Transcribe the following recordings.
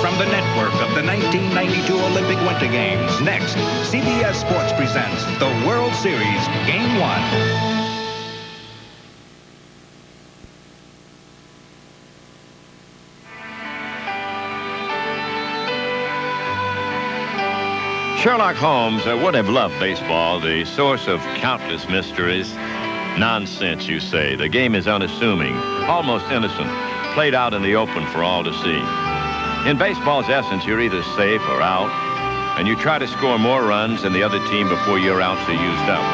from the network of the 1992 Olympic Winter Games. Next, CBS Sports presents the World Series Game 1. Sherlock Holmes would have loved baseball, the source of countless mysteries. Nonsense, you say. The game is unassuming, almost innocent, played out in the open for all to see. In baseball's essence, you're either safe or out, and you try to score more runs than the other team before your outs are used up.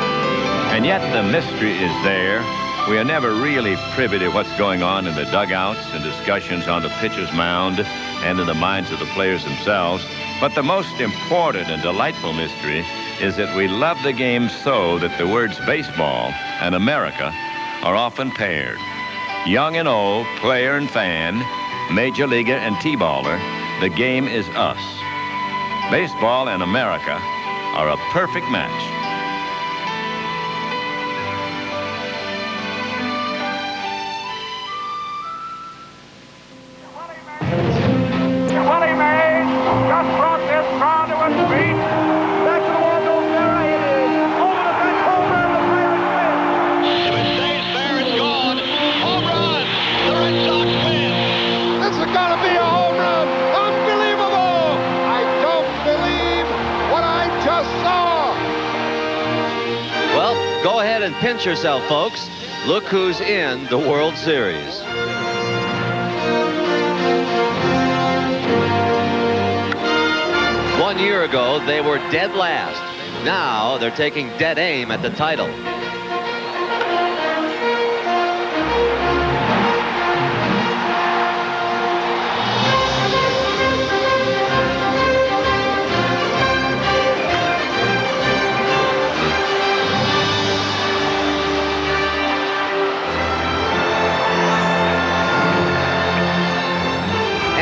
And yet the mystery is there. We are never really privy to what's going on in the dugouts and discussions on the pitcher's mound and in the minds of the players themselves. But the most important and delightful mystery is that we love the game so that the words baseball and America are often paired. Young and old, player and fan, major leaguer and T-baller, the game is us. Baseball and America are a perfect match. Pinch yourself, folks. Look who's in the World Series. One year ago, they were dead last. Now they're taking dead aim at the title.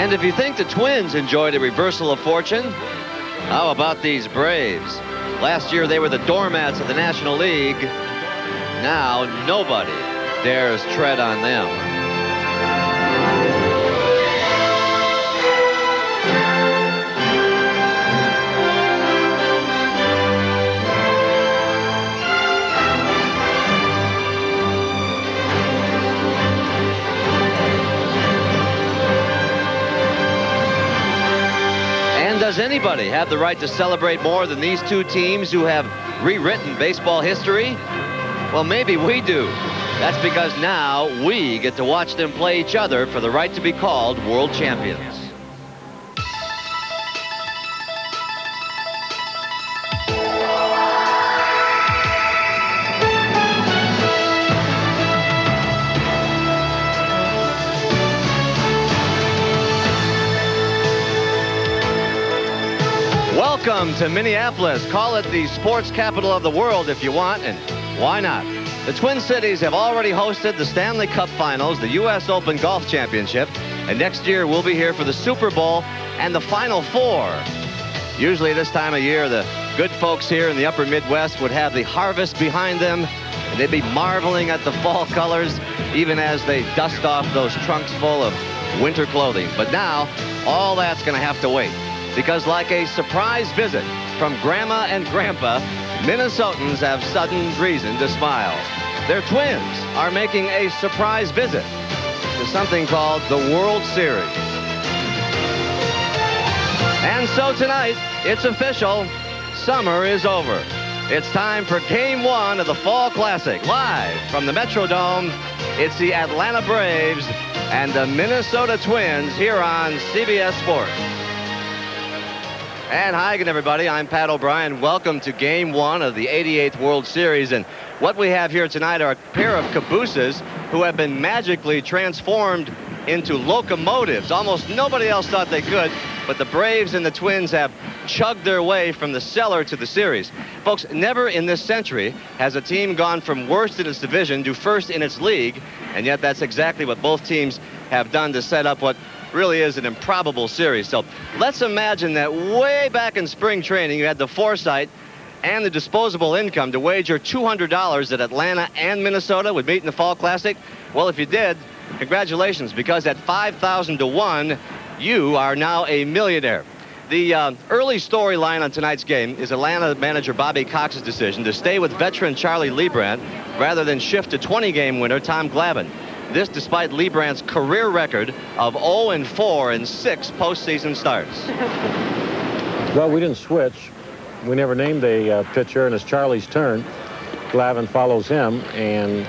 And if you think the Twins enjoyed a reversal of fortune, how about these Braves? Last year they were the doormats of the National League. Now nobody dares tread on them. Does anybody have the right to celebrate more than these two teams who have rewritten baseball history? Well, maybe we do. That's because now we get to watch them play each other for the right to be called world champions. Welcome to Minneapolis. Call it the sports capital of the world if you want, and why not? The Twin Cities have already hosted the Stanley Cup Finals, the U.S. Open Golf Championship, and next year we'll be here for the Super Bowl and the Final Four. Usually this time of year, the good folks here in the upper Midwest would have the harvest behind them, and they'd be marveling at the fall colors, even as they dust off those trunks full of winter clothing. But now, all that's going to have to wait. Because like a surprise visit from Grandma and Grandpa, Minnesotans have sudden reason to smile. Their twins are making a surprise visit to something called the World Series. And so tonight, it's official. Summer is over. It's time for Game 1 of the Fall Classic. Live from the Metrodome, it's the Atlanta Braves and the Minnesota Twins here on CBS Sports. And hi again, everybody. I'm Pat O'Brien. Welcome to Game 1 of the 88th World Series. And what we have here tonight are a pair of cabooses who have been magically transformed into locomotives. Almost nobody else thought they could, but the Braves and the Twins have chugged their way from the cellar to the series. Folks, never in this century has a team gone from worst in its division to first in its league, and yet that's exactly what both teams have done to set up what really is an improbable series. So let's imagine that way back in spring training, you had the foresight and the disposable income to wager $200 that Atlanta and Minnesota would meet in the Fall Classic. Well, if you did, congratulations, because at 5,000 to 1, you are now a millionaire. The early storyline on tonight's game is Atlanta manager Bobby Cox's decision to stay with veteran Charlie Leibrandt rather than shift to 20-game winner Tom Glavine. This despite Leibrandt's career record of 0-4 in 6 postseason starts. Well, we didn't switch. We never named a pitcher, and it's Charlie's turn. Glavine follows him, and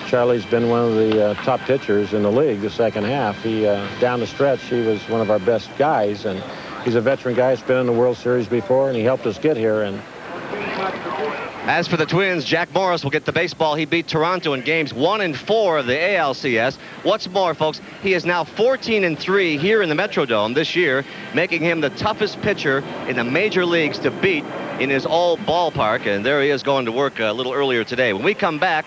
Charlie's been one of the top pitchers in the league the second half. He down the stretch, he was one of our best guys, and he's a veteran guy. He's been in the World Series before, and he helped us get here. And as for the Twins, Jack Morris will get the baseball. He beat Toronto in games 1 and 4 of the ALCS. What's more, folks, he is now 14-3 here in the Metrodome this year, making him the toughest pitcher in the major leagues to beat in his old ballpark. And there he is going to work a little earlier today. When we come back,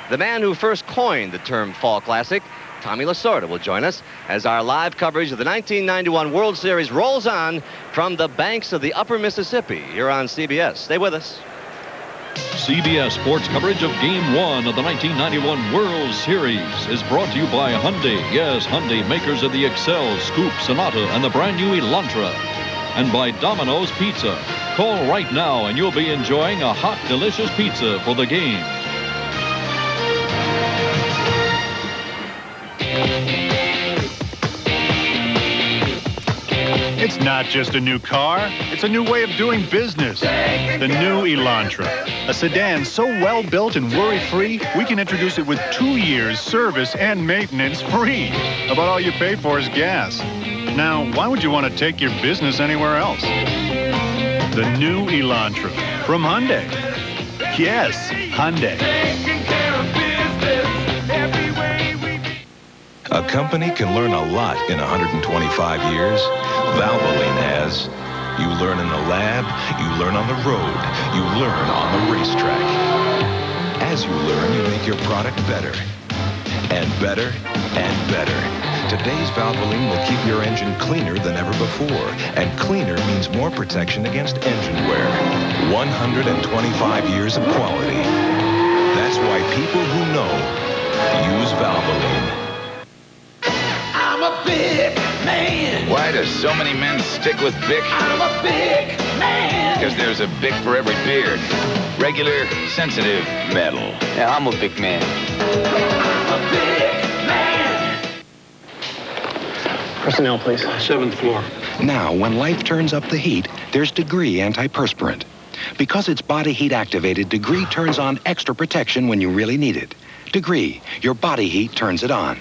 the man who first coined the term Fall Classic, Tommy Lasorda, will join us as our live coverage of the 1991 World Series rolls on from the banks of the Upper Mississippi here on CBS. Stay with us. CBS Sports coverage of Game 1 of the 1991 World Series is brought to you by Hyundai. Yes, Hyundai, makers of the Excel, Scoop, Sonata, and the brand new Elantra. And by Domino's Pizza. Call right now and you'll be enjoying a hot, delicious pizza for the game. It's not just a new car, it's a new way of doing business. The new Elantra, a sedan so well built and worry-free, we can introduce it with 2 years service and maintenance free. About all you pay for is gas. Now, why would you want to take your business anywhere else? The new Elantra from Hyundai. Yes, Hyundai. A company can learn a lot in 125 years. Valvoline has. You learn in the lab, you learn on the road, you learn on the racetrack. As you learn, you make your product better. And better and better. Today's Valvoline will keep your engine cleaner than ever before. And cleaner means more protection against engine wear. 125 years of quality. That's why people who know use Valvoline. I'm a big man. Why do so many men stick with Bic? I'm a big man. Because there's a Bic for every beard. Regular, sensitive, metal. Yeah, I'm a big man. I'm a big man. Personnel, please. 7th floor. Now, when life turns up the heat, there's Degree antiperspirant. Because it's body heat activated, Degree turns on extra protection when you really need it. Degree, your body heat turns it on.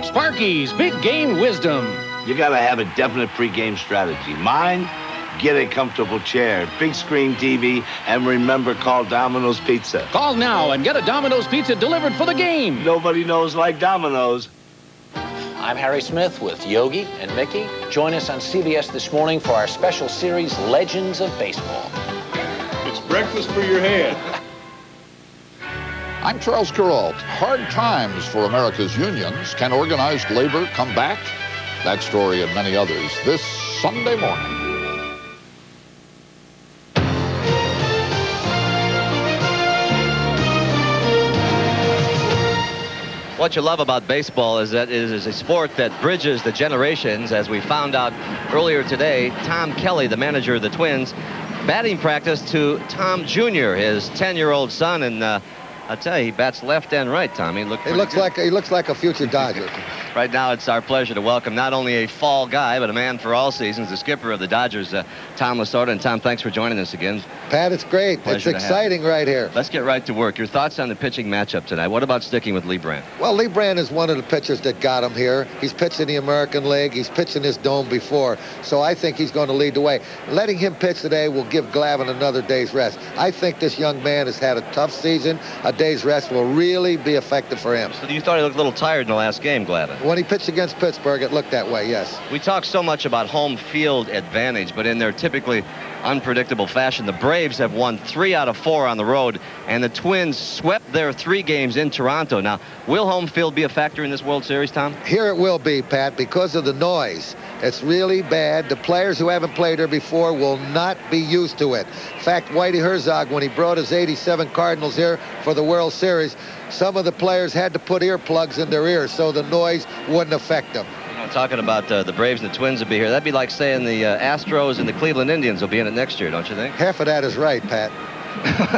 Sparky's Big Game Wisdom. You gotta have a definite pregame strategy. Mine, get a comfortable chair, big screen TV, and remember, call Domino's Pizza. Call now and get a Domino's Pizza delivered for the game. Nobody knows like Domino's. I'm Harry Smith with Yogi and Mickey. Join us on CBS this morning for our special series, Legends of Baseball. It's breakfast for your head. I'm Charles Kuralt. Hard times for America's unions. Can organized labor come back? That story and many others this Sunday morning. What you love about baseball is that it is a sport that bridges the generations. As we found out earlier today, Tom Kelly, the manager of the Twins, batting practice to Tom Jr., his 10-year-old son, and I'll tell you, he bats left and right, Tom. He looks like a future Dodger. Right now, it's our pleasure to welcome not only a fall guy, but a man for all seasons, the skipper of the Dodgers, Tom Lasorda. And Tom, thanks for joining us again. Pat, it's great. It's exciting right here. Let's get right to work. Your thoughts on the pitching matchup tonight. What about sticking with Leibrandt? Well, Leibrandt is one of the pitchers that got him here. He's pitched in the American League. He's pitched in this dome before. So I think he's going to lead the way. Letting him pitch today will give Glavine another day's rest. I think this young man has had a tough season. A day's rest will really be effective for him. So you thought he looked a little tired in the last game, Glavine? When he pitched against Pittsburgh, it looked that way, yes. We talk so much about home field advantage, but in their typically unpredictable fashion, the Braves have won 3 out of 4 on the road, and the Twins swept their 3 games in Toronto. Now, will home field be a factor in this World Series, Tom? Here it will be, Pat, because of the noise. It's really bad. The players who haven't played here before will not be used to it. In fact, Whitey Herzog, when he brought his 87 Cardinals here for the World Series, some of the players had to put earplugs in their ears so the noise wouldn't affect them. Talking about the Braves and the Twins will be here. That'd be like saying the Astros and the Cleveland Indians will be in it next year, don't you think? Half of that is right, Pat.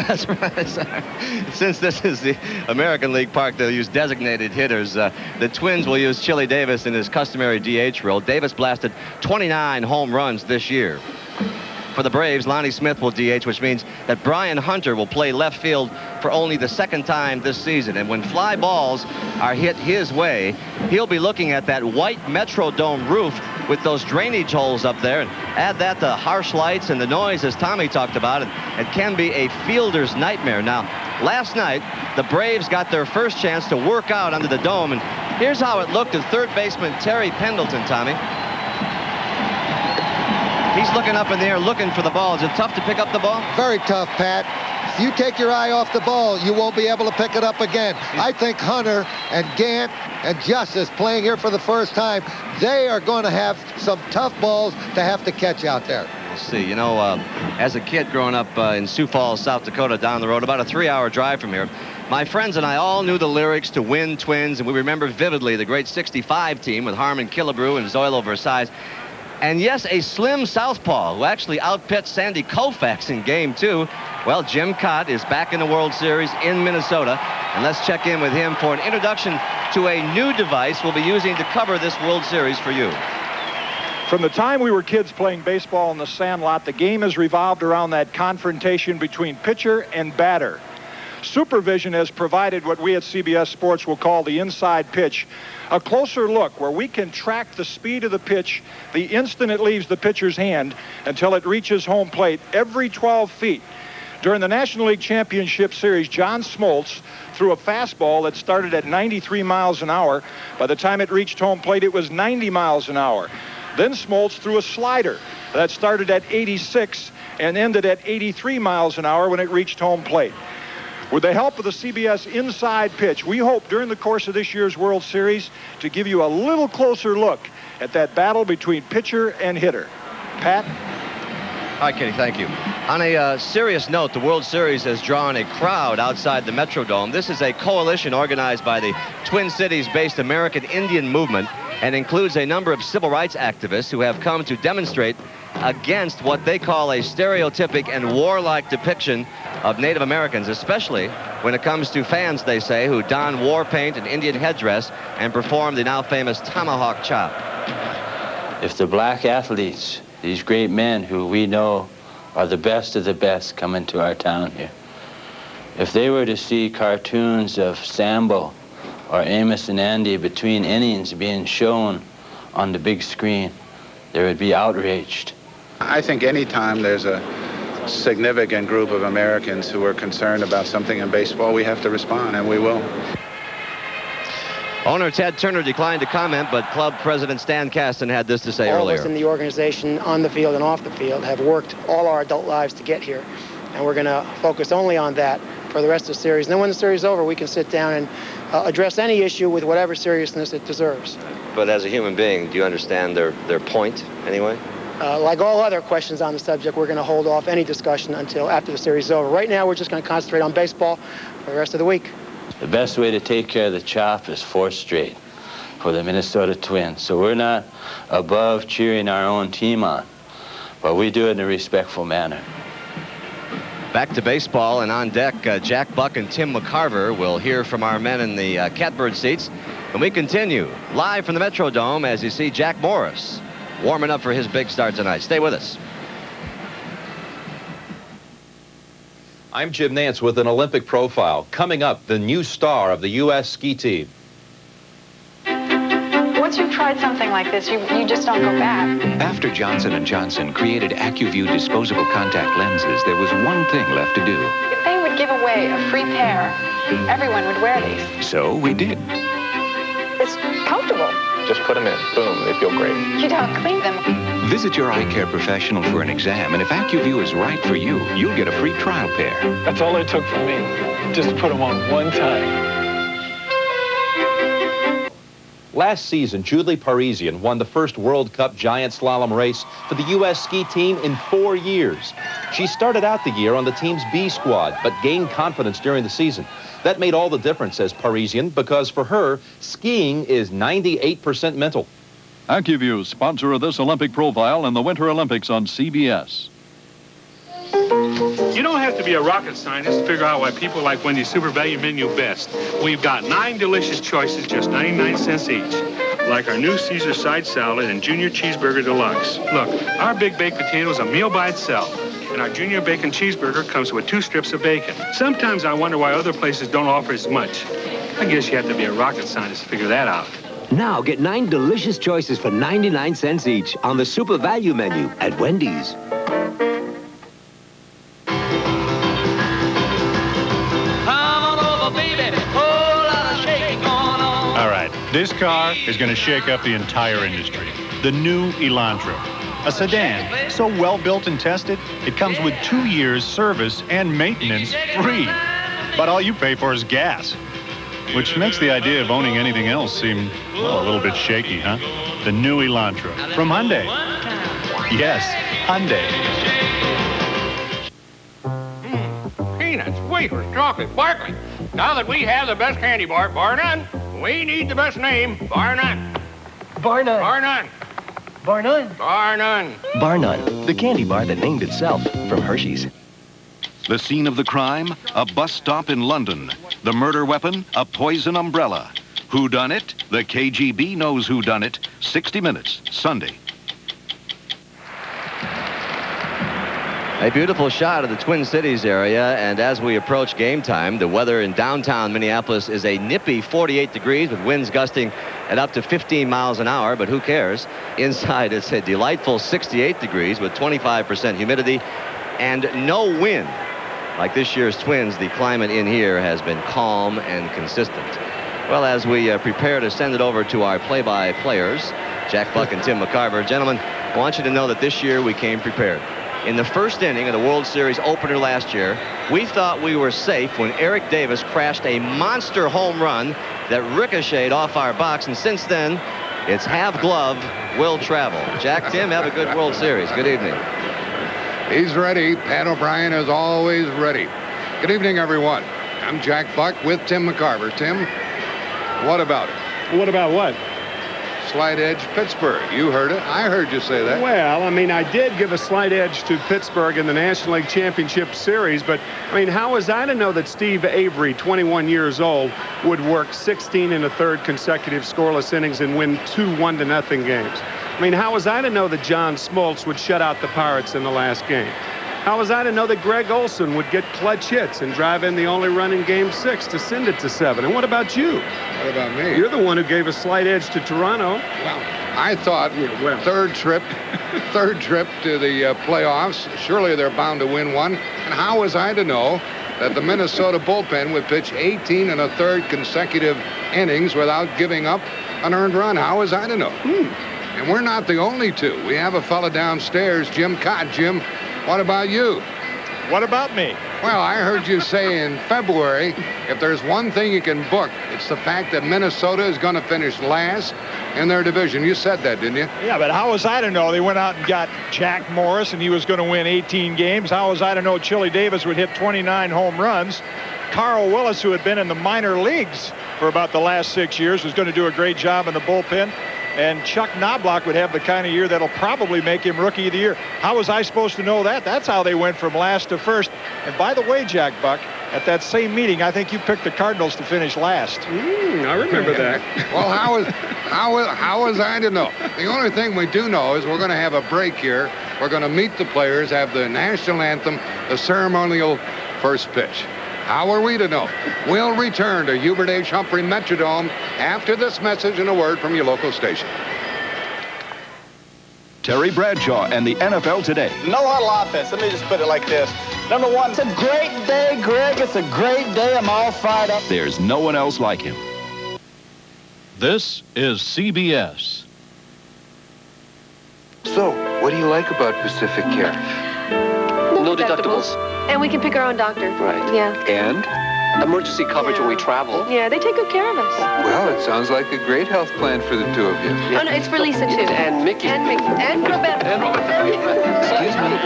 That's right. Since this is the American League Park, they'll use designated hitters. The Twins will use Chili Davis in his customary DH role. Davis blasted 29 home runs this year. For the Braves, Lonnie Smith will DH, which means that Brian Hunter will play left field for only the second time this season. And when fly balls are hit his way, he'll be looking at that white Metrodome roof with those drainage holes up there. And add that to harsh lights and the noise, as Tommy talked about, and it can be a fielder's nightmare. Now, last night, the Braves got their first chance to work out under the dome. And here's how it looked to third baseman Terry Pendleton, Tommy. He's looking up in the air, looking for the ball. Is it tough to pick up the ball? Very tough, Pat. If you take your eye off the ball, you won't be able to pick it up again. I think Hunter and Gant and Justice playing here for the first time, they are going to have some tough balls to have to catch out there. We'll see. You know, as a kid growing up in Sioux Falls, South Dakota, down the road, about a 3-hour drive from here, my friends and I all knew the lyrics to Win Twins, and we remember vividly the great '65 team with Harmon Killebrew and Zoilo Versailles. And yes, a slim southpaw who actually outpitched Sandy Koufax in Game 2. Well, Jim Cott is back in the World Series in Minnesota. And let's check in with him for an introduction to a new device we'll be using to cover this World Series for you. From the time we were kids playing baseball in the sandlot, the game has revolved around that confrontation between pitcher and batter. Supervision has provided what we at CBS Sports will call the inside pitch, a closer look where we can track the speed of the pitch the instant it leaves the pitcher's hand until it reaches home plate every 12 feet. During the National League Championship Series, John Smoltz threw a fastball that started at 93 miles an hour. By the time it reached home plate, it was 90 miles an hour. Then Smoltz threw a slider that started at 86 and ended at 83 miles an hour when it reached home plate. With the help of the CBS inside pitch, we hope during the course of this year's World Series to give you a little closer look at that battle between pitcher and hitter. Pat? All right, Kenny, thank you. On a serious note, the World Series has drawn a crowd outside the Metrodome. This is a coalition organized by the Twin Cities-based American Indian movement and includes a number of civil rights activists who have come to demonstrate against what they call a stereotypic and warlike depiction of Native Americans, especially when it comes to fans, they say, who don war paint and Indian headdress and perform the now famous tomahawk chop. If the black athletes, these great men who we know are the best of the best, come into our town here, if they were to see cartoons of Sambo or Amos and Andy between innings being shown on the big screen, they would be outraged. I think anytime there's a significant group of Americans who are concerned about something in baseball, we have to respond, and we will. Owner Ted Turner declined to comment, but club president Stan Kasten had this to say earlier. All of us in the organization, on the field and off the field, have worked all our adult lives to get here, and we're going to focus only on that for the rest of the series. And then when the series is over, we can sit down and address any issue with whatever seriousness it deserves. But as a human being, do you understand their point anyway? Like all other questions on the subject, we're going to hold off any discussion until after the series is over. Right now, we're just going to concentrate on baseball for the rest of the week. The best way to take care of the chop is 4 straight for the Minnesota Twins. So we're not above cheering our own team on, but we do it in a respectful manner. Back to baseball, and on deck, Jack Buck and Tim McCarver will hear from our men in the catbird seats. And we continue live from the Metrodome as you see Jack Morris warming up for his big start tonight. Stay with us. I'm Jim Nance with an Olympic profile. Coming up, the new star of the U.S. ski team. Once you've tried something like this, you just don't go back. After Johnson & Johnson created AccuView disposable contact lenses, there was one thing left to do. If they would give away a free pair, everyone would wear these. So we did. It's comfortable. Just put them in. Boom. They feel great. You don't clean them. Visit your eye care professional for an exam, and if AccuView is right for you, you'll get a free trial pair. That's all it took from me. Just to put them on one time. Last season, Julie Parisian won the first World Cup giant slalom race for the U.S. ski team in 4 years. She started out the year on the team's B squad, but gained confidence during the season. That made all the difference, says Parisian, because for her, skiing is 98% mental. AccuView, sponsor of this Olympic profile and the Winter Olympics on CBS. You don't have to be a rocket scientist to figure out why people like Wendy's Super Value Menu best. We've got 9 delicious choices, just 99 cents each. Like our new Caesar side salad and Junior Cheeseburger Deluxe. Look, our Big Baked Potato is a meal by itself, and our Junior Bacon Cheeseburger comes with 2 strips of bacon. Sometimes I wonder why other places don't offer as much. I guess you have to be a rocket scientist to figure that out. Now get 9 delicious choices for 99 cents each on the Super Value Menu at Wendy's. All right, this car is going to shake up the entire industry. The new Elantra. A sedan so well built and tested, it comes with 2 years service and maintenance free. But all you pay for is gas. Which makes the idea of owning anything else seem, well, a little bit shaky, huh? The new Elantra from Hyundai. Yes, Hyundai. Peanuts, wafers, chocolate, sparkling. Now that we have the best candy bar, bar none, we need the best name, bar none. Bar none. Bar none. Bar none. Bar none. Bar none, the candy bar that named itself from Hershey's. The scene of the crime, a bus stop in London. The murder weapon, a poison umbrella. Who done it? The KGB knows who done it. 60 Minutes, Sunday. A beautiful shot of the Twin Cities area, and as we approach game time, the weather in downtown Minneapolis is a nippy 48 degrees with winds gusting at up to 15 miles an hour, but who cares? Inside, it's a delightful 68 degrees with 25% humidity and no wind. Like this year's Twins, the climate in here has been calm and consistent. Well, as we prepare to send it over to our play-by-players, Jack Buck and Tim McCarver, gentlemen, I want you to know that this year we came prepared. In the first inning of the World Series opener last year, we thought we were safe when Eric Davis crashed a monster home run that ricocheted off our box, and since then, it's have glove, will travel. Jack, Tim, have a good World Series. Good evening. He's ready. Pat O'Brien is always ready. Good evening, everyone. I'm Jack Buck with Tim McCarver. Tim, what about it? What about what? Slight edge Pittsburgh. You heard it. I heard you say that. Well, I mean, I did give a slight edge to Pittsburgh in the National League Championship Series, but, I mean, how was I to know that Steve Avery, 21 years old, would work 16 1/3 consecutive scoreless innings and win 2 1-0 games? I mean, how was I to know that John Smoltz would shut out the Pirates in the last game? How was I to know that Greg Olson would get clutch hits and drive in the only run in Game 6 to send it to 7? And what about you? What about me? You're the one who gave a slight edge to Toronto. Well, I thought third trip to the playoffs. Surely they're bound to win one. And how was I to know that the Minnesota bullpen would pitch 18 1/3 consecutive innings without giving up an earned run? How was I to know? And we're not the only two. We have a fella downstairs, Jim Cott. Jim, what about you? What about me? Well, I heard you say in February, if there's one thing you can book, it's the fact that Minnesota is going to finish last in their division. You said that, didn't you? Yeah, but how was I to know? They went out and got Jack Morris, and he was going to win 18 games. How was I to know Chili Davis would hit 29 home runs? Carl Willis, who had been in the minor leagues for about the last 6 years, was going to do a great job in the bullpen. And Chuck Knobloch would have the kind of year that'll probably make him Rookie of the Year. How was I supposed to know that? That's how they went from last to first. And by the way, Jack Buck, at that same meeting, I think you picked the Cardinals to finish last. I remember that. Well, how was I to know? The only thing we do know is we're going to have a break here. We're going to meet the players, have the national anthem, the ceremonial first pitch. How are we to know? We'll return to Hubert H. Humphrey Metrodome after this message and a word from your local station. Terry Bradshaw and the NFL Today. No huddle offense. Let me just put it like this. Number one, it's a great day, Greg. It's a great day. I'm all fired up. There's no one else like him. This is CBS. So, what do you like about Pacific Care? No deductibles. And we can pick our own doctor. Right. Yeah. And? Emergency coverage when we travel. Yeah, they take good care of us. Well, it sounds like a great health plan for the two of you. Oh, no, it's for Lisa, too. And Mickey. And Mickey. And Roberta. Excuse me?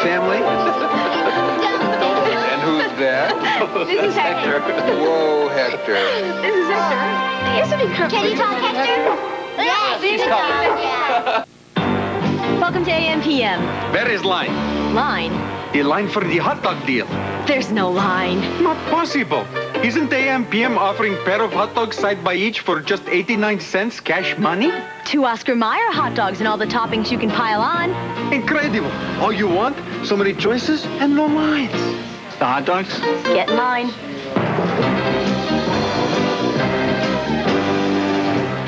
Family? And who's that? This is Hector. Whoa, Hector. This is Hector. Isn't he perfect? Can you talk, Hector? Yeah. Welcome to AM/PM. Where is line? Line? The line for the hot dog deal. There's no line. Not possible. Isn't AM/PM offering pair of hot dogs side by each for just 89 cents cash money? 2 Oscar Mayer hot dogs and all the toppings you can pile on. Incredible. All you want, so many choices and no lines. The hot dogs? Get in line.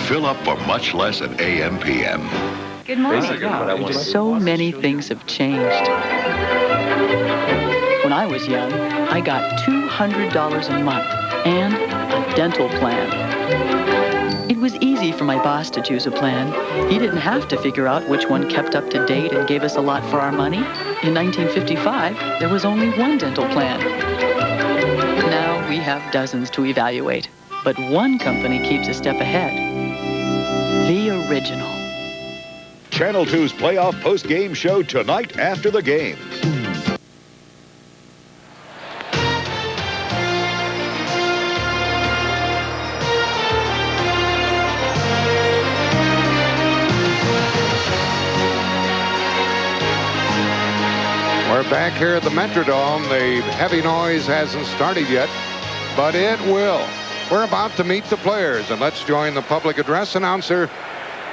Fill up for much less at AM/PM. Good morning. So many things have changed. When I was young, I got $200 a month and a dental plan. It was easy for my boss to choose a plan. He didn't have to figure out which one kept up to date and gave us a lot for our money. In 1955, there was only one dental plan. Now we have dozens to evaluate, but one company keeps a step ahead. The original. Channel 2's playoff post-game show tonight after the game. We're back here at the Metrodome. The heavy noise hasn't started yet, but it will. We're about to meet the players, and let's join the public address announcer,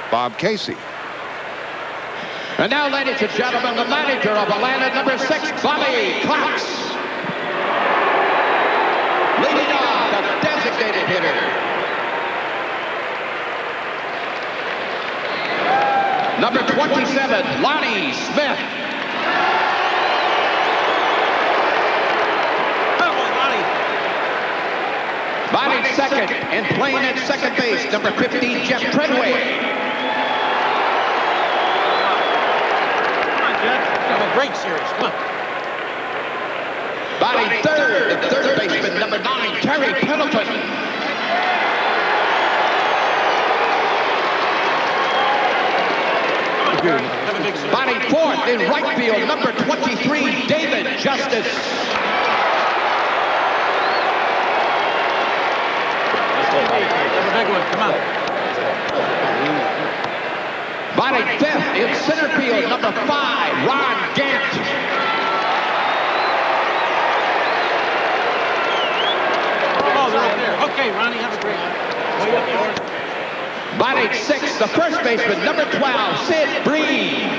Bob Casey. And now, ladies and gentlemen, the manager of Atlanta, number 6, Bobby Cox. Leading off, the designated hitter. Number 27, Lonnie Smith. Batting second and playing at second base, number 15, Jeff Treadway. Have a great series. Come on. Batting third, the third baseman, number 9, Terry Pendleton. Batting fourth in right field, number 23, David Justice. Have a big one. Come on. Batting fifth in center field, number 5, Ron Gant. Oh, they're right there. Okay, Ronnie, have a great one. Way up yours. Batting sixth, the first baseman, number 12, Sid Breen.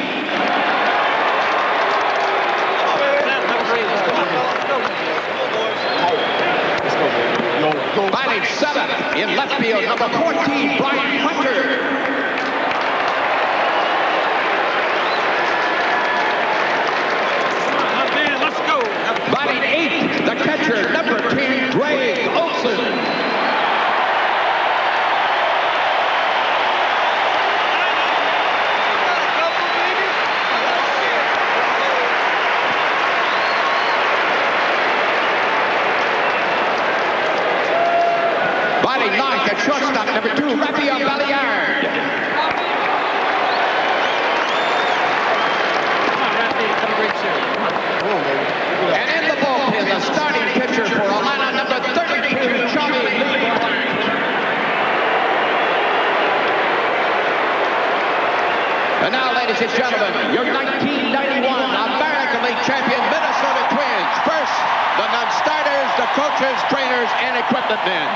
Batting seventh in left field, number 14, Brian Hunter. Batting eighth, the catcher, number 10, Greg Olson. Batting ninth at shortstop, number 2, Rafael Balliard. And in the bullpen, the starting pitcher for Atlanta, number 32, Johnny Leibrandt. And now, ladies and gentlemen, your 1991 American League champion Minnesota Twins. First, the non-starters, the coaches, trainers, and equipment men.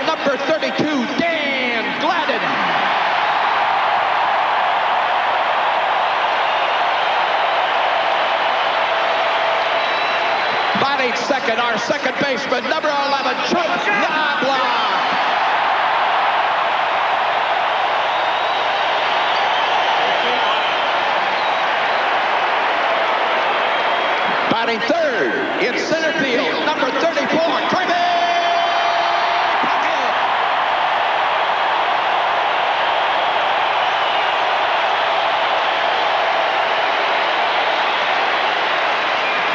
Number 32, Dan Gladden. Batting second, our second baseman, number 11, Chuck Knobloch. Batting third in center field, number 34, Kirby.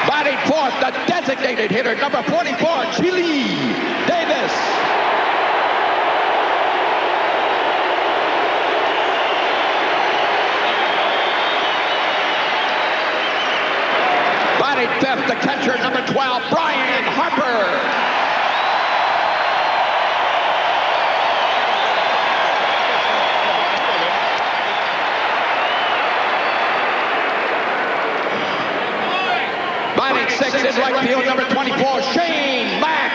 Batting fourth, the designated hitter, number 44, Chili Davis. Batting fifth, the catcher, number 12, Brian Harper. Batting sixth in right field, number 24, Shane Mack.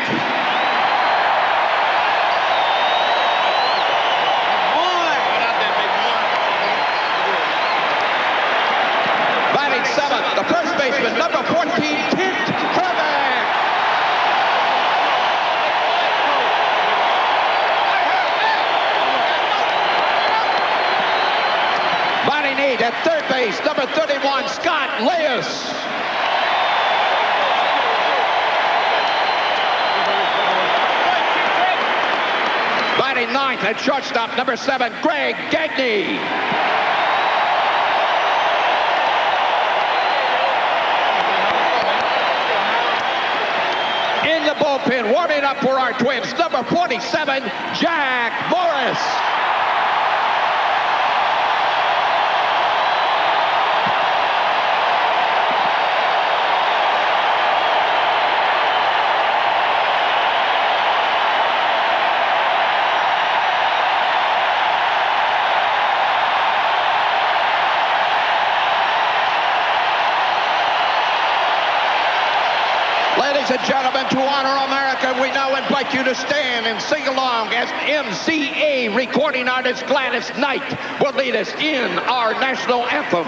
Batting seventh, the first baseman, number 14, Kent Kermack. Batting eighth at third base, number 31, Scott Leyes. Batting ninth at shortstop, number 7, Greg Gagne. In the bullpen, warming up for our Twins, number 47, Jack Morris. Ladies and gentlemen, to honor America, we now invite you to stand and sing along as MCA recording artist Gladys Knight will lead us in our national anthem.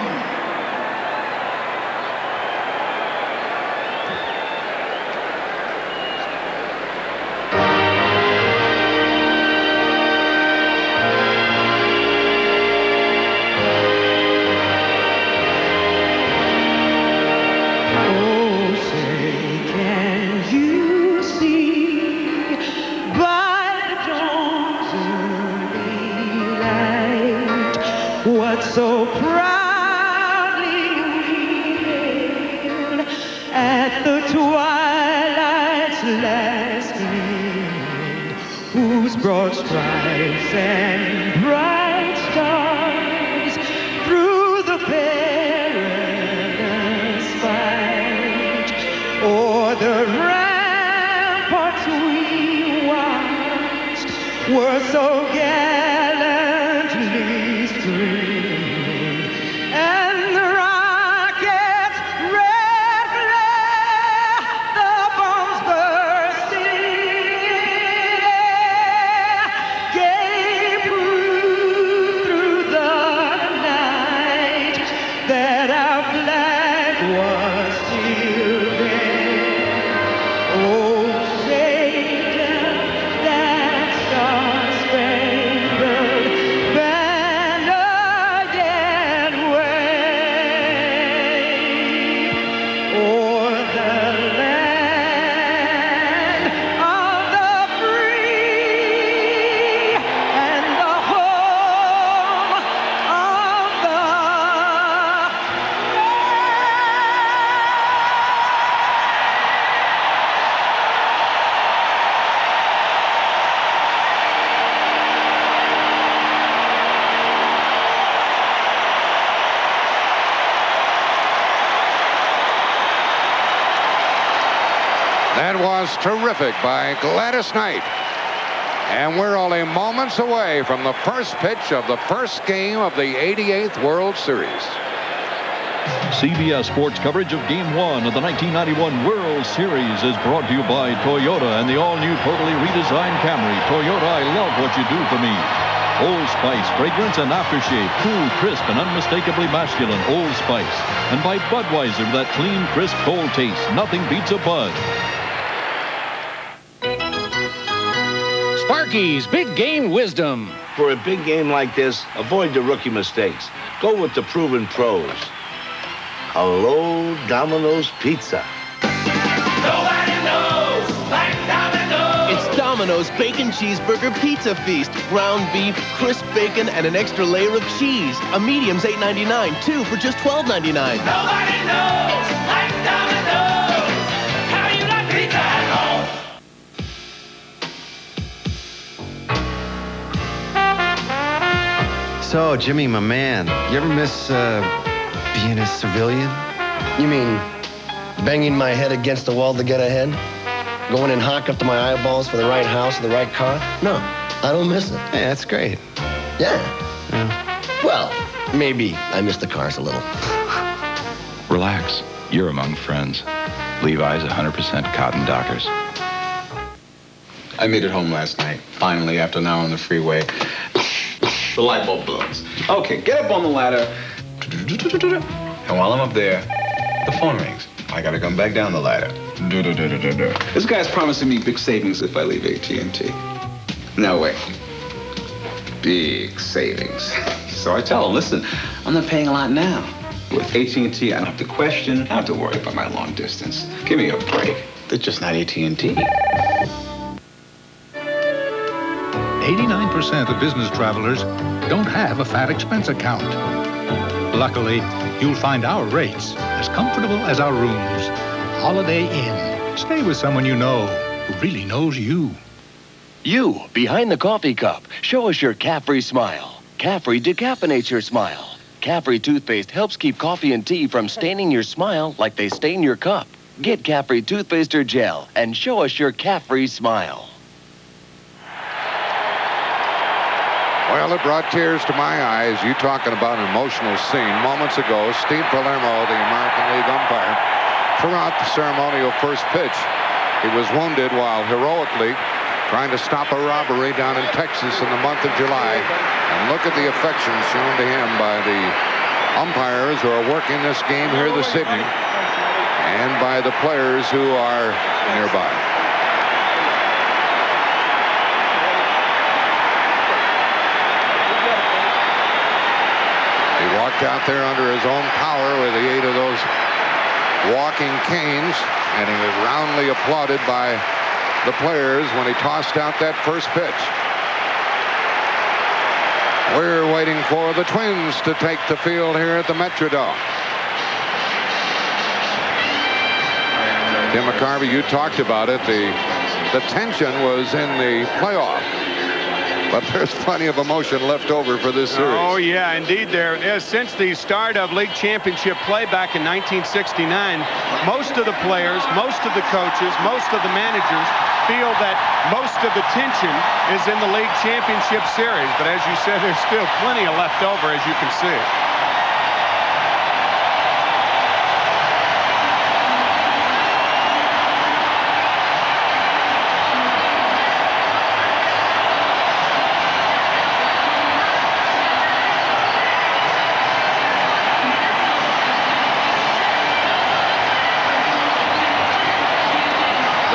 So proudly we hailed at the twilight's last gleam, whose broad stripes and bright stars through the perilous fight o'er the ramparts we watched were so gallantly streamed. That was terrific by Gladys Knight. And we're only moments away from the first pitch of the first game of the 88th World Series. CBS Sports coverage of Game 1 of the 1991 World Series is brought to you by Toyota and the all-new totally redesigned Camry. Toyota, I love what you do for me. Old Spice, fragrance and aftershave. Cool, crisp, and unmistakably masculine. Old Spice. And by Budweiser, that clean, crisp, cold taste. Nothing beats a Bud. Sparky's Big Game Wisdom. For a big game like this, avoid the rookie mistakes. Go with the proven pros. Hello, Domino's Pizza. Domino's Bacon Cheeseburger Pizza Feast. Ground beef, crisp bacon, and an extra layer of cheese. A medium's $8.99, 2 for just $12.99. Nobody knows like Domino's how you like pizza at home. So, Jimmy, my man, you ever miss being a civilian? You mean banging my head against the wall to get ahead? Going in hawk up to my eyeballs for the right house or the right car? No, I don't miss it. Hey, that's great. Yeah. Well, maybe I miss the cars a little. Relax. You're among friends. Levi's 100% cotton Dockers. I made it home last night, finally, after an hour on the freeway. The light bulb blows. Okay, get up on the ladder. And while I'm up there, the phone rings. I gotta come back down the ladder. This guy's promising me big savings if I leave AT&T. No way. Big savings. So I tell him, listen, I'm not paying a lot now. With AT&T, I don't have to question, I don't have to worry about my long distance. Give me a break. They're just not AT&T. 89% of business travelers don't have a fat expense account. Luckily, you'll find our rates as comfortable as our rooms. Holiday Inn. Stay with someone you know who really knows you. You, behind the coffee cup, show us your Caffrey smile. Caffrey decaffeinates your smile. Caffrey toothpaste helps keep coffee and tea from staining your smile like they stain your cup. Get Caffrey toothpaste or gel and show us your Caffrey smile. Well, it brought tears to my eyes. You talking about an emotional scene. Moments ago, Steve Palermo, the American League umpire, threw out the ceremonial first pitch. He was wounded while heroically trying to stop a robbery down in Texas in the month of July. And look at the affection shown to him by the umpires who are working this game here this evening and by the players who are nearby. He walked out there under his own power with the aid of those walking canes, and he was roundly applauded by the players when he tossed out that first pitch. We're waiting for the Twins to take the field here at the Metrodome. Tim McCarvey, you talked about it. The tension was in the playoff. But there's plenty of emotion left over for this series. Oh, yeah, indeed there is. Since the start of league championship play back in 1969, most of the players, most of the coaches, most of the managers feel that most of the tension is in the league championship series. But as you said, there's still plenty of left over, as you can see.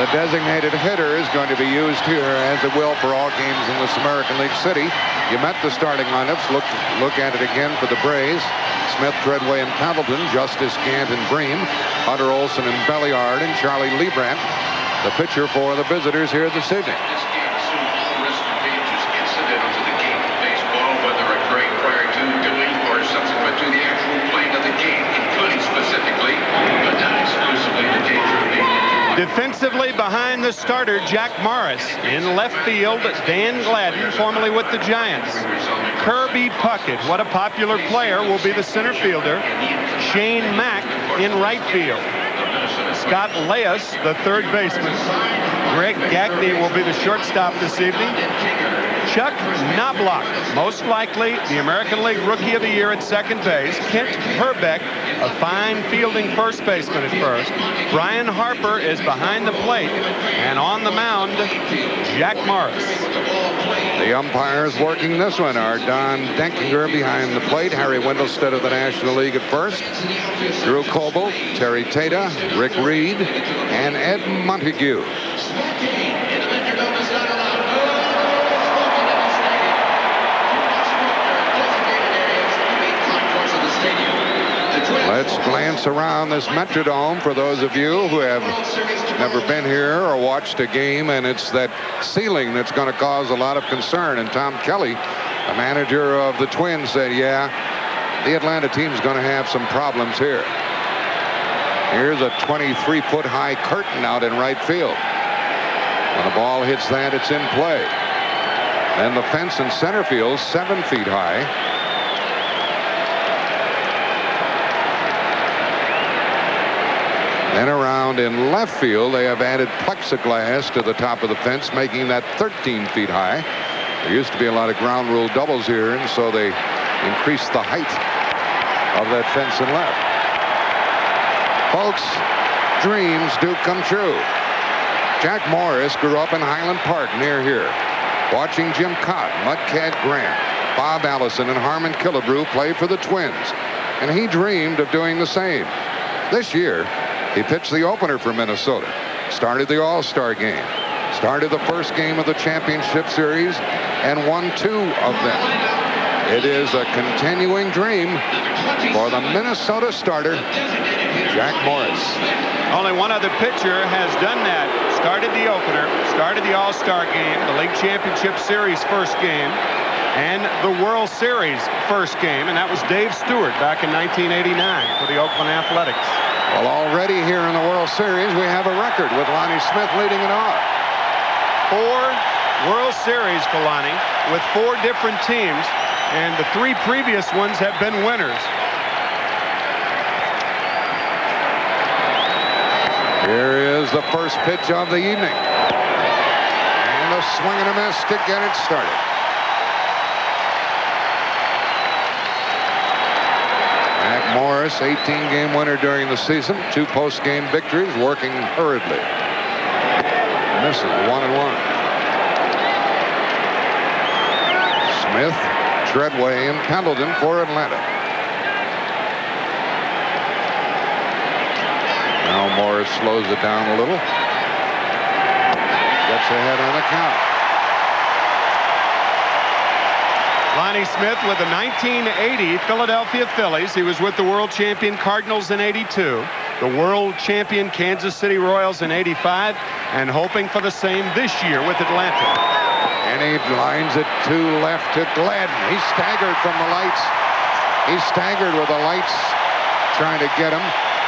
The designated hitter is going to be used here, as it will for all games in this American League City. You met the starting lineups. Look at it again for the Braves. Smith, Treadway, and Pendleton. Justice, Gant, and Bream. Hunter Olson and Belliard and Charlie Leibrandt. The pitcher for the visitors here this evening. This game assumes all risks and dangers incidental to the game of baseball, whether occurring prior to, during, or subsequent to the actual playing of the game, including specifically, but not exclusively, the danger of being injured. Defensively behind the starter, Jack Morris. In left field, Dan Gladden, formerly with the Giants. Kirby Puckett, what a popular player, will be the center fielder. Shane Mack in right field. Scott Leas, the third baseman. Greg Gagne will be the shortstop this evening. Chuck Knobloch, most likely the American League Rookie of the Year at second base. Kent Herbeck, a fine fielding first baseman at first. Brian Harper is behind the plate. And on the mound, Jack Morris. The umpires working this one are Don Denkinger behind the plate, Harry Wendelstedt of the National League at first, Drew Coble, Terry Tata, Rick Reed, and Ed Montague. Let's glance around this Metrodome for those of you who have never been here or watched a game, and it's that ceiling that's going to cause a lot of concern. And Tom Kelly, the manager of the Twins, said, yeah, the Atlanta team's going to have some problems here. Here's a 23-foot high curtain out in right field. When the ball hits that, it's in play. Then the fence in center field, 7 feet high. Then around in left field, they have added plexiglass to the top of the fence, making that 13 feet high. There used to be a lot of ground rule doubles here, and so they increased the height of that fence in left. Folks, dreams do come true. Jack Morris grew up in Highland Park near here, watching Jim Cott, Mudcat Grant, Bob Allison, and Harmon Killebrew play for the Twins, and he dreamed of doing the same. This year, he pitched the opener for Minnesota, started the All-Star game, started the first game of the championship series, and won 2 of them. It is a continuing dream for the Minnesota starter, Jack Morris. Only one other pitcher has done that. Started the opener, started the All-Star game, the League Championship Series first game, and the World Series first game, and that was Dave Stewart back in 1989 for the Oakland Athletics. Well, already here in the World Series, we have a record with Lonnie Smith leading it off. 4 World Series for Lonnie with 4 different teams, and the 3 previous ones have been winners. Here is the first pitch of the evening. And a swing and a miss to get it started. Jack Morris, 18-game winner during the season, 2 post-game victories, working hurriedly. Misses 1-1. Smith, Treadway, and Pendleton for Atlanta. Now Morris slows it down a little. Gets ahead on the count. Lonnie Smith with the 1980 Philadelphia Phillies. He was with the world champion Cardinals in '82, the world champion Kansas City Royals in '85, and hoping for the same this year with Atlanta. And he lines it to left to Gladden. He staggered from the lights. He staggered with the lights trying to get him.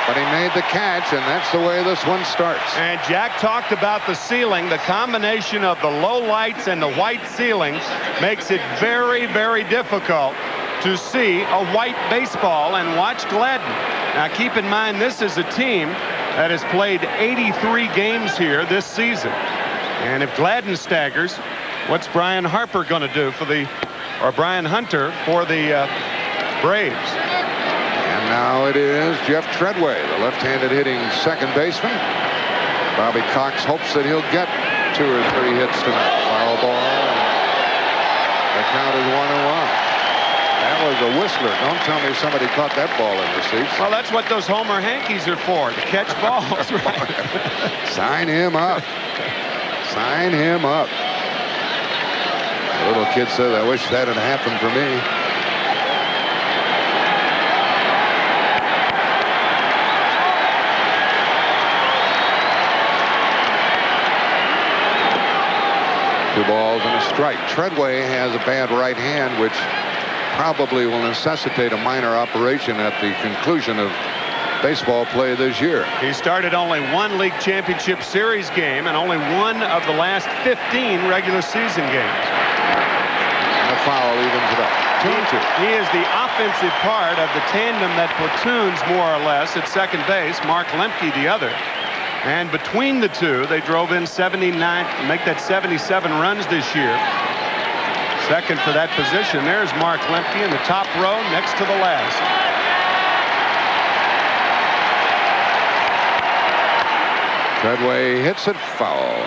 But he made the catch, and that's the way this one starts. And Jack talked about the ceiling. The combination of the low lights and the white ceiling makes it very, very difficult to see a white baseball and watch Gladden. Now, keep in mind, this is a team that has played 83 games here this season. And if Gladden staggers, what's Brian Harper going to do for the, or Brian Hunter for the Braves? Now it is Jeff Treadway, the left-handed hitting second baseman. Bobby Cox hopes that he'll get 2 or 3 hits tonight. Foul ball. The count is 1-1. That was a whistler. Don't tell me somebody caught that ball in the seats. Well, that's what those Homer Hankies are for, to catch balls. Right. Sign him up. Sign him up. The little kid says, I wish that had happened for me. Two balls and a strike. Treadway has a bad right hand, which probably will necessitate a minor operation at the conclusion of baseball play this year. He started only 1 League Championship Series game and only 1 of the last 15 regular season games. And a foul evens it up. 2-2. He is the offensive part of the tandem that platoons more or less at second base. Mark Lemke the other. And between the two, they drove in 79, make that 77 runs this year. Second for that position. There's Mark Lemke in the top row next to the last. Treadway hits it foul.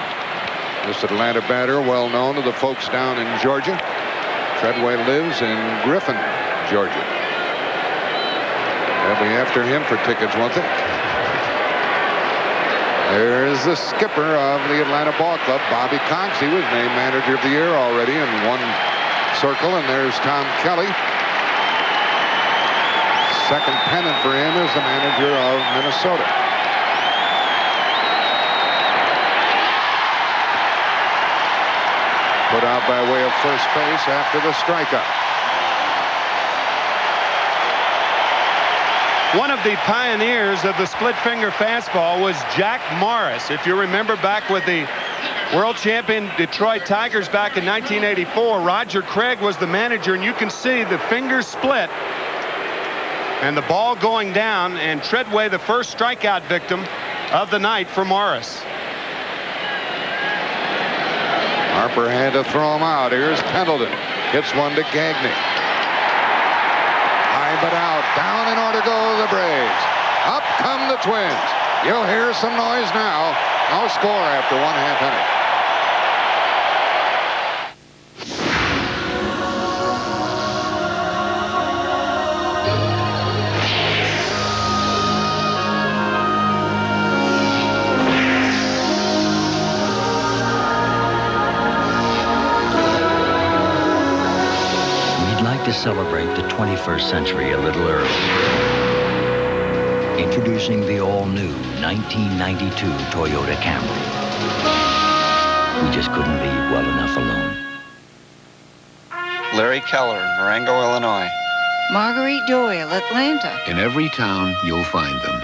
This Atlanta batter, well known to the folks down in Georgia. Treadway lives in Griffin, Georgia. They'll be after him for tickets, won't they? There's the skipper of the Atlanta Ball Club, Bobby Cox. He was named Manager of the Year already in 1 circle. And there's Tom Kelly. second pennant for him as the manager of Minnesota. Put out by way of first base after the strikeout. One of the pioneers of the split finger fastball was Jack Morris. If you remember back with the world champion Detroit Tigers back in 1984, Roger Craig was the manager, and you can see the fingers split and the ball going down, and Treadway the first strikeout victim of the night for Morris. Harper had to throw him out. Here's Pendleton. Hits one to Gagne. High but out. Down in order to go the Braves. Up come the Twins. You'll hear some noise now. No score after 1/2 inning. To celebrate the 21st century a little early. Introducing the all-new 1992 Toyota Camry. We just couldn't leave well enough alone. Larry Keller, Marengo, Illinois. Marguerite Doyle, Atlanta. In every town, you'll find them.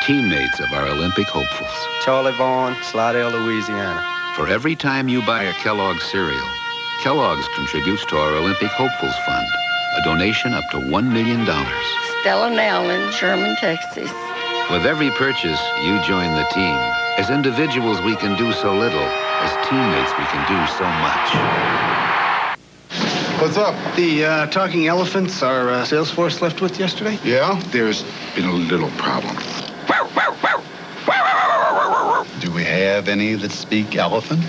Teammates of our Olympic hopefuls. Charlie Vaughn, Slidell, Louisiana. For every time you buy a Kellogg's cereal, Kellogg's contributes to our Olympic Hopefuls Fund, a donation up to $1 million. Stella Nowlin, Sherman, Texas. With every purchase, you join the team. As individuals, we can do so little. As teammates, we can do so much. What's up? The talking elephants our sales force left with yesterday? Yeah, there's been a little problem. Do we have any that speak elephant?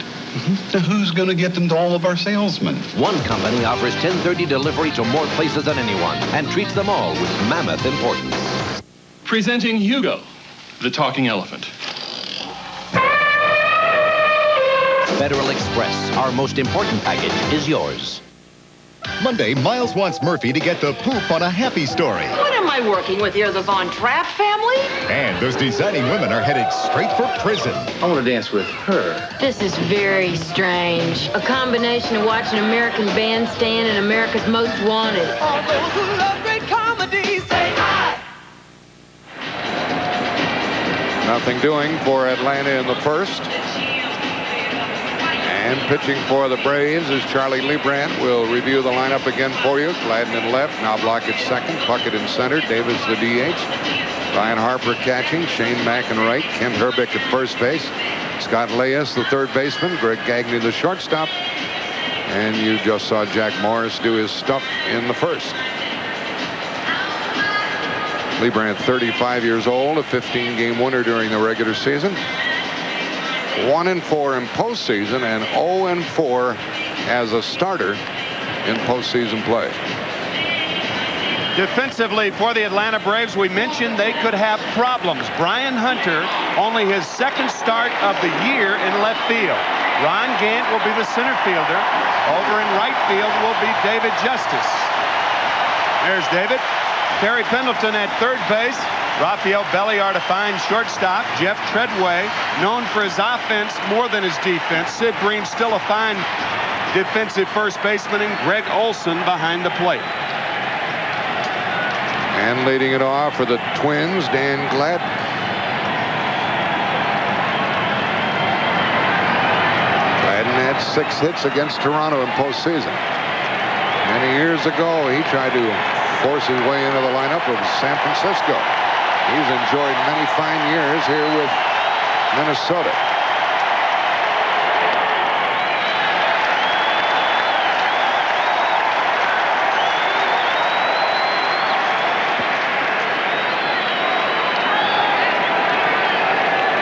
So who's going to get them to all of our salesmen? One company offers 1030 delivery to more places than anyone and treats them all with mammoth importance. Presenting Hugo, the talking elephant. Federal Express, our most important package, is yours. Monday, Miles wants Murphy to get the poop on a happy story. What am I working with here, the Von Trapp family? And those designing women are headed straight for prison. I want to dance with her. This is very strange. A combination of watching American Bandstand and America's Most Wanted. All those who love great comedy say hi. Nothing doing for Atlanta in the first. And pitching for the Braves is Charlie Leibrandt. We'll review the lineup again for you. Gladden in left, Knobloch at second, Puckett in center, Davis the DH, Ryan Harper catching, Shane Mack in right, Kent Herbeck at first base, Scott Leyes the third baseman, Greg Gagne the shortstop, and you just saw Jack Morris do his stuff in the first. Leibrandt, 35 years old, a 15-game winner during the regular season. 1-4 in postseason and 0-4 as a starter in postseason play. Defensively for the Atlanta Braves, we mentioned they could have problems. Brian Hunter, only his second start of the year in left field. Ron Gant will be the center fielder. Over in right field will be David Justice. There's David. Terry Pendleton at third base. Rafael Belliard, a fine shortstop. Jeff Treadway, known for his offense more than his defense. Sid Green, still a fine defensive first baseman, and Greg Olson behind the plate. And leading it off for the Twins, Dan Gladden. Gladden had 6 hits against Toronto in postseason. Many years ago, he tried to force his way into the lineup with San Francisco. He's enjoyed many fine years here with Minnesota.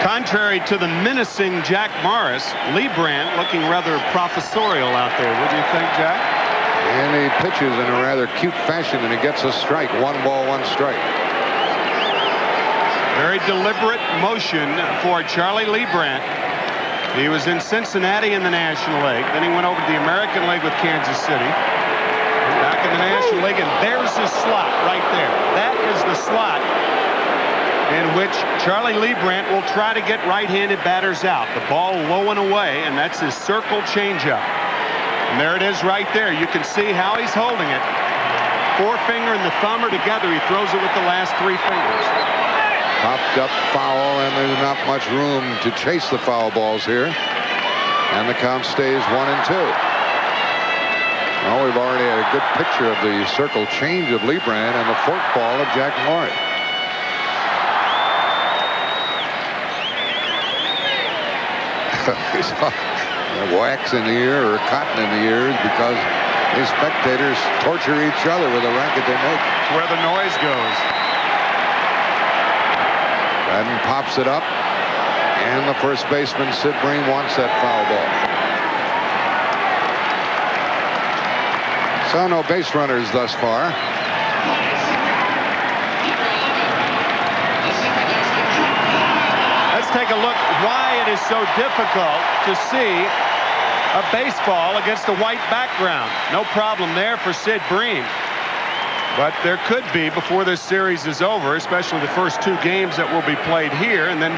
Contrary to the menacing Jack Morris, Leibrandt looking rather professorial out there. What do you think, Jack? And he pitches in a rather cute fashion, and he gets a strike. 1 ball, 1 strike. Very deliberate motion for Charlie Leibrandt. He was in Cincinnati in the National League. Then he went over to the American League with Kansas City. Back in the National League, and there's his slot right there. That is the slot in which Charlie Leibrandt will try to get right-handed batters out. The ball low and away, and that's his circle changeup. And there it is right there. You can see how he's holding it. Forefinger and the thumb are together. He throws it with the last 3 fingers. Popped up foul, and there's not much room to chase the foul balls here. And the count stays 1-2. Well, we've already had a good picture of the circle change of Leibrandt and the fork ball of Jack Morey. Wax in the ear or cotton in the ears because these spectators torture each other with the racket they make. It's where the noise goes. Madden pops it up, and the first baseman, Sid Bream, wants that foul ball. So no base runners thus far. Let's take a look why it is so difficult to see a baseball against a white background. No problem there for Sid Bream. But there could be before this series is over, especially the first 2 games that will be played here. And then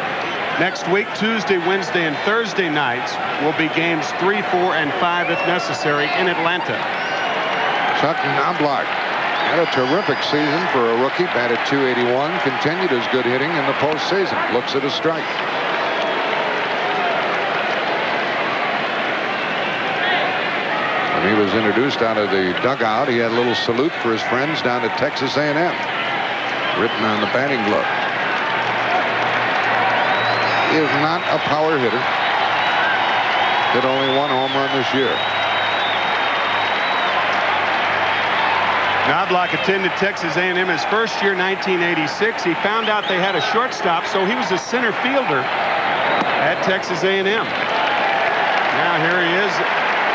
next week, Tuesday, Wednesday, and Thursday nights will be games 3, 4, and 5, if necessary, in Atlanta. Chuck Knobloch had a terrific season for a rookie. Batted .281. Continued his good hitting in the postseason. Looks at a strike. When he was introduced out of the dugout, he had a little salute for his friends down at Texas A&M, written on the batting glove. He is not a power hitter. Hit only 1 home run this year. Knobloch attended Texas A&M his first year, 1986. He found out they had a shortstop, so he was a center fielder at Texas A&M. Now here he is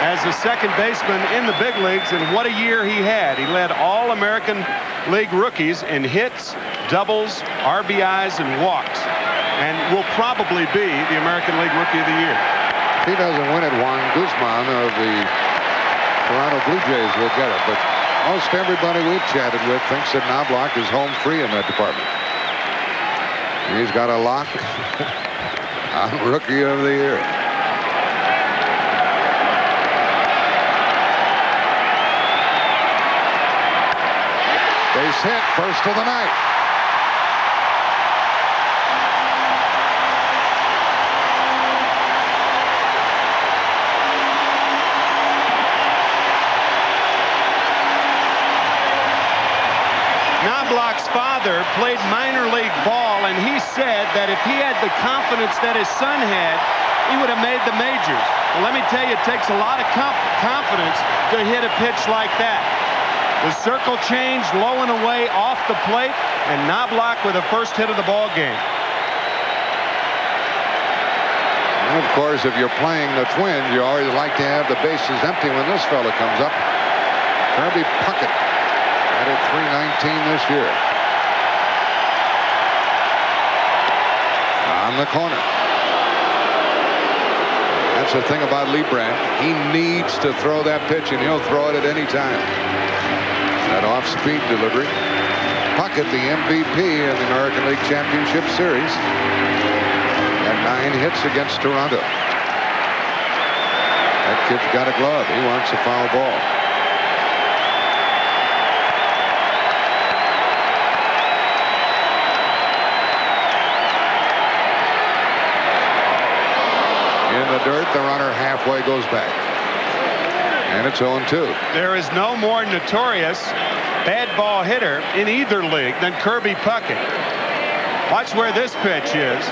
as a second baseman in the big leagues, and what a year he had. He led all American League rookies in hits, doubles, RBIs, and walks, and will probably be the American League Rookie of the Year. If he doesn't win it, Juan Guzman of the Toronto Blue Jays will get it, but most everybody we've chatted with thinks that Knobloch is home free in that department. He's got a lock on Rookie of the Year. Base hit, first of the night. Knobloch's father played minor league ball, and he said that if he had the confidence that his son had, he would have made the majors. Well, let me tell you, it takes a lot of confidence to hit a pitch like that. The circle change low and away off the plate, and Knobloch with the first hit of the ball game. And of course, if you're playing the Twins, you always like to have the bases empty when this fella comes up. Kirby Puckett batted .319 this year. On the corner. That's the thing about Leibrandt. He needs to throw that pitch, and he'll throw it at any time. That off-speed delivery. Puckett, the MVP in the American League Championship Series. Had 9 hits against Toronto. That kid's got a glove. He wants a foul ball. In the dirt, the runner halfway goes back. And it's 0-2. There is no more notorious bad ball hitter in either league than Kirby Puckett. Watch where this pitch is.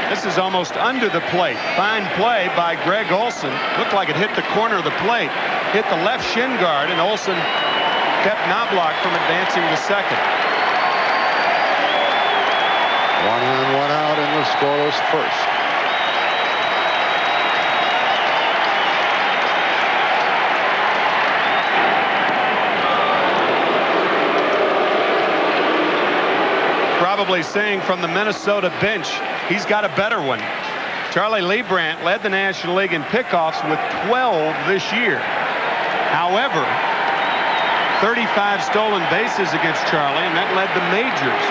This is almost under the plate. Fine play by Greg Olson. Looked like it hit the corner of the plate. Hit the left shin guard, and Olson kept Knobloch from advancing to second. 1 on, 1 out in the scoreless first. Probably saying from the Minnesota bench, he's got a better one. Charlie Leibrandt led the National League in pickoffs with 12 this year. However, 35 stolen bases against Charlie, and that led the majors.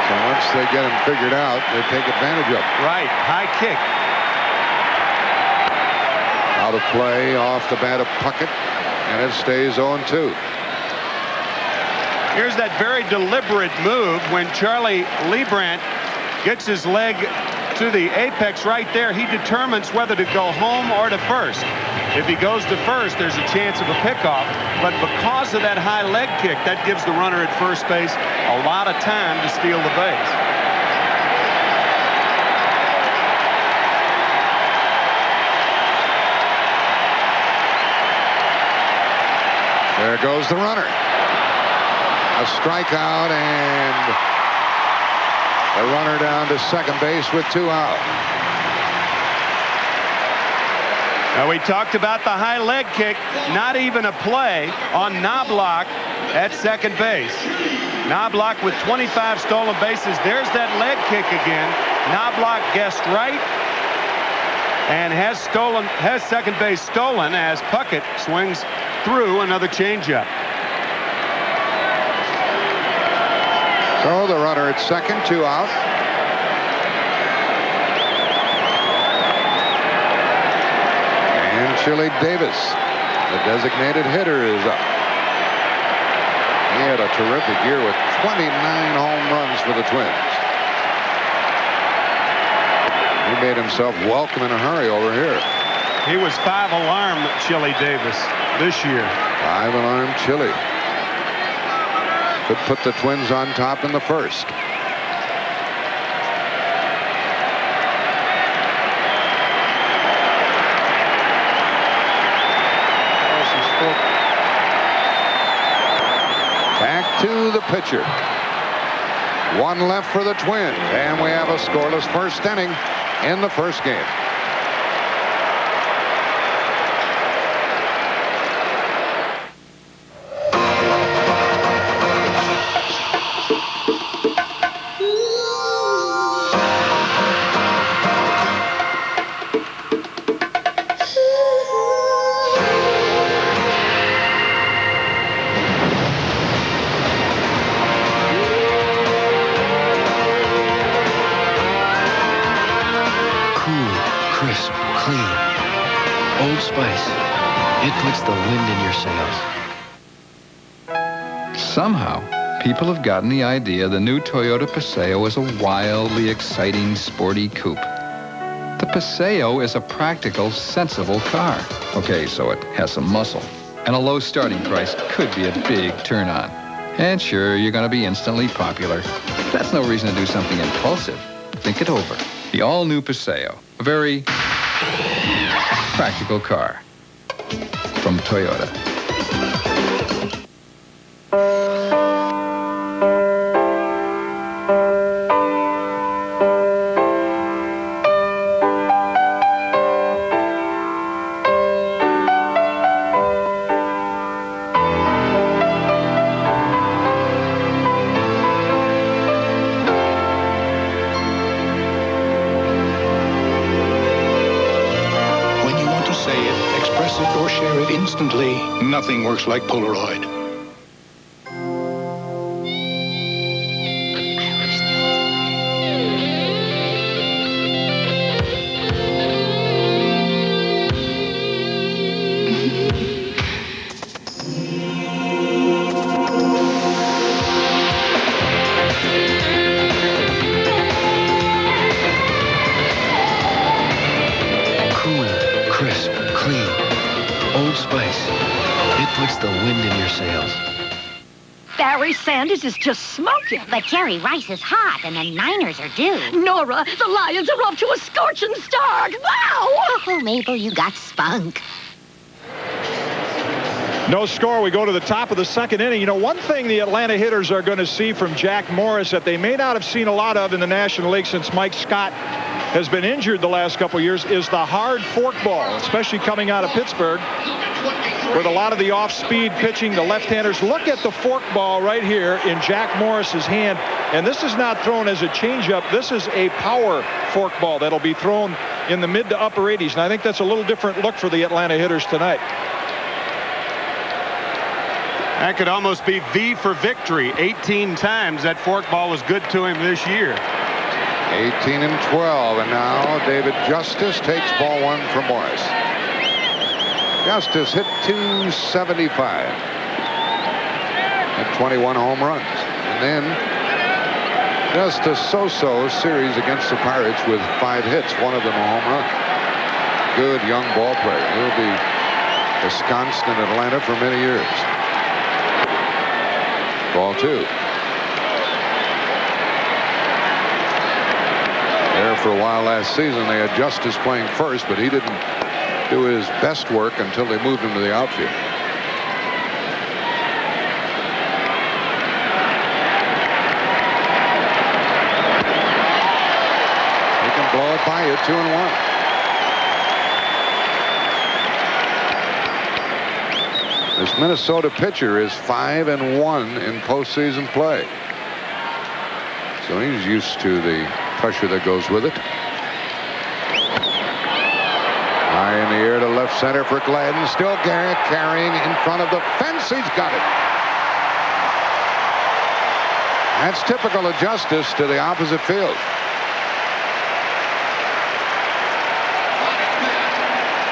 So once they get him figured out, they take advantage of it. Right. High kick. Out of play, off the bat of Puckett, and it stays 0-2. Here's that very deliberate move when Charlie Leibrandt gets his leg to the apex right there. He determines whether to go home or to first. If he goes to first, there's a chance of a pickoff. But because of that high leg kick, that gives the runner at first base a lot of time to steal the base. There goes the runner. A strikeout, and the runner down to second base with 2 out. Now, we talked about the high leg kick, not even a play on Knobloch at second base. Knobloch with 25 stolen bases. There's that leg kick again. Knobloch guessed right and has second base stolen as Puckett swings through another changeup. So the runner at second, 2 out. And Chili Davis, the designated hitter, is up. He had a terrific year with 29 home runs for the Twins. He made himself welcome in a hurry over here. He was 5-alarm Chili Davis this year. 5-alarm Chili. Could put the Twins on top in the first. Back to the pitcher. 1 left for the Twins, and we have a scoreless first inning in the first game. Somehow, people have gotten the idea the new Toyota Paseo is a wildly exciting, sporty coupe. The Paseo is a practical, sensible car. Okay, so it has some muscle. And a low starting price could be a big turn-on. And sure, you're going to be instantly popular. That's no reason to do something impulsive. Think it over. The all-new Paseo. A very practical car from Toyota. Nothing works like Polaroid. Cool, crisp, clean. Old Spice. It puts the wind in your sails. Barry Sanders is just smoking. But Jerry Rice is hot, and the Niners are due. Nora, the Lions are off to a scorching start. Wow! Oh, Mabel, you got spunk. No score. We go to the top of the second inning. You know, one thing the Atlanta hitters are going to see from Jack Morris that they may not have seen a lot of in the National League since Mike Scott has been injured the last couple of years is the hard fork ball, especially coming out of Pittsburgh with a lot of the off-speed pitching. The left-handers, look at the fork ball right here in Jack Morris's hand. And this is not thrown as a changeup. This is a power fork ball that'll be thrown in the mid to upper 80s. And I think that's a little different look for the Atlanta hitters tonight. That could almost be V for victory. 18 times that forkball was good to him this year. 18 and 12, and now David Justice takes ball one from Morris. Justice hit .275 at 21 home runs, and then just a so-so series against the Pirates with 5 hits, one of them a home run. Good young ball player. He'll be ensconced in Atlanta for many years. Ball 2. There for a while last season, they had Justice playing first, but he didn't do his best work until they moved him to the outfield. He can blow it by you, 2-1. This Minnesota pitcher is 5-1 in postseason play. So he's used to the pressure that goes with it. High in the air to left center for Gladden. Still Garrett carrying in front of the fence. He's got it. That's typical of Justice to the opposite field.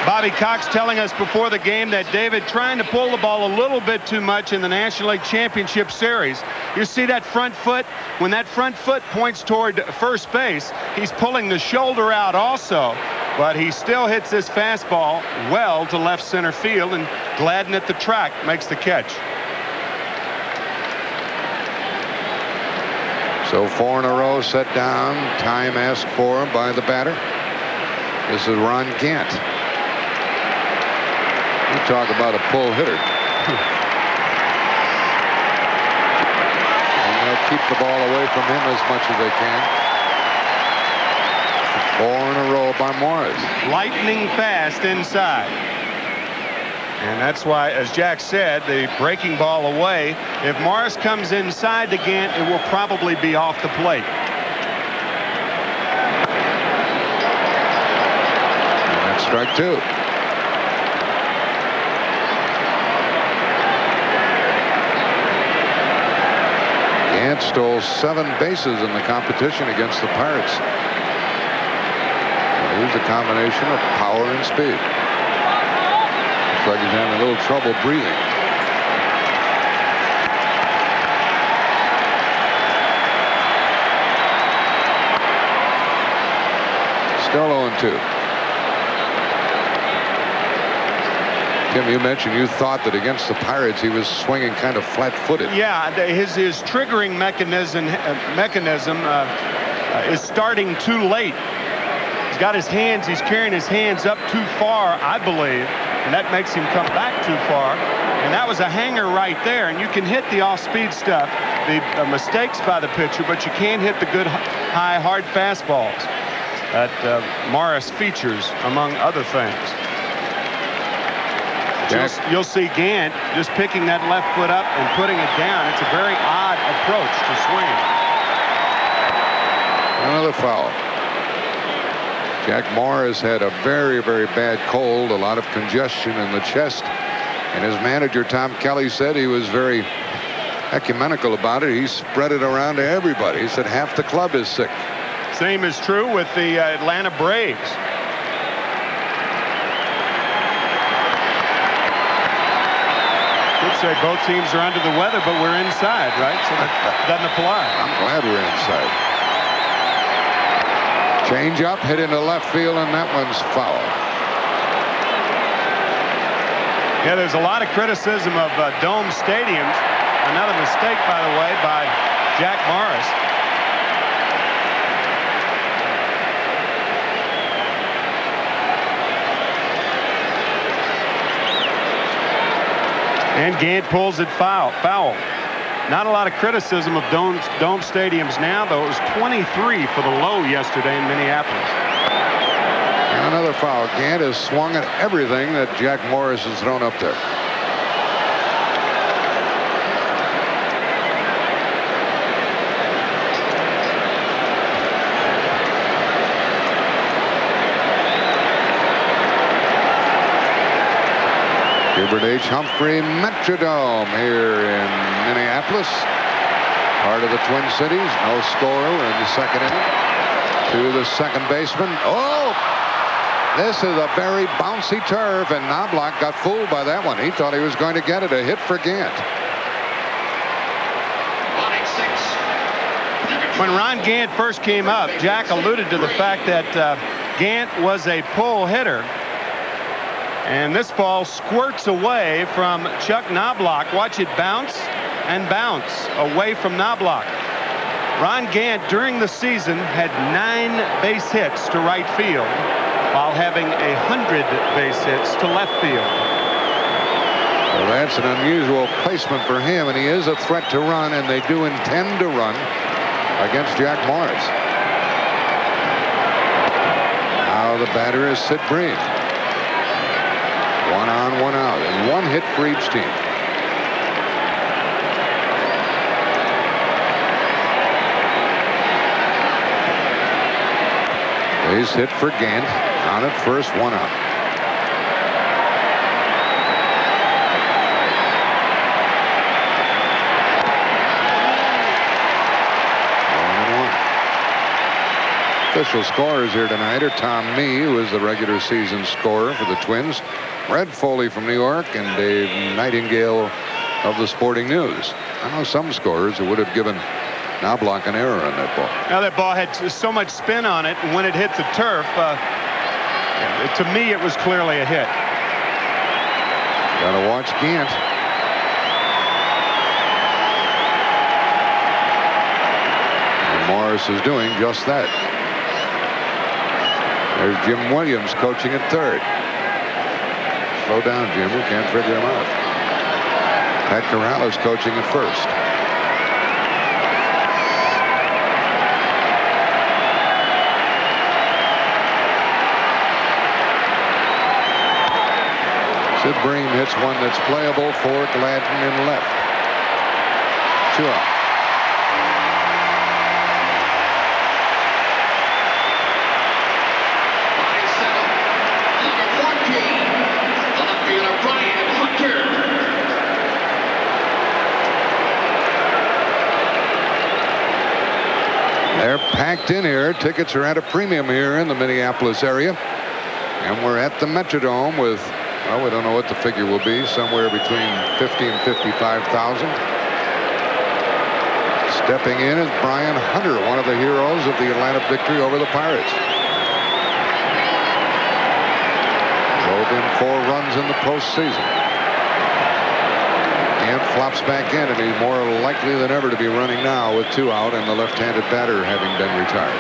Bobby Cox telling us before the game that David trying to pull the ball a little bit too much in the National League Championship Series. You see that front foot? When that front foot points toward first base, he's pulling the shoulder out also. But he still hits this fastball well to left center field, and Gladden at the track makes the catch. So 4 in a row set down. Time asked for by the batter. This is Ron Gant. You talk about a pull hitter. And they'll keep the ball away from him as much as they can. 4 in a row by Morris. Lightning fast inside. And that's why, as Jack said, the breaking ball away. If Morris comes inside to Gant, it will probably be off the plate. And that's strike 2. Gant stole 7 bases in the competition against the Pirates. Here's a combination of power and speed. Looks like he's having a little trouble breathing. Still 0-2. Tim, you mentioned you thought that against the Pirates he was swinging kind of flat-footed. Yeah, his triggering mechanism is starting too late. He's got his hands, he's carrying his hands up too far, I believe, and that makes him come back too far. And that was a hanger right there, and you can hit the off-speed stuff, the mistakes by the pitcher, but you can't hit the good high, hard fastballs that Morris features, among other things. You'll see Gant just picking that left foot up and putting it down. It's a very odd approach to swing. Another foul. Jack Morris had a very, very bad cold, a lot of congestion in the chest. And his manager, Tom Kelly, said he was very ecumenical about it. He spread it around to everybody. He said half the club is sick. Same is true with the Atlanta Braves. Could say both teams are under the weather, but we're inside, right? So that doesn't apply. I'm glad we're inside. Change up, hit into left field, and that one's foul. Yeah, there's a lot of criticism of dome stadiums. Another mistake, by the way, by Jack Morris. And Gant pulls it foul. Not a lot of criticism of dome stadiums now, though. It was 23 for the low yesterday in Minneapolis. And another foul. Gant has swung at everything that Jack Morris has thrown up there. Hubert H. Humphrey Metrodome here in Minneapolis. Part of the Twin Cities. No scorer in the second inning. To the second baseman. Oh! This is a very bouncy turf, and Knobloch got fooled by that one. He thought he was going to get it. A hit for Gant. When Ron Gant first came up, Jack alluded to the fact that Gant was a pull hitter. And this ball squirts away from Chuck Knobloch. Watch it bounce and bounce away from Knobloch. Ron Gant, during the season, had 9 base hits to right field, while having 100 base hits to left field. Well, that's an unusual placement for him, and he is a threat to run, and they do intend to run against Jack Morris. Now the batter is Sid Bream. 1 on, 1 out, and 1 hit for each team. Base hit for Gant. On at first, 1 out. Official scorers here tonight are Tom Mee, who is the regular season scorer for the Twins, Red Foley from New York, and Dave Nightingale of the Sporting News. I know some scorers who would have given Knobloch an error on that ball. Now that ball had so much spin on it, and when it hit the turf, to me it was clearly a hit. Got to watch Gant. And Morris is doing just that. There's Jim Williams coaching at third. Slow down, Jim. We can't figure him out. Pat Corral is coaching at first. Sid Bream hits one that's playable for Gladden in left. 2 out. They're packed in here. Tickets are at a premium here in the Minneapolis area. And we're at the Metrodome with, well, we don't know what the figure will be, somewhere between 50 and 55,000. Stepping in is Brian Hunter, one of the heroes of the Atlanta victory over the Pirates. Drove in 4 runs in the postseason. And flops back in, and he's more likely than ever to be running now with 2 out and the left-handed batter having been retired.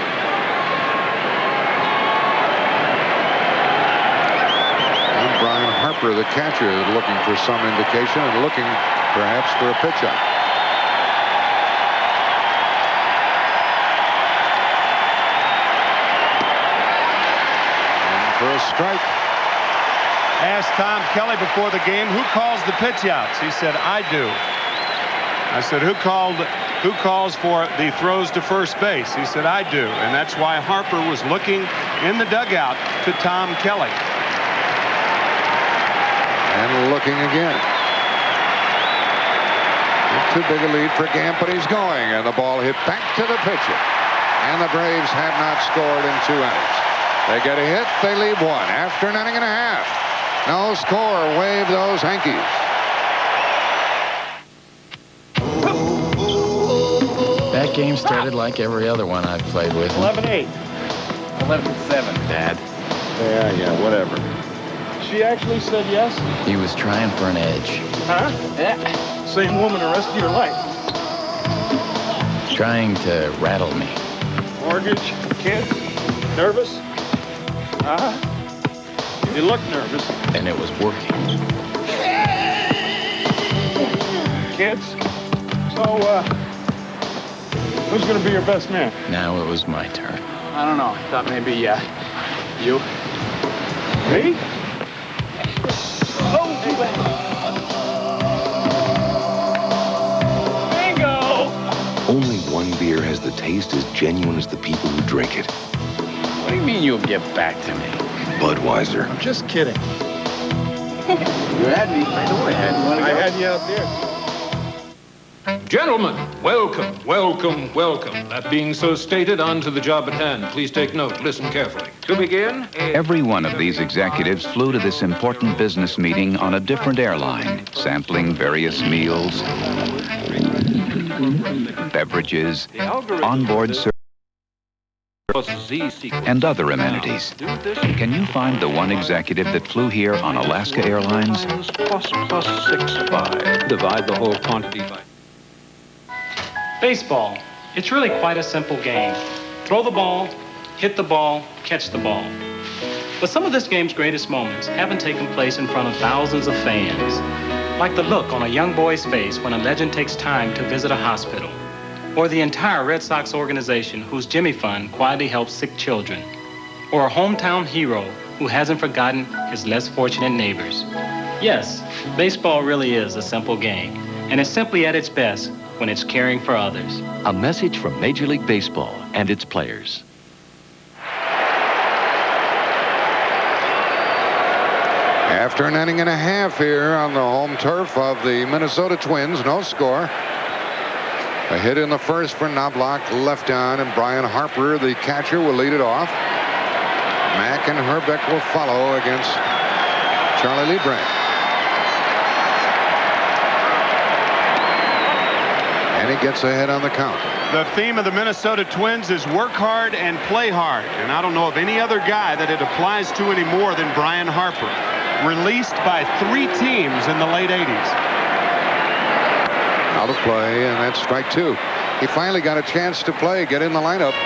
And Brian Harper, the catcher, is looking for some indication and looking perhaps for a pitch out. And for a strike. Asked Tom Kelly before the game, who calls the pitch outs? He said, I do. I said, who calls for the throws to first base? He said, I do. And that's why Harper was looking in the dugout to Tom Kelly. And looking again. Not too big a lead for Gant, but he's going. And the ball hit back to the pitcher. And the Braves have not scored in 2 innings. They get a hit, they leave 1 after an inning and a half. No score. Wave those Yankees. That game started like every other one I've played with. 11-8. 11-7, Dad. Yeah, whatever. She actually said yes? He was trying for an edge. Huh? Yeah. Same woman the rest of your life. Trying to rattle me. Mortgage, kids, nervous? Uh-huh. You look nervous. And it was working. Kids? So, who's going to be your best man? Now it was my turn. I don't know. I thought maybe, you. Me? Oh, too bad. Bingo! Only one beer has the taste as genuine as the people who drink it. What do you mean you'll give back to me? Budweiser. I'm just kidding. You had me. I know I had you. I had you out there. Gentlemen, welcome, welcome, welcome. That being so stated, on to the job at hand. Please take note. Listen carefully. To begin, Every one of these executives flew to this important business meeting on a different airline, sampling various meals, beverages, onboard service, and other amenities. Can you find the one executive that flew here on Alaska Airlines? plus 6/5. Divide the whole quantity by... Baseball. It's really quite a simple game. Throw the ball, hit the ball, catch the ball. But some of this game's greatest moments haven't taken place in front of thousands of fans. Like the look on a young boy's face when a legend takes time to visit a hospital. Or the entire Red Sox organization whose Jimmy Fund quietly helps sick children. Or a hometown hero who hasn't forgotten his less fortunate neighbors. Yes, baseball really is a simple game. And it's simply at its best when it's caring for others. A message from Major League Baseball and its players. After an inning and a half here on the home turf of the Minnesota Twins, no score. A hit in the first for Knobloch, left on, and Brian Harper, the catcher, will lead it off. Mack and Herbeck will follow against Charlie Leibrandt. And he gets ahead on the count. The theme of the Minnesota Twins is work hard and play hard. And I don't know of any other guy that it applies to any more than Brian Harper. Released by 3 teams in the late 80s. Out of play, and that's strike 2. He finally got a chance to play, get in the lineup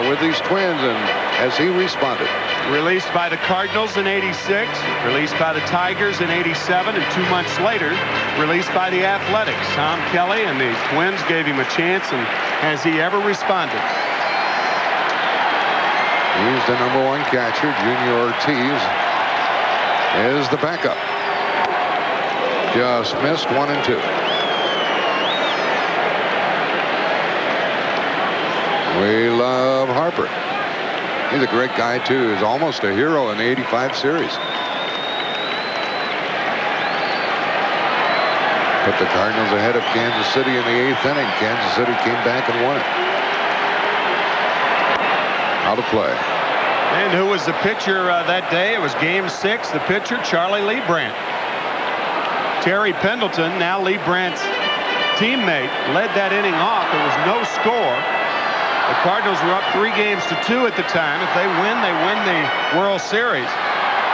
with these Twins, and as he responded. Released by the Cardinals in 86, released by the Tigers in 87, and 2 months later, released by the Athletics. Tom Kelly and the Twins gave him a chance, and has he ever responded? He's the #1 catcher. Junior Ortiz is the backup. Just missed 1 and 2. We love Harper. He's a great guy, too. He's almost a hero in the 85 series. Put the Cardinals ahead of Kansas City in the 8th inning. Kansas City came back and won it. Out of play. And who was the pitcher that day? It was Game 6. The pitcher, Charlie Leibrandt. Terry Pendleton, now Leibrandt's teammate, led that inning off. There was no score. The Cardinals were up 3-2 at the time. If they win the World Series.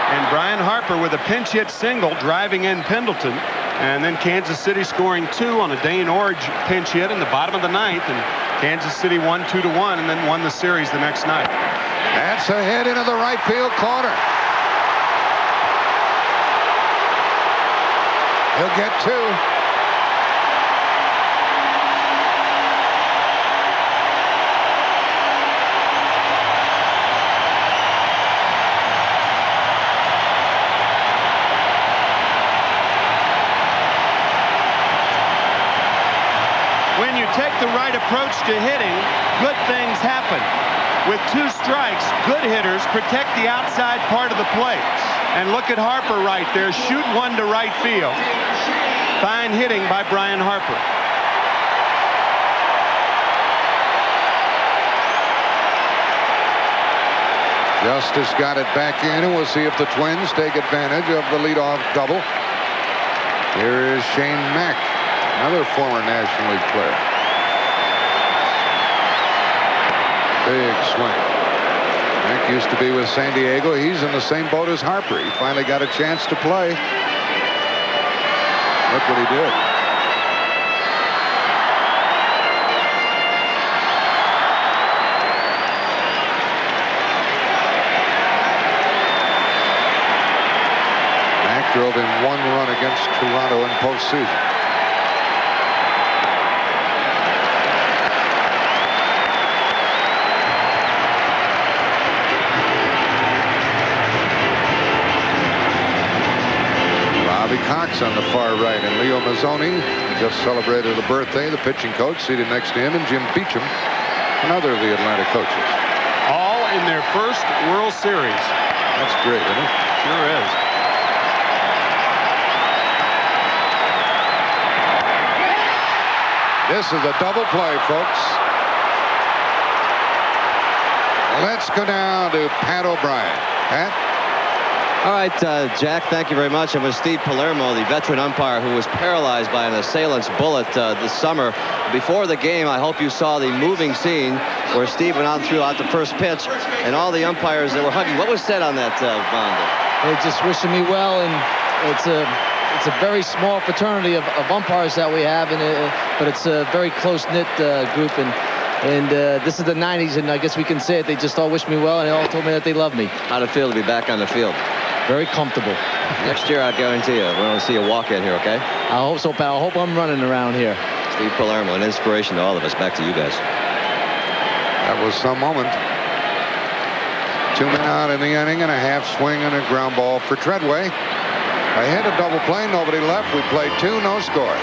And Brian Harper with a pinch hit single driving in Pendleton. And then Kansas City scoring 2 on a Dane Orge pinch hit in the bottom of the 9th. And Kansas City won 2-1 and then won the series the next night. That's a hit into the right field corner. He'll get 2. When you take the right approach to hitting, good things happen. With 2 strikes, good hitters protect the outside part of the plate. And look at Harper right there. Shoot 1 to right field. Fine hitting by Brian Harper. Justice got it back in, and we'll see if the Twins take advantage of the leadoff double. Here is Shane Mack, another former National League player. Big swing. Mack used to be with San Diego. He's in the same boat as Harper. He finally got a chance to play. Look what he did. Mack drove in 1 run against Toronto in postseason. Cox on the far right, and Leo Mazzoni just celebrated a birthday. The pitching coach seated next to him, and Jim Beecham, another of the Atlanta coaches. All in their first World Series. That's great, isn't it? Sure is. This is a double play, folks. Let's go down to Pat O'Brien. Pat? All right, Jack, thank you very much. It was Steve Palermo, the veteran umpire, who was paralyzed by an assailant's bullet this summer. Before the game, I hope you saw the moving scene where Steve went out and threw out the first pitch, and all the umpires that were hugging. What was said on that, Vonda? They're just wishing me well, and it's a very small fraternity of umpires that we have, but it's a very close-knit group, and this is the 90s, and I guess we can say it. They just all wished me well, and they all told me that they love me. How'd it feel to be back on the field? Very comfortable. Next year, I guarantee you, we're going to see a walk-in here, okay? I hope so, pal. I hope I'm running around here. Steve Palermo, an inspiration to all of us. Back to you guys. That was some moment. 2 men out in the inning, and a half swing and a ground ball for Treadway. I had a double play, nobody left. We played 2, no score.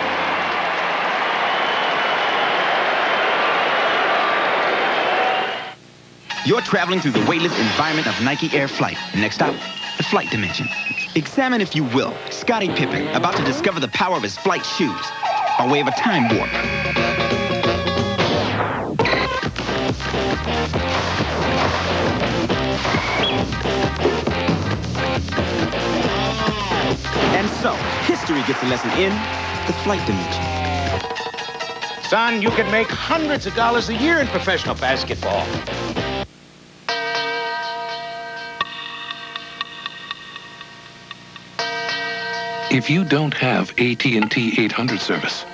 You're traveling through the weightless environment of Nike Air Flight. Next stop, the flight dimension. Examine, if you will, Scottie Pippen about to discover the power of his flight shoes by way of a time warp. And so, history gets a lesson in the flight dimension. Son, you can make hundreds of dollars a year in professional basketball. If you don't have AT&T 800 service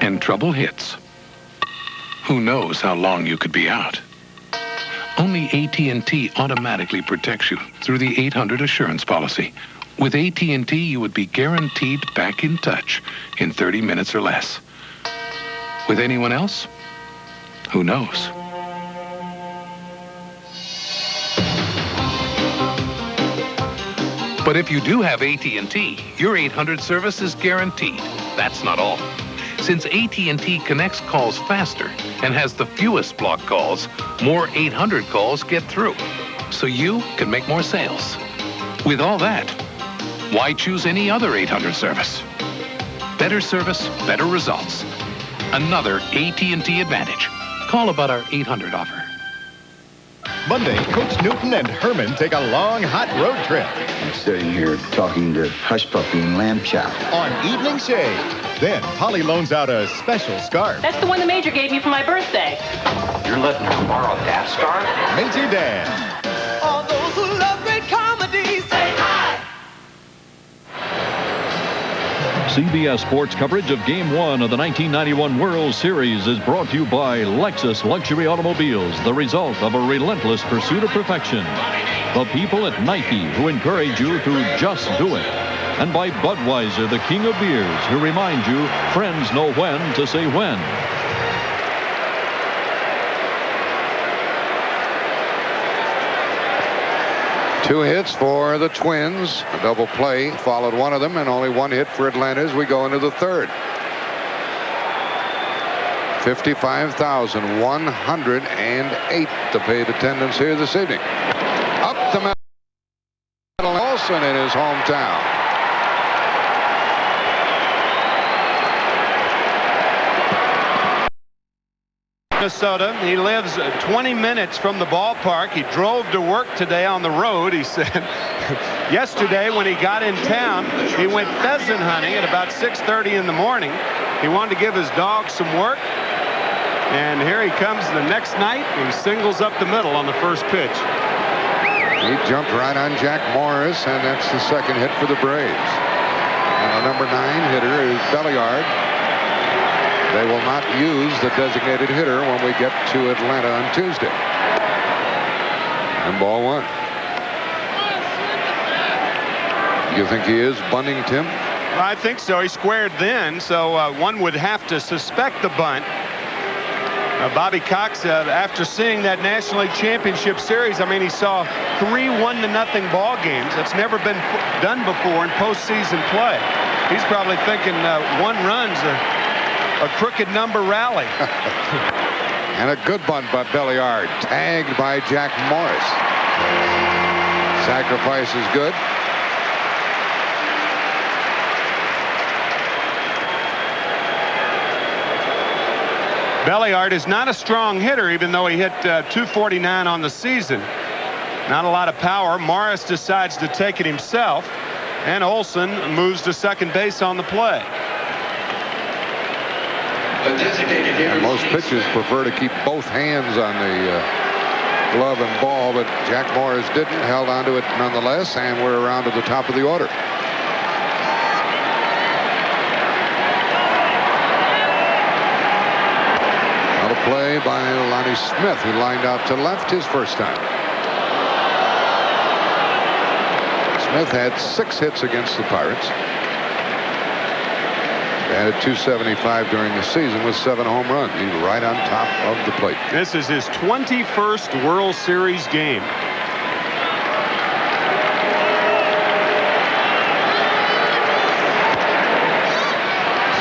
and trouble hits, who knows how long you could be out? Only AT&T automatically protects you through the 800 assurance policy. With AT&T, you would be guaranteed back in touch in 30 minutes or less. With anyone else? Who knows? But if you do have AT&T, your 800 service is guaranteed. That's not all. Since AT&T connects calls faster and has the fewest blocked calls, more 800 calls get through, so you can make more sales. With all that, why choose any other 800 service? Better service, better results. Another AT&T advantage. Call about our 800 offer. Monday, Coach Newton and Herman take a long, hot road trip. I'm sitting here talking to Hush Puppy and Lamb Chop. On Evening Shade. Then Polly loans out a special scarf. That's the one the Major gave me for my birthday. You're letting her borrow that scarf? Major Dan. All those who love great comedies, say hi. CBS Sports coverage of Game 1 of the 1991 World Series is brought to you by Lexus Luxury Automobiles, the result of a relentless pursuit of perfection. The people at Nike who encourage you to just do it. And by Budweiser, the king of beers, who remind you friends know when to say when. Two hits for the Twins. A double play followed one of them, and only one hit for Atlanta as we go into the third. 55,108 to paid attendance here this evening. Up the middle, Olsen in his hometown. Minnesota. He lives 20 minutes from the ballpark. He drove to work today on the road. He said yesterday when he got in town, he went pheasant hunting at about 6:30 in the morning. He wanted to give his dog some work. And here he comes the next night. He singles up the middle on the first pitch. He jumped right on Jack Morris, and that's the second hit for the Braves. And the number 9 hitter is Belliard. They will not use the designated hitter when we get to Atlanta on Tuesday. And ball 1. You think he is bunting, Tim? I think so. He squared then, so one would have to suspect the bunt. Bobby Cox, after seeing that National League Championship Series, I mean, he saw 3 1-0 ball games. That's never been done before in postseason play. He's probably thinking 1 run's a crooked number rally. And a good bunt by Belliard, tagged by Jack Morris. Sacrifice is good. Belliard is not a strong hitter, even though he hit 249 on the season. Not a lot of power. Morris decides to take it himself, and Olson moves to second base on the play. And most pitchers prefer to keep both hands on the glove and ball, but Jack Morris didn't, held onto it nonetheless, and we're around to the top of the order. Now the play by Lonnie Smith, who lined out to left his first time. Smith had 6 hits against the Pirates. Batted .275 during the season with 7 home runs. He's right on top of the plate. This is his 21st World Series game.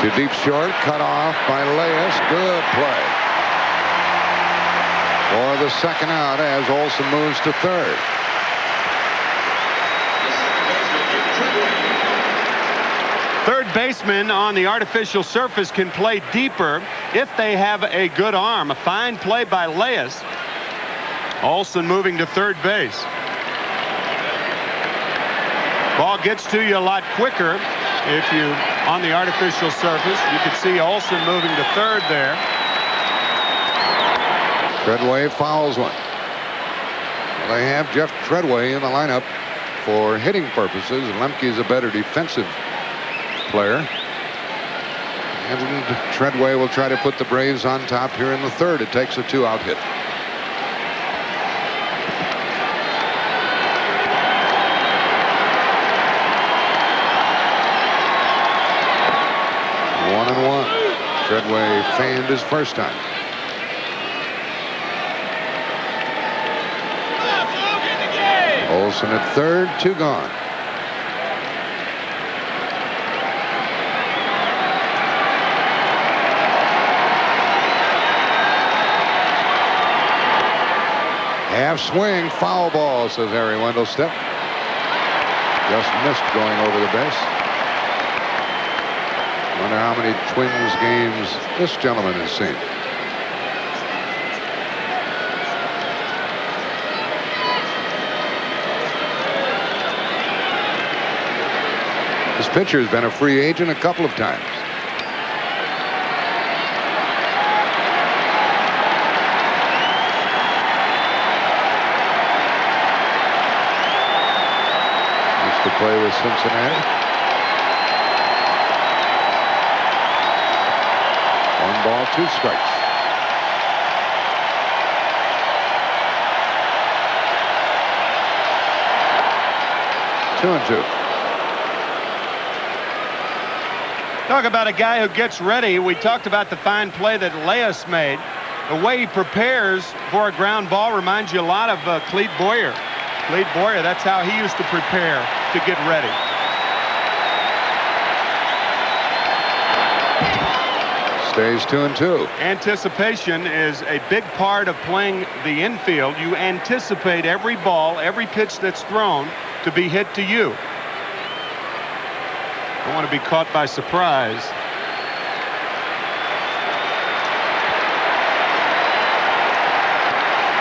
To deep short, cut off by Leas. Good play. For the second out as Olson moves to third. Third baseman on the artificial surface can play deeper if they have a good arm. A fine play by Leas. Olson moving to third base. Ball gets to you a lot quicker if you on the artificial surface. You can see Olson moving to third there. Treadway fouls one. Well, they have Jeff Treadway in the lineup for hitting purposes. Lemke's a better defensive player. And Treadway will try to put the Braves on top here in the third. It takes a 2-out hit. One and one. Treadway fanned his first time. Olson at third, 2 gone. Half swing, foul ball, says Harry Wendelstedt. Just missed going over the base. Wonder how many Twins games this gentleman has seen. This pitcher has been a free agent a couple of times. Used to play with Cincinnati. 1 ball, 2 strikes. Two and two. Talk about a guy who gets ready. We talked about the fine play that Leas made. The way he prepares for a ground ball reminds you a lot of Clete Boyer. Clete Boyer, that's how he used to prepare to get ready. Stays 2 and 2. Anticipation is a big part of playing the infield. You anticipate every ball, every pitch that's thrown to be hit to you. Don't want to be caught by surprise.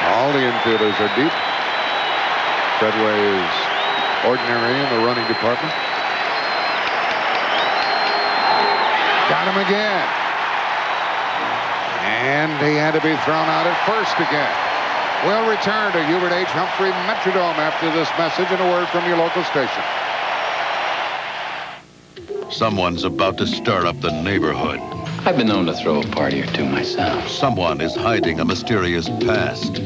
All the infielders are deep. Treadway is ordinary in the running department. Got him again. And he had to be thrown out at first again. We'll return to Hubert H. Humphrey Metrodome after this message and a word from your local station. Someone's about to stir up the neighborhood. I've been known to throw a party or two myself. Someone is hiding a mysterious past.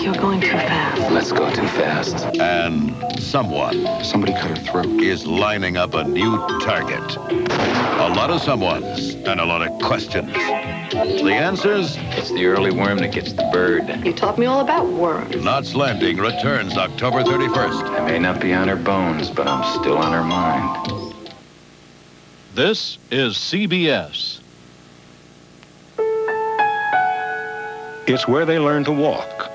You're going too fast. Let's go too fast. And someone, Somebody cut her throat. is lining up a new target. A lot of someones and a lot of questions. The answers? It's the early worm that gets the bird. You taught me all about worms. Knots Landing returns October 31st. I may not be on her bones, but I'm still on her mind. This is CBS. It's where they learn to walk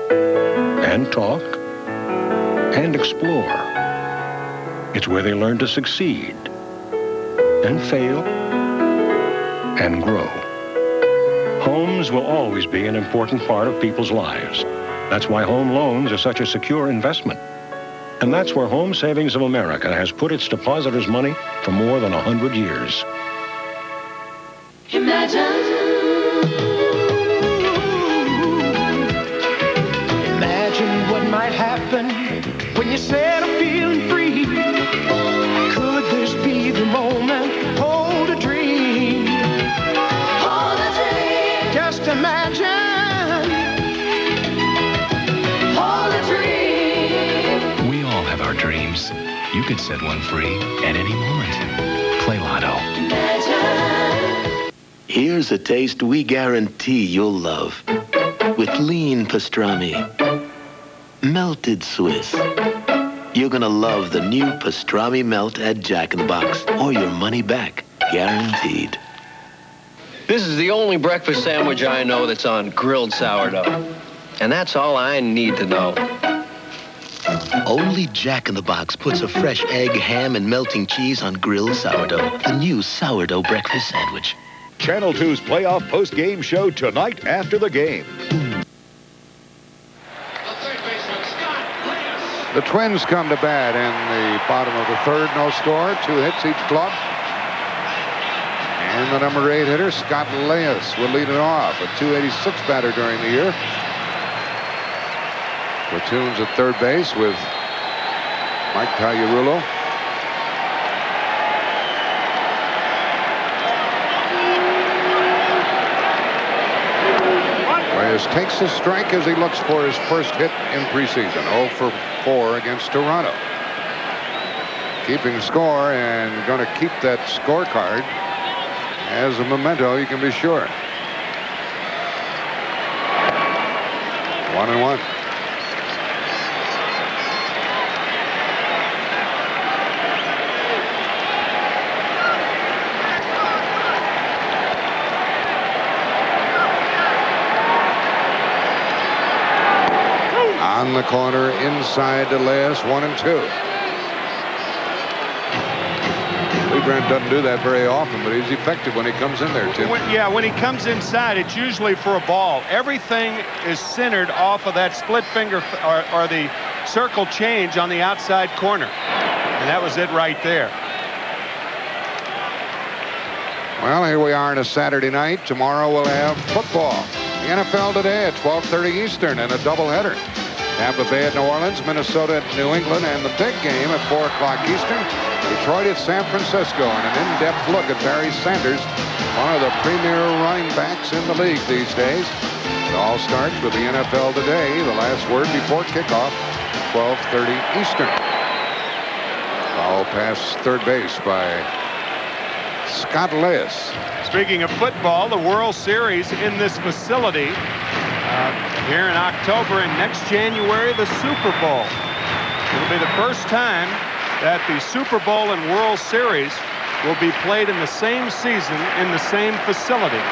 and talk and explore. It's where they learn to succeed and fail and grow. Homes will always be an important part of people's lives. That's why home loans are such a secure investment. And that's where Home Savings of America has put its depositors' money for more than 100 years. Imagine what might happen when you set a feeling free. Could this be the moment? Hold a dream. Hold a dream. Just imagine. Hold a dream. We all have our dreams. You could set one free at any moment. Play Lotto. Here's a taste we guarantee you'll love. With lean pastrami, melted Swiss. You're gonna love the new pastrami melt at Jack in the Box, or your money back, guaranteed. This is the only breakfast sandwich I know that's on grilled sourdough. And that's all I need to know. Only Jack in the Box puts a fresh egg, ham, and melting cheese on grilled sourdough. The new sourdough breakfast sandwich. Channel 2's playoff post-game show tonight after the game. The Twins come to bat in the bottom of the third. No score. 2 hits each club. And the number 8 hitter, Scott Leas, will lead it off. A .286 batter during the year. Platoons at third base with Mike Pagliarulo. Leas takes a strike as he looks for his first hit in preseason. 0 for 4 against Toronto. Keeping score and going to keep that scorecard as a memento, you can be sure. 1-1. On the corner, inside to Leas, 1-2. Leibrandt doesn't do that very often, but he's effective when he comes in there, Tim. When he comes inside, it's usually for a ball. Everything is centered off of that split finger or the circle change on the outside corner. And that was it right there. Well, here we are on a Saturday night. Tomorrow we'll have football. The NFL today at 12:30 Eastern and a doubleheader. Tampa Bay at New Orleans, Minnesota at New England, and the big game at 4 o'clock Eastern. Detroit at San Francisco, and an in-depth look at Barry Sanders, one of the premier running backs in the league these days. It all starts with the NFL today. The last word before kickoff, 12:30 Eastern. Foul pass third base by Scott Leas. Speaking of football, the World Series in this facility here in October, and next January, the Super Bowl. It'll be the first time that the Super Bowl and World Series will be played in the same season in the same facility.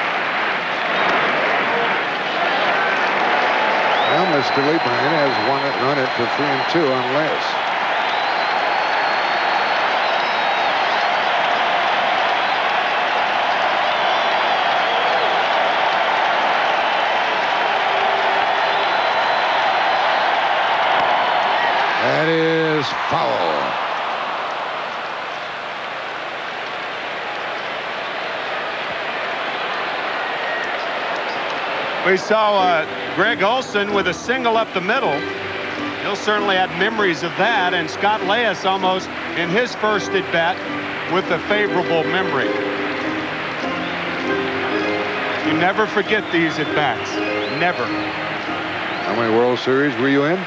Well, Mr. Leibrandt has run it to 3-2 on Leas. That is foul. We saw Greg Olson with a single up the middle. He'll certainly have memories of that, and Scott Leas almost in his first at bat with a favorable memory. You never forget these at bats. Never. How many World Series were you in?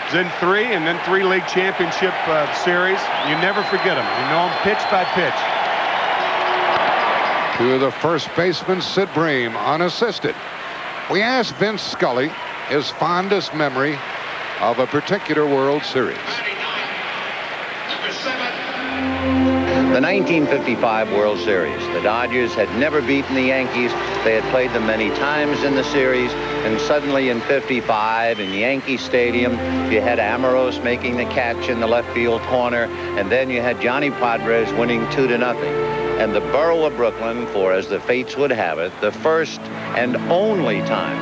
Was in 3, and then 3 league championship series. You never forget them. You know them pitch by pitch. To the first baseman, Sid Bream, unassisted. We asked Vince Scully his fondest memory of a particular World Series. The 1955 World Series. The Dodgers had never beaten the Yankees. They had played them many times in the series. And suddenly in 55 in Yankee Stadium, you had Amoros making the catch in the left field corner. And then you had Johnny Padres winning 2-0. and the borough of Brooklyn, for as the fates would have it, the first and only time,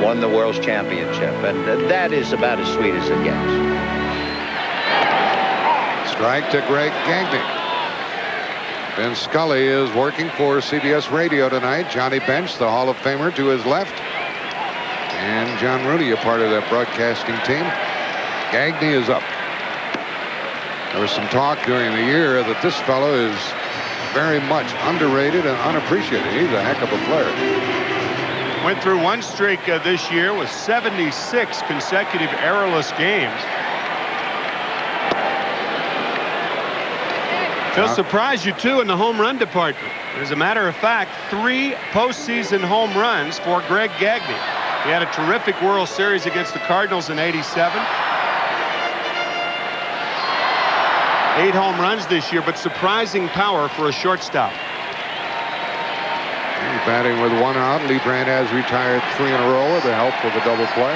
won the World's Championship. And that is about as sweet as it gets. Strike to Greg Gagne. Ben Scully is working for CBS Radio tonight. Johnny Bench, the Hall of Famer, to his left. And John Rooney, a part of that broadcasting team. Gagne is up. There was some talk during the year that this fellow is very much underrated and unappreciated. He's a heck of a player. Went through one streak this year with 76 consecutive errorless games. He'll surprise you, too, in the home run department. As a matter of fact, 3 postseason home runs for Greg Gagne. He had a terrific World Series against the Cardinals in '87. 8 home runs this year, but surprising power for a shortstop. He's batting with 1 out. Leibrandt has retired 3 in a row with the help of a double play.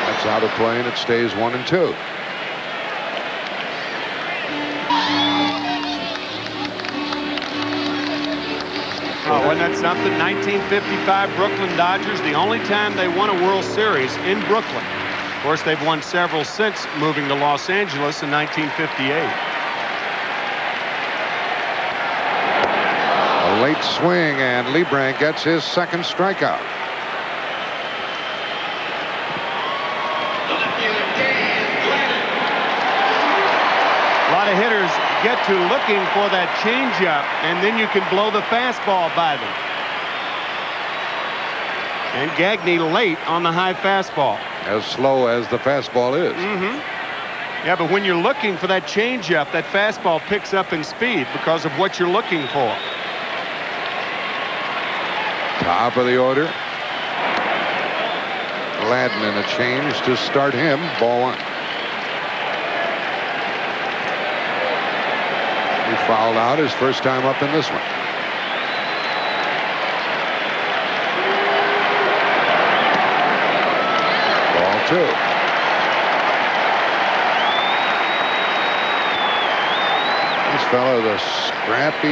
That's out of play, and it stays 1-2. Oh, wasn't that something? 1955 Brooklyn Dodgers, the only time they won a World Series in Brooklyn. Of course, they've won several since moving to Los Angeles in 1958. A late swing, and Leibrandt gets his second strikeout. A lot of hitters get to looking for that changeup, and then you can blow the fastball by them. And Gagne late on the high fastball. As slow as the fastball is. Yeah, but when you're looking for that changeup, that fastball picks up in speed because of what you're looking for. Top of the order. Gladden in a change to start him. Ball 1. He fouled out his first time up in this one. Ball 2. This fellow is a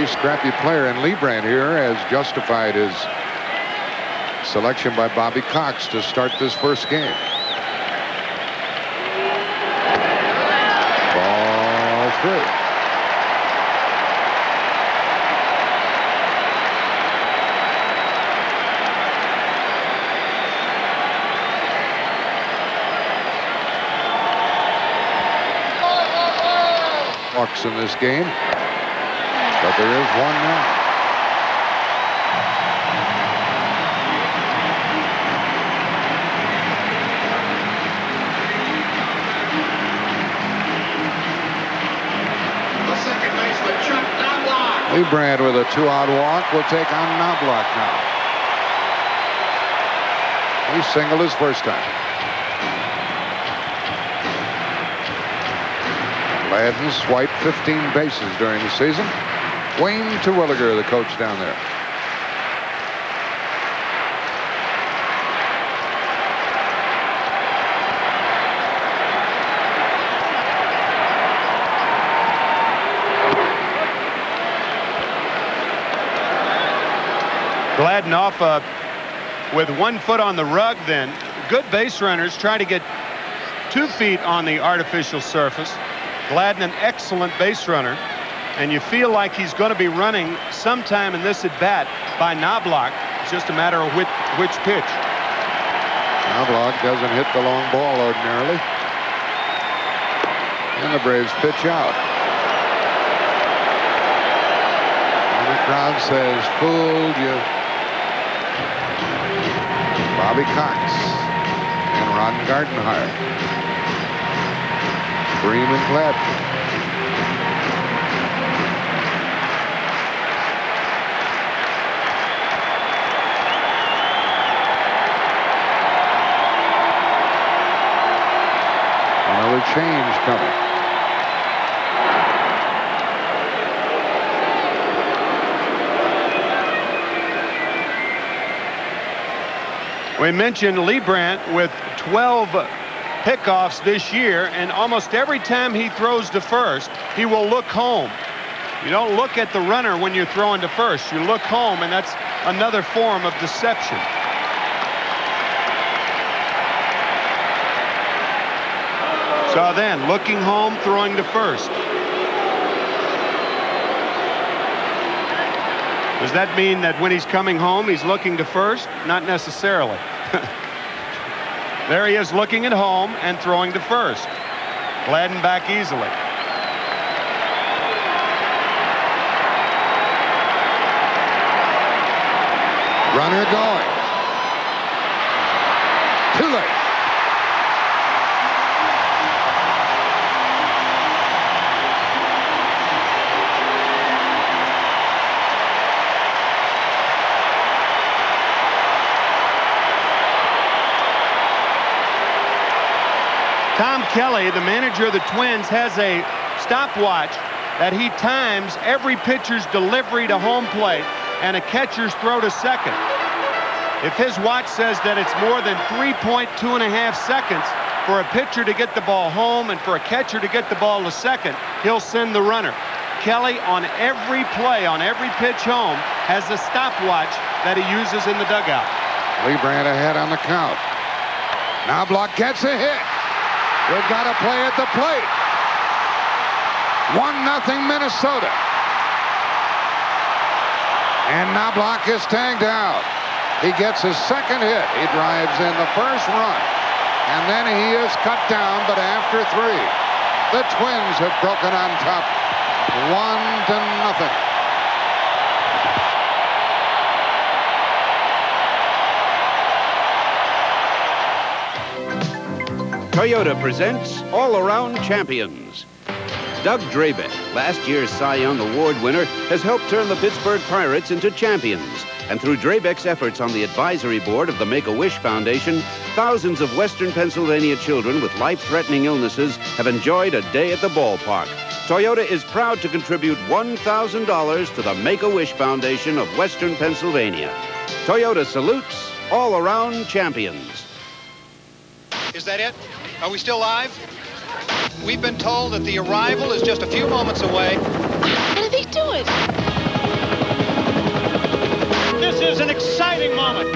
scrappy player, and Leibrandt here has justified his selection by Bobby Cox to start this first game. Ball 3. Walks in this game, but there is one now. The second baseman, Chuck Knobloch. Leibrandt with a 2-out walk will take on Knobloch now. He singled his first time. Gladden swiped 15 bases during the season. Wayne Terwilliger, the coach down there. Gladden off with 1 foot on the rug then. Good base runners try to get 2 feet on the artificial surface. Gladden, an excellent base runner, and you feel like he's going to be running sometime in this at-bat by Knobloch. It's just a matter of which pitch. Knobloch doesn't hit the long ball ordinarily. And the Braves pitch out. And the crowd says, "Fooled you." Bobby Cox and Ron Gardenhire. Bream and Gladden. Another change coming. We mentioned Leibrandt with 12 pickoffs this year, and almost every time he throws to first, he will look home. You don't look at the runner when you're throwing to first. You look home, and that's another form of deception. So then, looking home, throwing to first. Does that mean that when he's coming home, he's looking to first? Not necessarily. There he is looking at home and throwing to first. Gladden back easily. Runner going. Too late. Tom Kelly, the manager of the Twins, has a stopwatch that he times every pitcher's delivery to home plate and a catcher's throw to second. If his watch says that it's more than 3.2 and a half seconds for a pitcher to get the ball home and for a catcher to get the ball to second, he'll send the runner. Kelly, on every play, on every pitch home, has a stopwatch that he uses in the dugout. Leibrandt ahead on the count. Knobloch gets a hit. We've got a play at the plate. 1-0 Minnesota. And Knobloch is tagged out. He gets his second hit. He drives in the first run. And then he is cut down, but after 3. The Twins have broken on top 1-0. Toyota presents All-Around Champions. Doug Drabeck, last year's Cy Young Award winner, has helped turn the Pittsburgh Pirates into champions. And through Drabeck's efforts on the advisory board of the Make-A-Wish Foundation, thousands of Western Pennsylvania children with life-threatening illnesses have enjoyed a day at the ballpark. Toyota is proud to contribute $1,000 to the Make-A-Wish Foundation of Western Pennsylvania. Toyota salutes All-Around Champions. Is that it? Are we still live? We've been told that the arrival is just a few moments away. How did they do it? This is an exciting moment.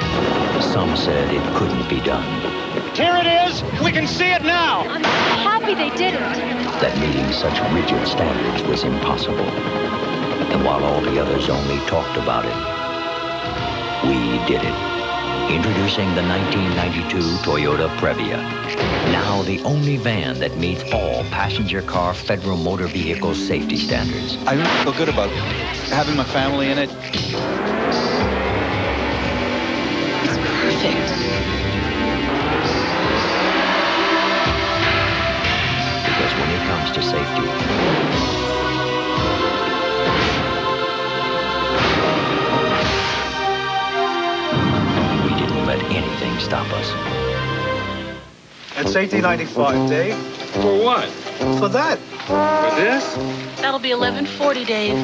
Some said it couldn't be done. Here it is. We can see it now. I'm happy they did it. That meeting such rigid standards was impossible. And while all the others only talked about it, we did it. Introducing the 1992 Toyota Previa. Now the only van that meets all passenger car federal motor vehicle safety standards. I really feel good about having my family in it. It's perfect. Because when it comes to safety, let anything stop us. It's 1895, Dave. For what? For that. For this? That'll be $11.40, Dave.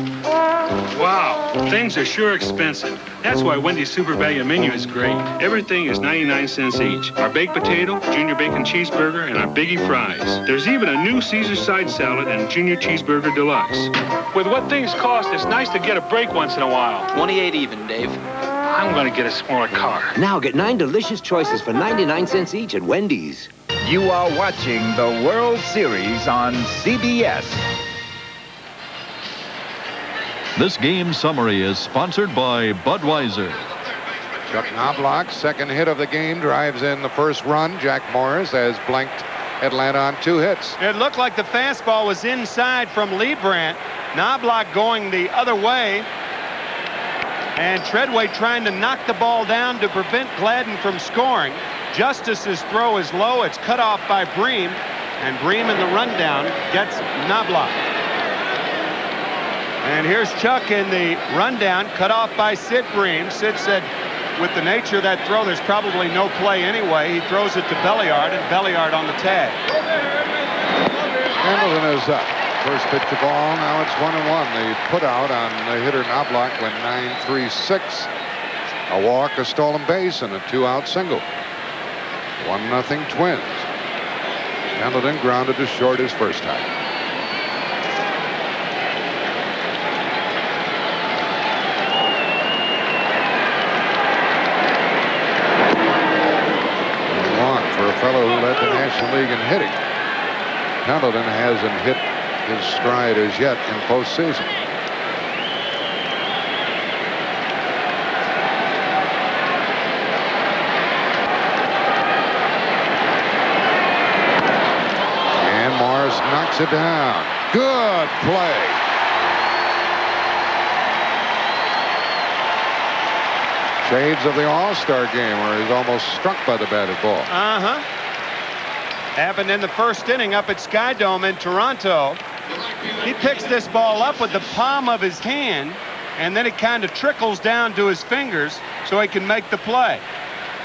Wow, things are sure expensive. That's why Wendy's Super Value Menu is great. Everything is 99 cents each. Our baked potato, junior bacon cheeseburger, and our biggie fries. There's even a new Caesar side salad and junior cheeseburger deluxe. With what things cost, it's nice to get a break once in a while. 28 even, Dave. I'm going to get a smaller car. Now get 9 delicious choices for 99 cents each at Wendy's. You are watching the World Series on CBS. This game summary is sponsored by Budweiser. Chuck Knobloch, second hit of the game, drives in the first run. Jack Morris has blanked Atlanta on 2 hits. It looked like the fastball was inside from Leibrandt. Knobloch going the other way. And Treadway trying to knock the ball down to prevent Gladden from scoring. Justice's throw is low. It's cut off by Bream. And Bream in the rundown gets Knobloch. And here's Chuck in the rundown, cut off by Sid Bream. Sid said with the nature of that throw, there's probably no play anyway. He throws it to Belliard, and Belliard on the tag. Hamilton is up. First pitch to ball. Now it's 1-1. The put out on the hitter Knobloch went 9-3-6. A walk, a stolen base, and a 2-out single. 1-0 Twins. Hamilton grounded to short his first time. fellow who led the National League in hitting. Pendleton hasn't hit his stride as yet in postseason. And Morris knocks it down. Good play. Shades of the All-Star game where he's almost struck by the batted ball. Happened in the first inning up at Skydome in Toronto. He picks this ball up with the palm of his hand, and then it kind of trickles down to his fingers so he can make the play.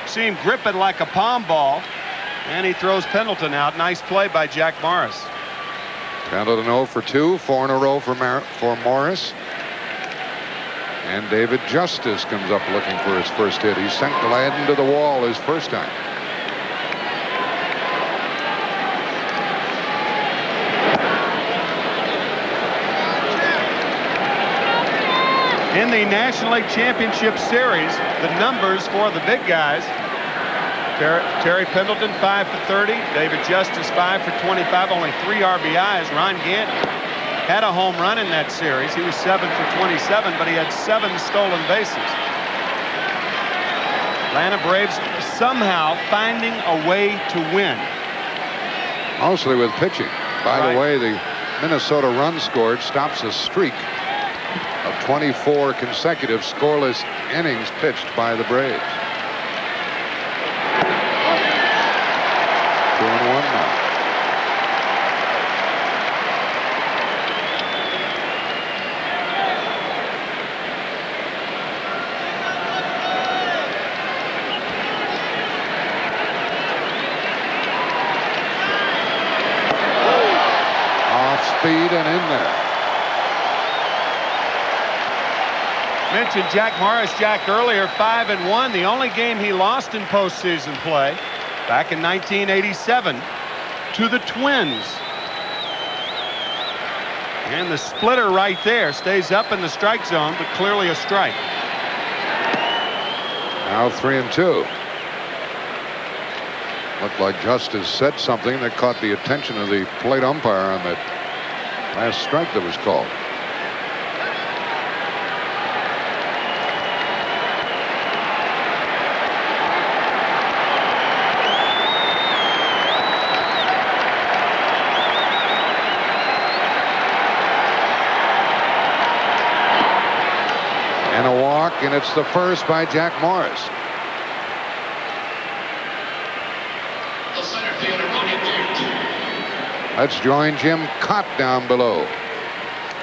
See him grip it like a palm ball, and he throws Pendleton out. Nice play by Jack Morris. Pendleton 0 for 2, 4 in a row for Morris. And David Justice comes up looking for his first hit. He sent Gladden to the wall his first time. In the National League Championship Series, the numbers for the big guys: Terry Pendleton 5 for 30, David Justice 5 for 25, only 3 RBIs. Ron Gant had a home run in that series. He was 7 for 27, but he had 7 stolen bases. Atlanta Braves somehow finding a way to win. Mostly with pitching. By the way, the Minnesota run scored stops a streak of 24 consecutive scoreless innings pitched by the Braves. 2-1 now. Off speed and in there. Mentioned Jack Morris, Jack, earlier, 5-1. The only game he lost in postseason play back in 1987 to the Twins. And the splitter right there stays up in the strike zone, but clearly a strike. Now 3-2. Looked like Justice said something that caught the attention of the plate umpire on that last strike that was called. And a walk, and it's the first by Jack Morris. Let's join Jim Cott down below.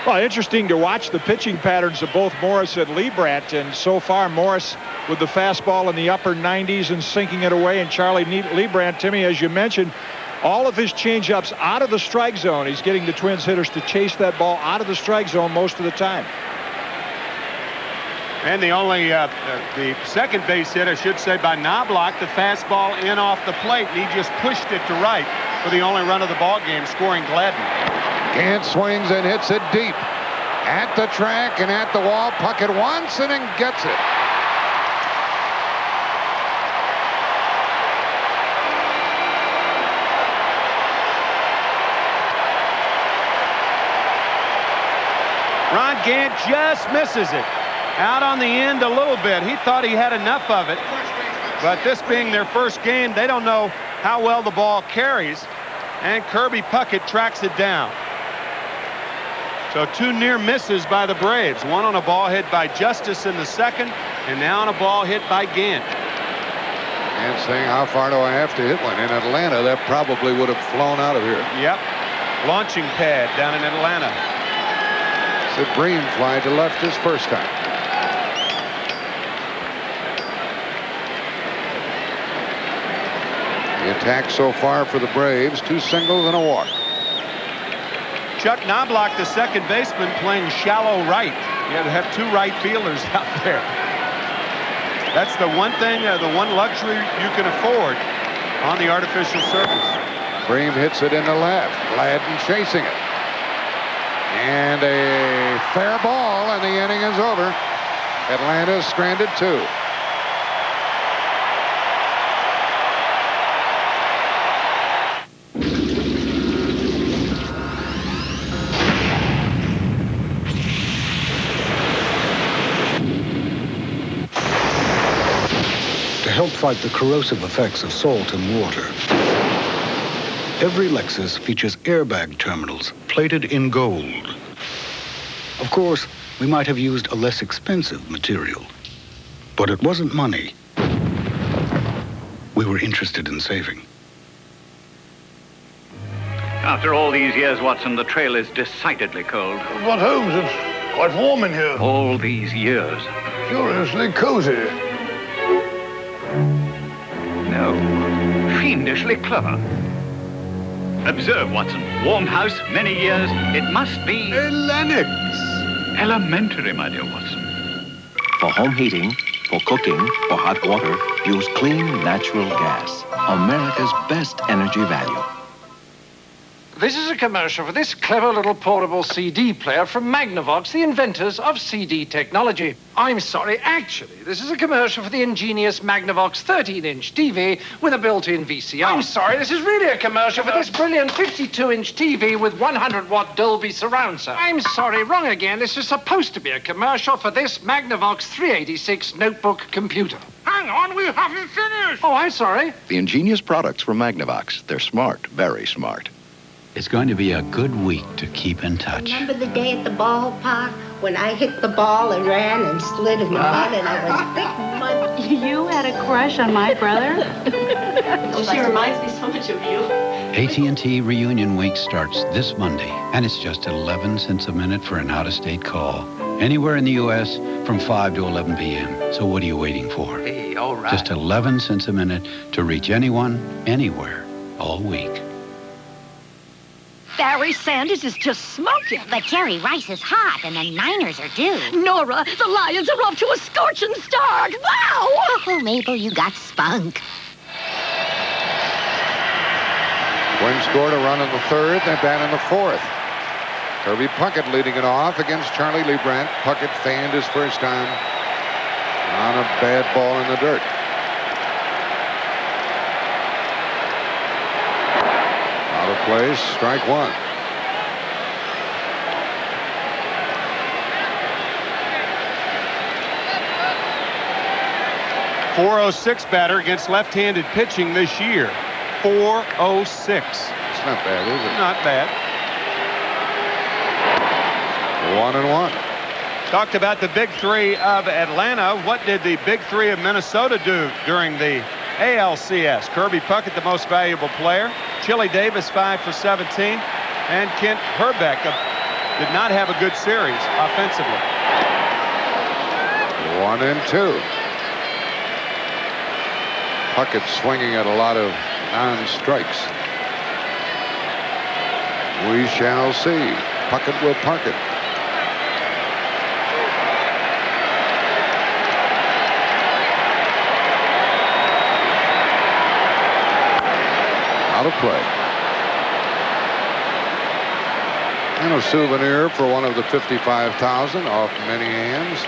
Well, interesting to watch the pitching patterns of both Morris and Leibrandt, and so far Morris with the fastball in the upper 90s and sinking it away, and Charlie Leibrandt, Timmy, as you mentioned, all of his changeups out of the strike zone. He's getting the Twins hitters to chase that ball out of the strike zone most of the time. And the only, the second base hit, I should say, by Knobloch, the fastball in off the plate, and he just pushed it to right for the only run of the ball game, scoring Gladden. Gant swings and hits it deep. At the track and at the wall. Puckett wants it and gets it. Ron Gant just misses it. Out on the end a little bit. He thought he had enough of it. But this being their first game, they don't know how well the ball carries. And Kirby Puckett tracks it down. So 2 near misses by the Braves. One on a ball hit by Justice in the second, and now on a ball hit by Gant. And saying, how far do I have to hit one? In Atlanta, that probably would have flown out of here. Yep. Launching pad down in Atlanta. Sid Bream fly to left his first time. The attack so far for the Braves, 2 singles and a walk. Chuck Knobloch, the second baseman, playing shallow right. You have to have 2 right fielders out there. That's the one thing, the one luxury you can afford on the artificial surface. Bream hits it in the left. Gladden chasing it. And a fair ball, and the inning is over. Atlanta stranded 2. fight the corrosive effects of salt and water. Every Lexus features airbag terminals plated in gold. Of course, we might have used a less expensive material, but it wasn't money we were interested in saving. After all these years, Watson, the trail is decidedly cold. But Holmes, it's quite warm in here. All these years. Curiously cozy. No, fiendishly clever. Observe, Watson. Warm house, many years. It must be... Lennox. Elementary, my dear Watson. For home heating, for cooking, for hot water, use clean, natural gas. America's best energy value. This is a commercial for this clever little portable CD player from Magnavox, the inventors of CD technology. I'm sorry, actually, this is a commercial for the ingenious Magnavox 13-inch TV with a built-in VCR. I'm sorry, this is really a commercial for this brilliant 52-inch TV with 100-watt Dolby surround sound. I'm sorry, wrong again. This is supposed to be a commercial for this Magnavox 386 notebook computer. Hang on, we haven't finished. Oh, I'm sorry. The ingenious products from Magnavox. They're smart, very smart. It's going to be a good week to keep in touch. Remember the day at the ballpark when I hit the ball and ran and slid in the mud and I was thick mud? You had a crush on my brother? She reminds me so much of you. AT&T Reunion Week starts this Monday, and it's just 11 cents a minute for an out-of-state call. Anywhere in the U.S. from 5 to 11 p.m. So what are you waiting for? Hey, all right. Just 11 cents a minute to reach anyone, anywhere, all week. Barry Sanders is just smoking. But Jerry Rice is hot, and the Niners are due. Nora, the Lions are off to a scorching start. Wow! Oh, Mabel, you got spunk. Twins scored a run in the third, then down in the fourth. Kirby Puckett leading it off against Charlie Leibrandt. Puckett fanned his first time on a bad ball in the dirt. Out of place, strike one. .406 batter against left-handed pitching this year. .406. It's not bad, is it? Not bad. 1-1. Talked about the big three of Atlanta. What did the big three of Minnesota do during the ALCS? Kirby Puckett, the most valuable player. Chili Davis, 5 for 17. And Kent Herbeck did not have a good series offensively. 1-2. Puckett swinging at a lot of non-strikes. We shall see. Puckett will park it. Out of play. And a souvenir for one of the 55,000 off many hands.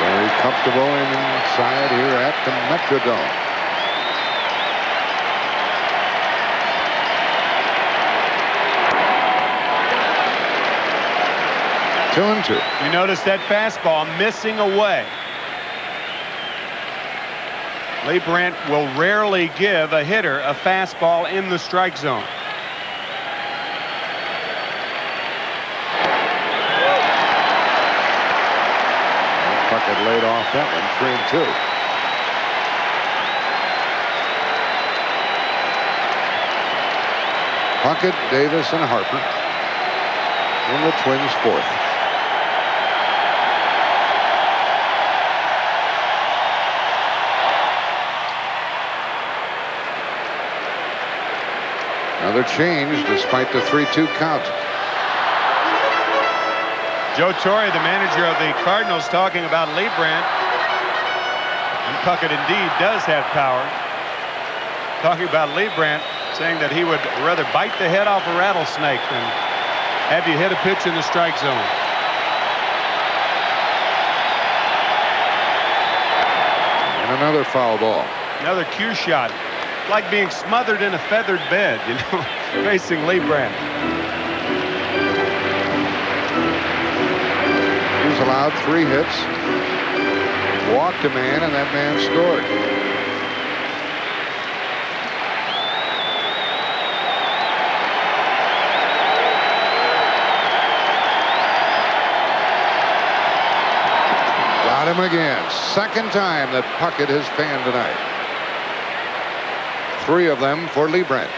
Very comfortable inside here at the Metrodome. Two and two. You notice that fastball missing away. Leibrandt will rarely give a hitter a fastball in the strike zone. Puckett laid off that one, 3-2. Puckett, Davis, and Harper in the Twins' fourth. Another change despite the 3-2 count. Joe Torre, the manager of the Cardinals, talking about Leibrandt. And Puckett indeed does have power. Talking about Leibrandt, saying that he would rather bite the head off a rattlesnake than have you hit a pitch in the strike zone. And another foul ball. Another cue shot. like being smothered in a feathered bed, you know, facing Leibrandt. He's allowed 3 hits, walked a man, and that man scored. Got him again. Second time that Puckett has fanned tonight. 3 of them for Leibrandt.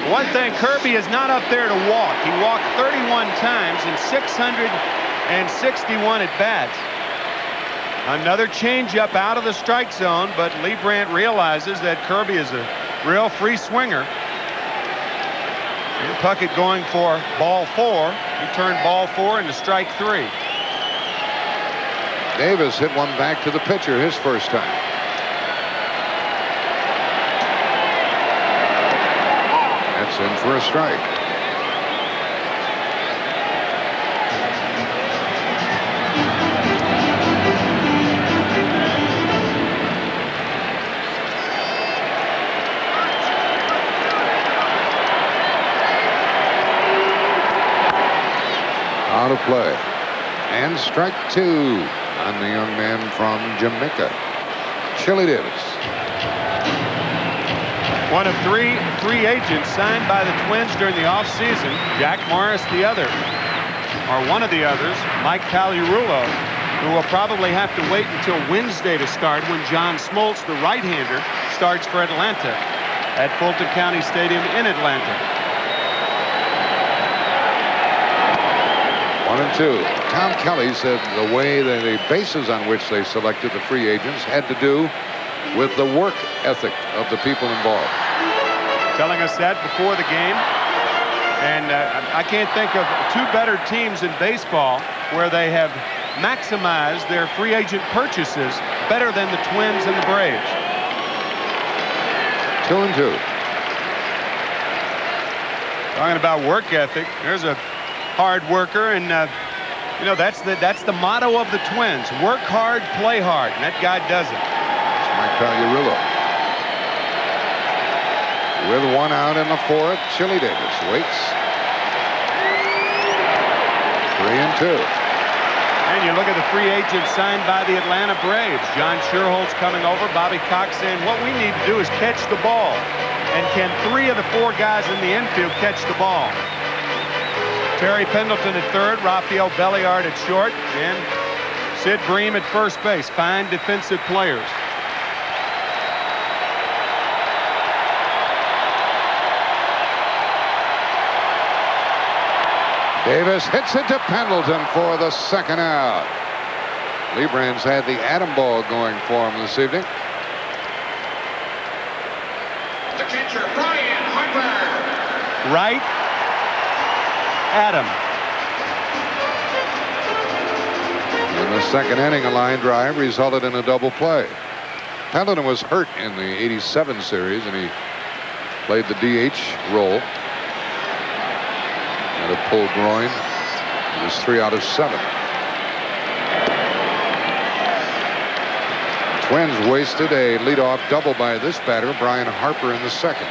One thing, Kirby is not up there to walk. He walked 31 times in 661 at bats. Another changeup out of the strike zone, but Leibrandt realizes that Kirby is a real free swinger. And Puckett going for ball 4. He turned ball 4 into strike 3. Davis hit one back to the pitcher his first time. That's in for a strike. Out of play. And strike 2 on the young man from Jamaica, Chili Davis. One of 3 free agents signed by the Twins during the offseason. Jack Morris the other, or one of the others, Mike Pagliarulo, who will probably have to wait until Wednesday to start when John Smoltz, the right-hander, starts for Atlanta at Fulton County Stadium in Atlanta. 1-2. Tom Kelly said the way that the bases on which they selected the free agents had to do with the work ethic of the people involved. Telling us that before the game. And I can't think of 2 better teams in baseball where they have maximized their free agent purchases better than the Twins and the Braves. 2-2. Talking about work ethic, there's a hard worker, and you know, that's the motto of the Twins: work hard, play hard, and that guy does it. It's Mike Pagliarulo. With 1 out in the 4th, Chili Davis waits. 3-2. And you look at the free agents signed by the Atlanta Braves. John Sherholtz coming over. Bobby Cox saying, what we need to do is catch the ball. And can 3 of the 4 guys in the infield catch the ball? Terry Pendleton at third, Rafael Belliard at short, and Sid Bream at first base. Fine defensive players. Davis hits it to Pendleton for the second out. Leibrandt's had the atom ball going for him this evening. The catcher, Brian Harper. Right. Adam. In the second inning, a line drive resulted in a double play. Pendleton was hurt in the '87 series, and he played the DH role. Had a pulled groin. It was 3 out of 7. Twins wasted a leadoff double by this batter, Brian Harper, in the second.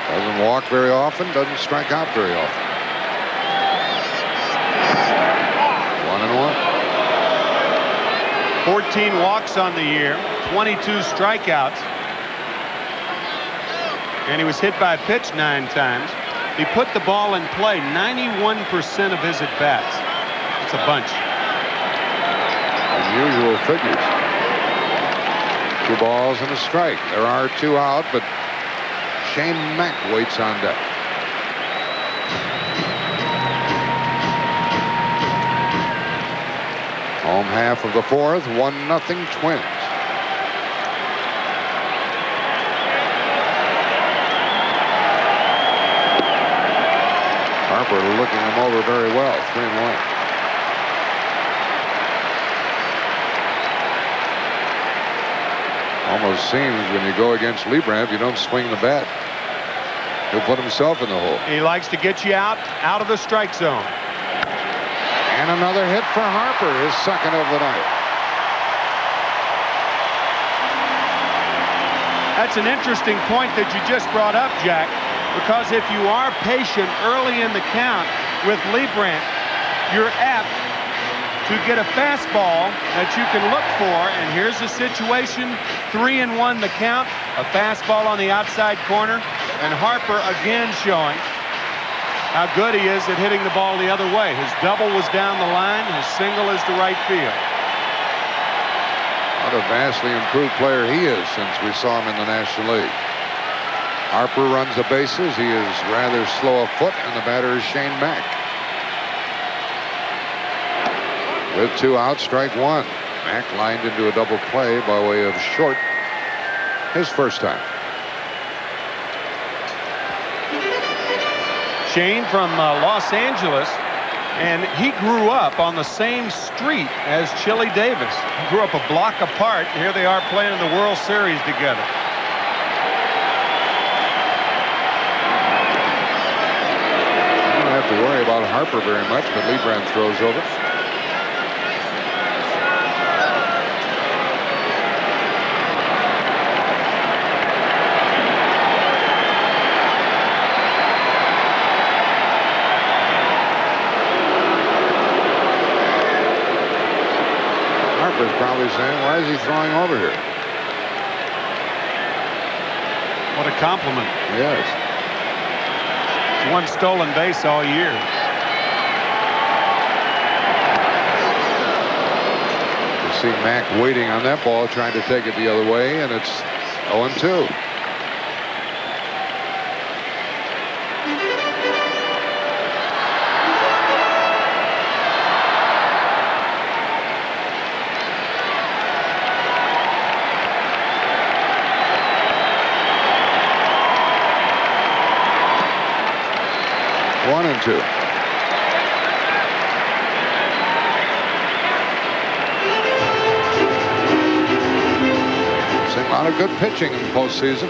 Doesn't walk very often, doesn't strike out very often. 1-1. 14 walks on the year, 22 strikeouts. And he was hit by a pitch 9 times. He put the ball in play 91% of his at-bats. It's a bunch. Unusual figures. 2 balls and a strike. There are 2 out, but Shane Mack waits on deck. Home half of the 4th, 1-0 Twins. Harper looking him over very well. 3-1. Almost seems when you go against Leibrandt, if you don't swing the bat, he'll put himself in the hole. He likes to get you out of the strike zone. And another hit for Harper, his second of the night. That's an interesting point that you just brought up, Jack, because if you are patient early in the count with Leibrandt, you're apt to get a fastball that you can look for. And here's the situation, 3-1 the count, a fastball on the outside corner, and Harper again showing how good he is at hitting the ball the other way. His double was down the line, his single is to right field. What a vastly improved player he is since we saw him in the National League. Harper runs the bases. He is rather slow of foot, and the batter is Shane Mack. With 2 outs, strike 1. Mack lined into a double play by way of short his first time. Shane from Los Angeles, and he grew up on the same street as Chili Davis. He grew up a block apart. Here they are playing in the World Series together. You don't have to worry about Harper very much, but Leibrandt throws over. Harper's probably saying, why is he throwing over here? What a compliment. Yes. It's one stolen base all year. You see Mack waiting on that ball, trying to take it the other way, and it's 0-2. One and two. Seeing a lot of good pitching in the postseason.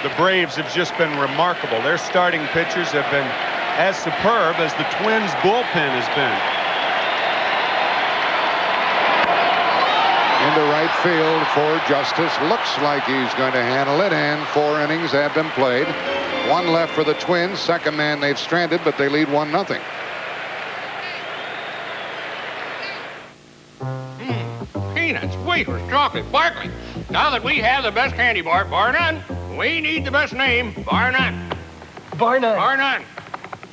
The Braves have just been remarkable. Their starting pitchers have been as superb as the Twins' bullpen has been. Into right field for Justice. Looks like he's going to handle it, and 4 innings have been played. 1 left for the Twins. Second man they've stranded, but they lead 1-0. Peanuts, wafers, chocolate, Barkley. Now that we have the best candy bar, bar none, we need the best name, bar none. Bar none. Bar none.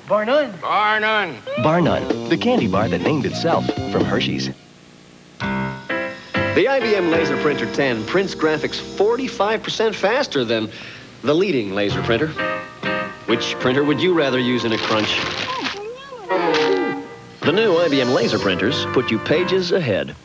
Bar none. Bar none. Bar none, the candy bar that named itself from Hershey's. The IBM Laser Printer 10 prints graphics 45% faster than the leading laser printer. Which printer would you rather use in a crunch? The new IBM laser printers put you pages ahead.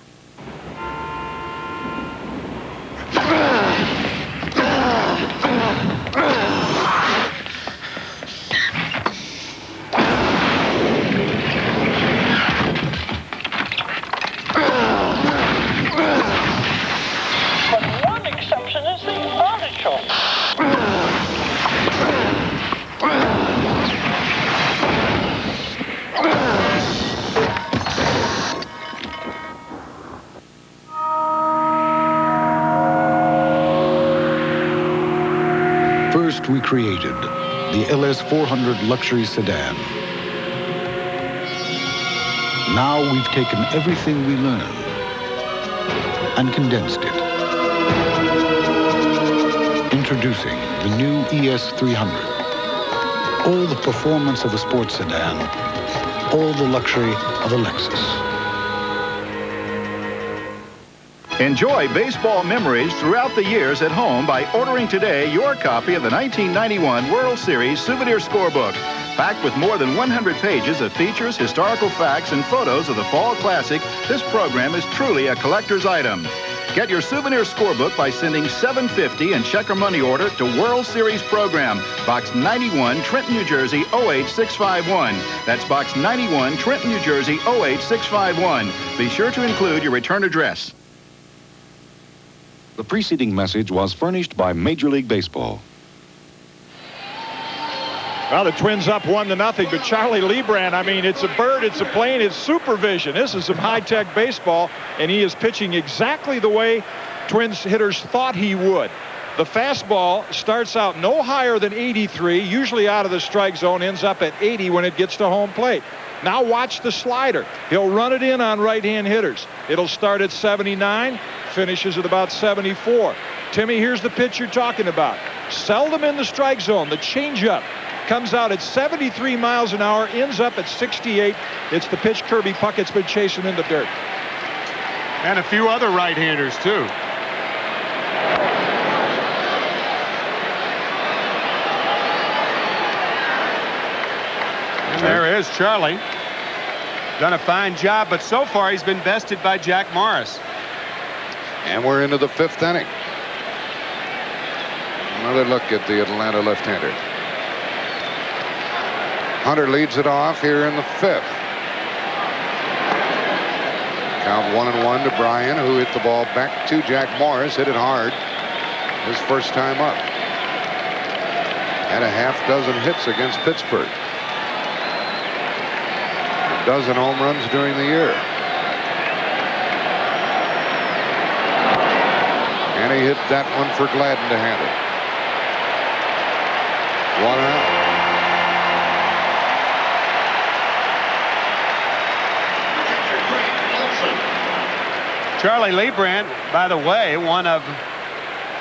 But one exception is the artichoke. First, we created the LS400 luxury sedan. Now we've taken everything we learned and condensed it. Introducing the new ES300. All the performance of a sports sedan, all the luxury of a Lexus. Enjoy baseball memories throughout the years at home by ordering today your copy of the 1991 World Series Souvenir Scorebook. Packed with more than 100 pages of features, historical facts, and photos of the Fall Classic, this program is truly a collector's item. Get your souvenir scorebook by sending $7.50 and check or money order to World Series Program, Box 91, Trenton, New Jersey, 08651. That's Box 91, Trenton, New Jersey, 08651. Be sure to include your return address. The preceding message was furnished by Major League Baseball. Well, the Twins up 1-0, but Charlie Leibrandt, I mean, it's a bird, it's a plane, it's supervision. This is some high-tech baseball, and he is pitching exactly the way Twins hitters thought he would. The fastball starts out no higher than 83, usually out of the strike zone, ends up at 80 when it gets to home plate. Now watch the slider. He'll run it in on right-hand hitters. It'll start at 79, finishes at about 74. Timmy, here's the pitch you're talking about. Seldom in the strike zone. The changeup comes out at 73 miles an hour, ends up at 68. It's the pitch Kirby Puckett's been chasing in the dirt. And a few other right-handers, too. And there is Charlie. Done a fine job, but so far he's been bested by Jack Morris. And we're into the 5th inning. Another look at the Atlanta left-hander. Hunter leads it off here in the 5th. Count 1-1 to Bryan, who hit the ball back to Jack Morris. Hit it hard his first time up. Had a half-dozen hits against Pittsburgh. A dozen home runs during the year. And he hit that one for Gladden to handle. 1 out. Charlie Leibrandt, by the way, one of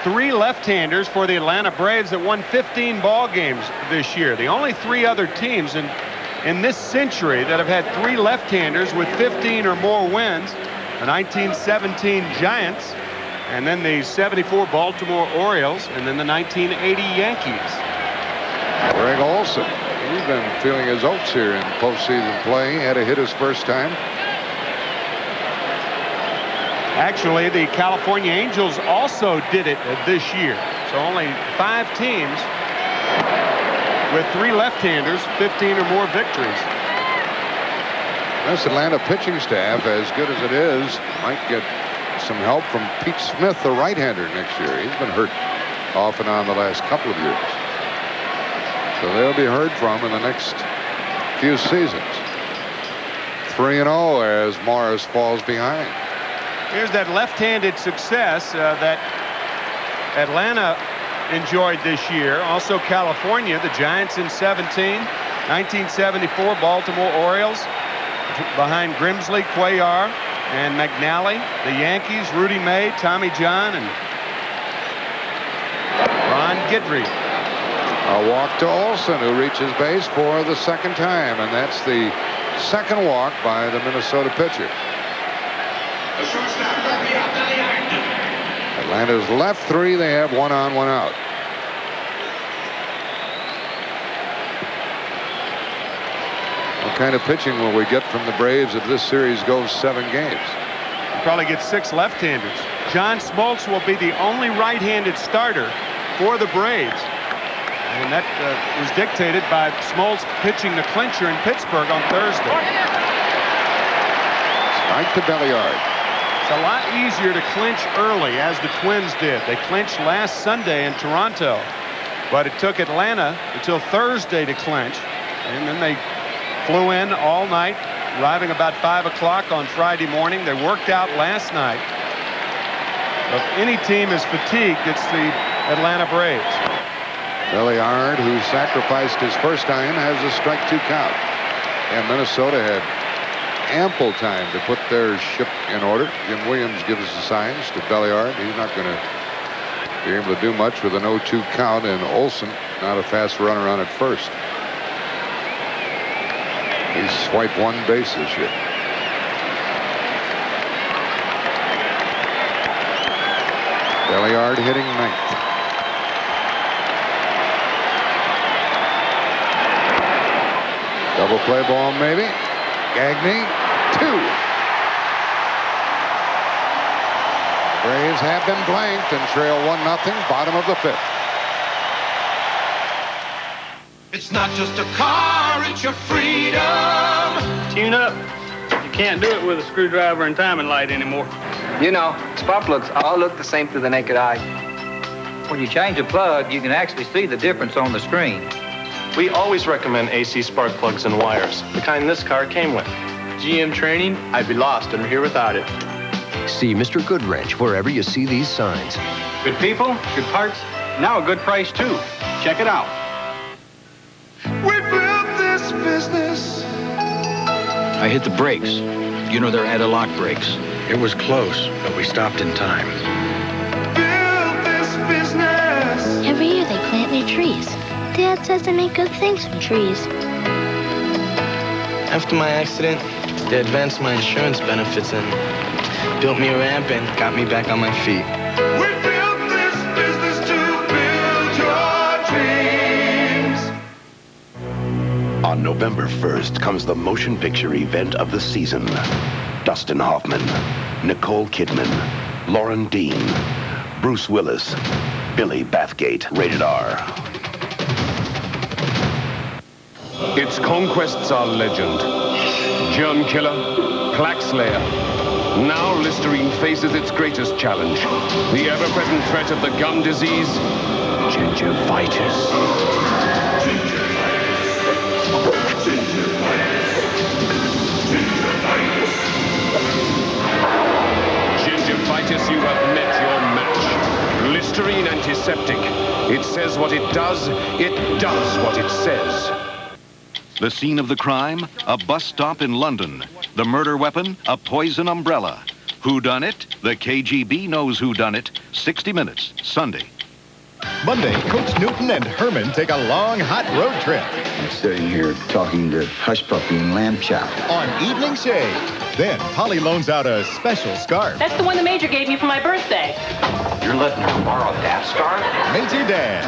3 left-handers for the Atlanta Braves that won 15 ball games this year. The only 3 other teams in this century that have had 3 left-handers with 15 or more wins: the 1917 Giants, and then the 74 Baltimore Orioles, and then the 1980 Yankees. Greg Olson, he's been feeling his oats here in postseason play. He had a hit his first time. Actually, the California Angels also did it this year. So only 5 teams with 3 left-handers, 15 or more victories. This Atlanta pitching staff, as good as it is, might get some help from Pete Smith, the right-hander, next year. He's been hurt off and on the last couple of years. So they'll be heard from in the next few seasons. 3-0 as Morris falls behind. Here's that left-handed success that Atlanta enjoyed this year. Also California, the Giants in 17, 1974 Baltimore Orioles behind Grimsley, Cuellar, and McNally. The Yankees, Rudy May, Tommy John, and Ron Guidry. A walk to Olson, who reaches base for the 2nd time, and that's the 2nd walk by the Minnesota pitcher. Atlanta's left 3. They have 1 on, 1 out. What kind of pitching will we get from the Braves if this series goes 7 games? We'll probably get 6 left-handers. John Smoltz will be the only right-handed starter for the Braves. And that was dictated by Smoltz pitching the clincher in Pittsburgh on Thursday. Strike to Belliard. It's a lot easier to clinch early, as the Twins did. They clinched last Sunday in Toronto, but it took Atlanta until Thursday to clinch, and then they flew in all night, arriving about 5 o'clock on Friday morning. They worked out last night. If any team is fatigued, it's the Atlanta Braves. Belliard, who sacrificed his first time, has a strike 2 count. And Minnesota had ample time to put their ship in order. Jim Williams gives the signs to Belliard. He's not going to be able to do much with an 0-2 count, and Olson, not a fast runner on at first. He's swiped 1 base this year. Belliard hitting 9th. Double play ball maybe. Gagne, 2. Braves have been blanked and trail 1-0, bottom of the 5th. It's not just a car, it's your freedom. Tune up. You can't do it with a screwdriver and timing light anymore. You know, spark plugs all look the same to the naked eye. When you change a plug, you can actually see the difference on the screen. We always recommend AC spark plugs and wires, the kind this car came with. GM training, I'd be lost and here without it. See Mr. Goodwrench wherever you see these signs. Good people, good parts, now a good price too. Check it out. We built this business. I hit the brakes. You know they're anti-lock brakes. It was close, but we stopped in time. Built this business. Every year they plant new trees. Dad says they make good things from trees. After my accident, they advanced my insurance benefits and built me a ramp and got me back on my feet. We built this business to build your dreams. On November 1st comes the motion picture event of the season. Dustin Hoffman, Nicole Kidman, Lauren Dean, Bruce Willis, Billy Bathgate, rated R. Its conquests are legend. Germ killer, plaque slayer. Now Listerine faces its greatest challenge. The ever-present threat of the gum disease, gingivitis. Gingivitis, you have met your match. Listerine antiseptic. It says what it does what it says. The scene of the crime, a bus stop in London. The murder weapon, a poison umbrella. Who done it? The KGB knows who done it. 60 Minutes, Sunday. Monday, Coach Newton and Herman take a long, hot road trip. I'm sitting here talking to Hush Puppy and Lamb Chop. On Evening Shade. Then Polly loans out a special scarf. That's the one the Major gave me for my birthday. You're letting her borrow that scarf? Major Dan.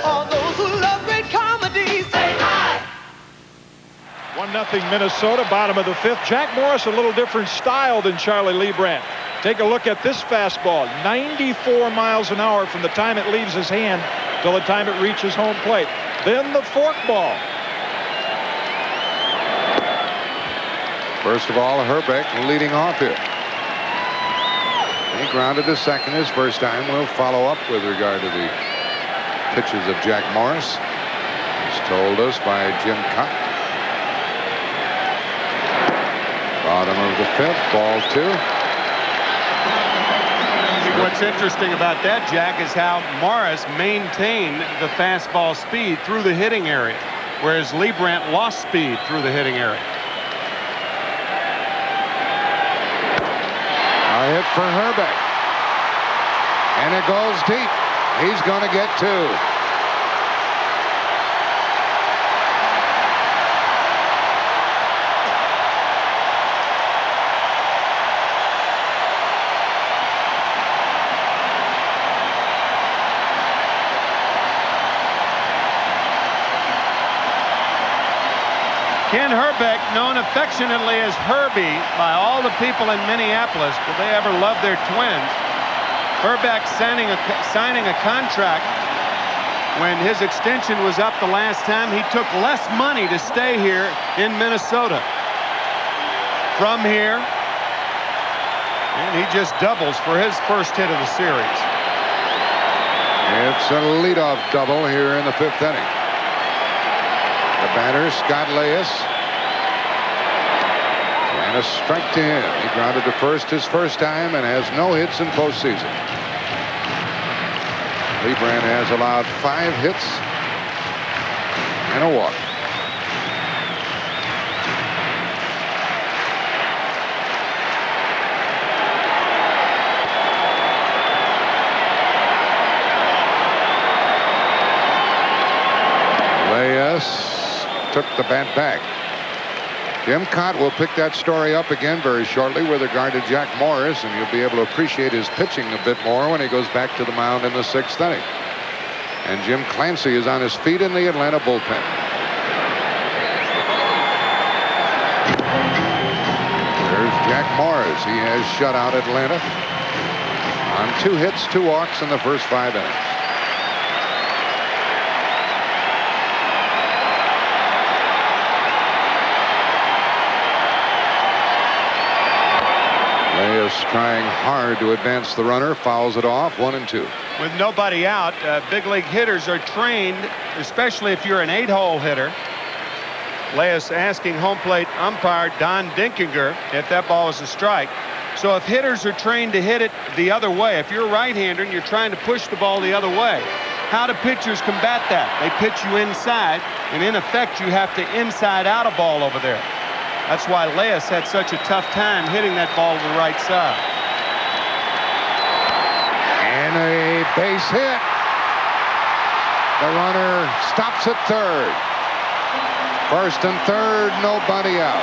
All those who love great comedies, say hi. 1-0 Minnesota, bottom of the fifth. Jack Morris, a little different style than Charlie Leibrandt. Take a look at this fastball. 94 miles an hour from the time it leaves his hand till the time it reaches home plate. Then the forkball. First of all, Herbeck leading off here. He grounded to second his first time. We'll follow up with regard to the pitches of Jack Morris. As told us by Jim Cott. Bottom of the fifth, ball two. What's interesting about that, Jack, is how Morris maintained the fastball speed through the hitting area, whereas Leibrandt lost speed through the hitting area. A hit for Herbeck. And it goes deep. He's going to get two. Ken Herbeck, known affectionately as Herbie by all the people in Minneapolis, will they ever love their twins? Herbeck signing a contract when his extension was up the last time. He took less money to stay here in Minnesota. From here, and he just doubles for his first hit of the series. It's a leadoff double here in the fifth inning. The batter, Scott Leyes. And a strike to him. He grounded to first his first time and has no hits in postseason. Leibrandt has allowed 5 hits and a walk. Leyes took the bat back. Jim Cott will pick that story up again very shortly with regard to Jack Morris, and you'll be able to appreciate his pitching a bit more when he goes back to the mound in the 6th inning. And Jim Clancy is on his feet in the Atlanta bullpen. There's Jack Morris. He has shut out Atlanta on 2 hits, 2 walks in the first 5 innings. Leyes trying hard to advance the runner, fouls it off, 1-2. with nobody out. Big league hitters are trained, especially if you're an 8-hole hitter. Leas asking home plate umpire Don Dinkinger if that ball is a strike. So if hitters are trained to hit it the other way, if you're a right-hander and you're trying to push the ball the other way, how do pitchers combat that? They pitch you inside, and in effect, you have to inside out a ball over there. That's why Leas had such a tough time hitting that ball to the right side. And a base hit. The runner stops at third. First and third, nobody out.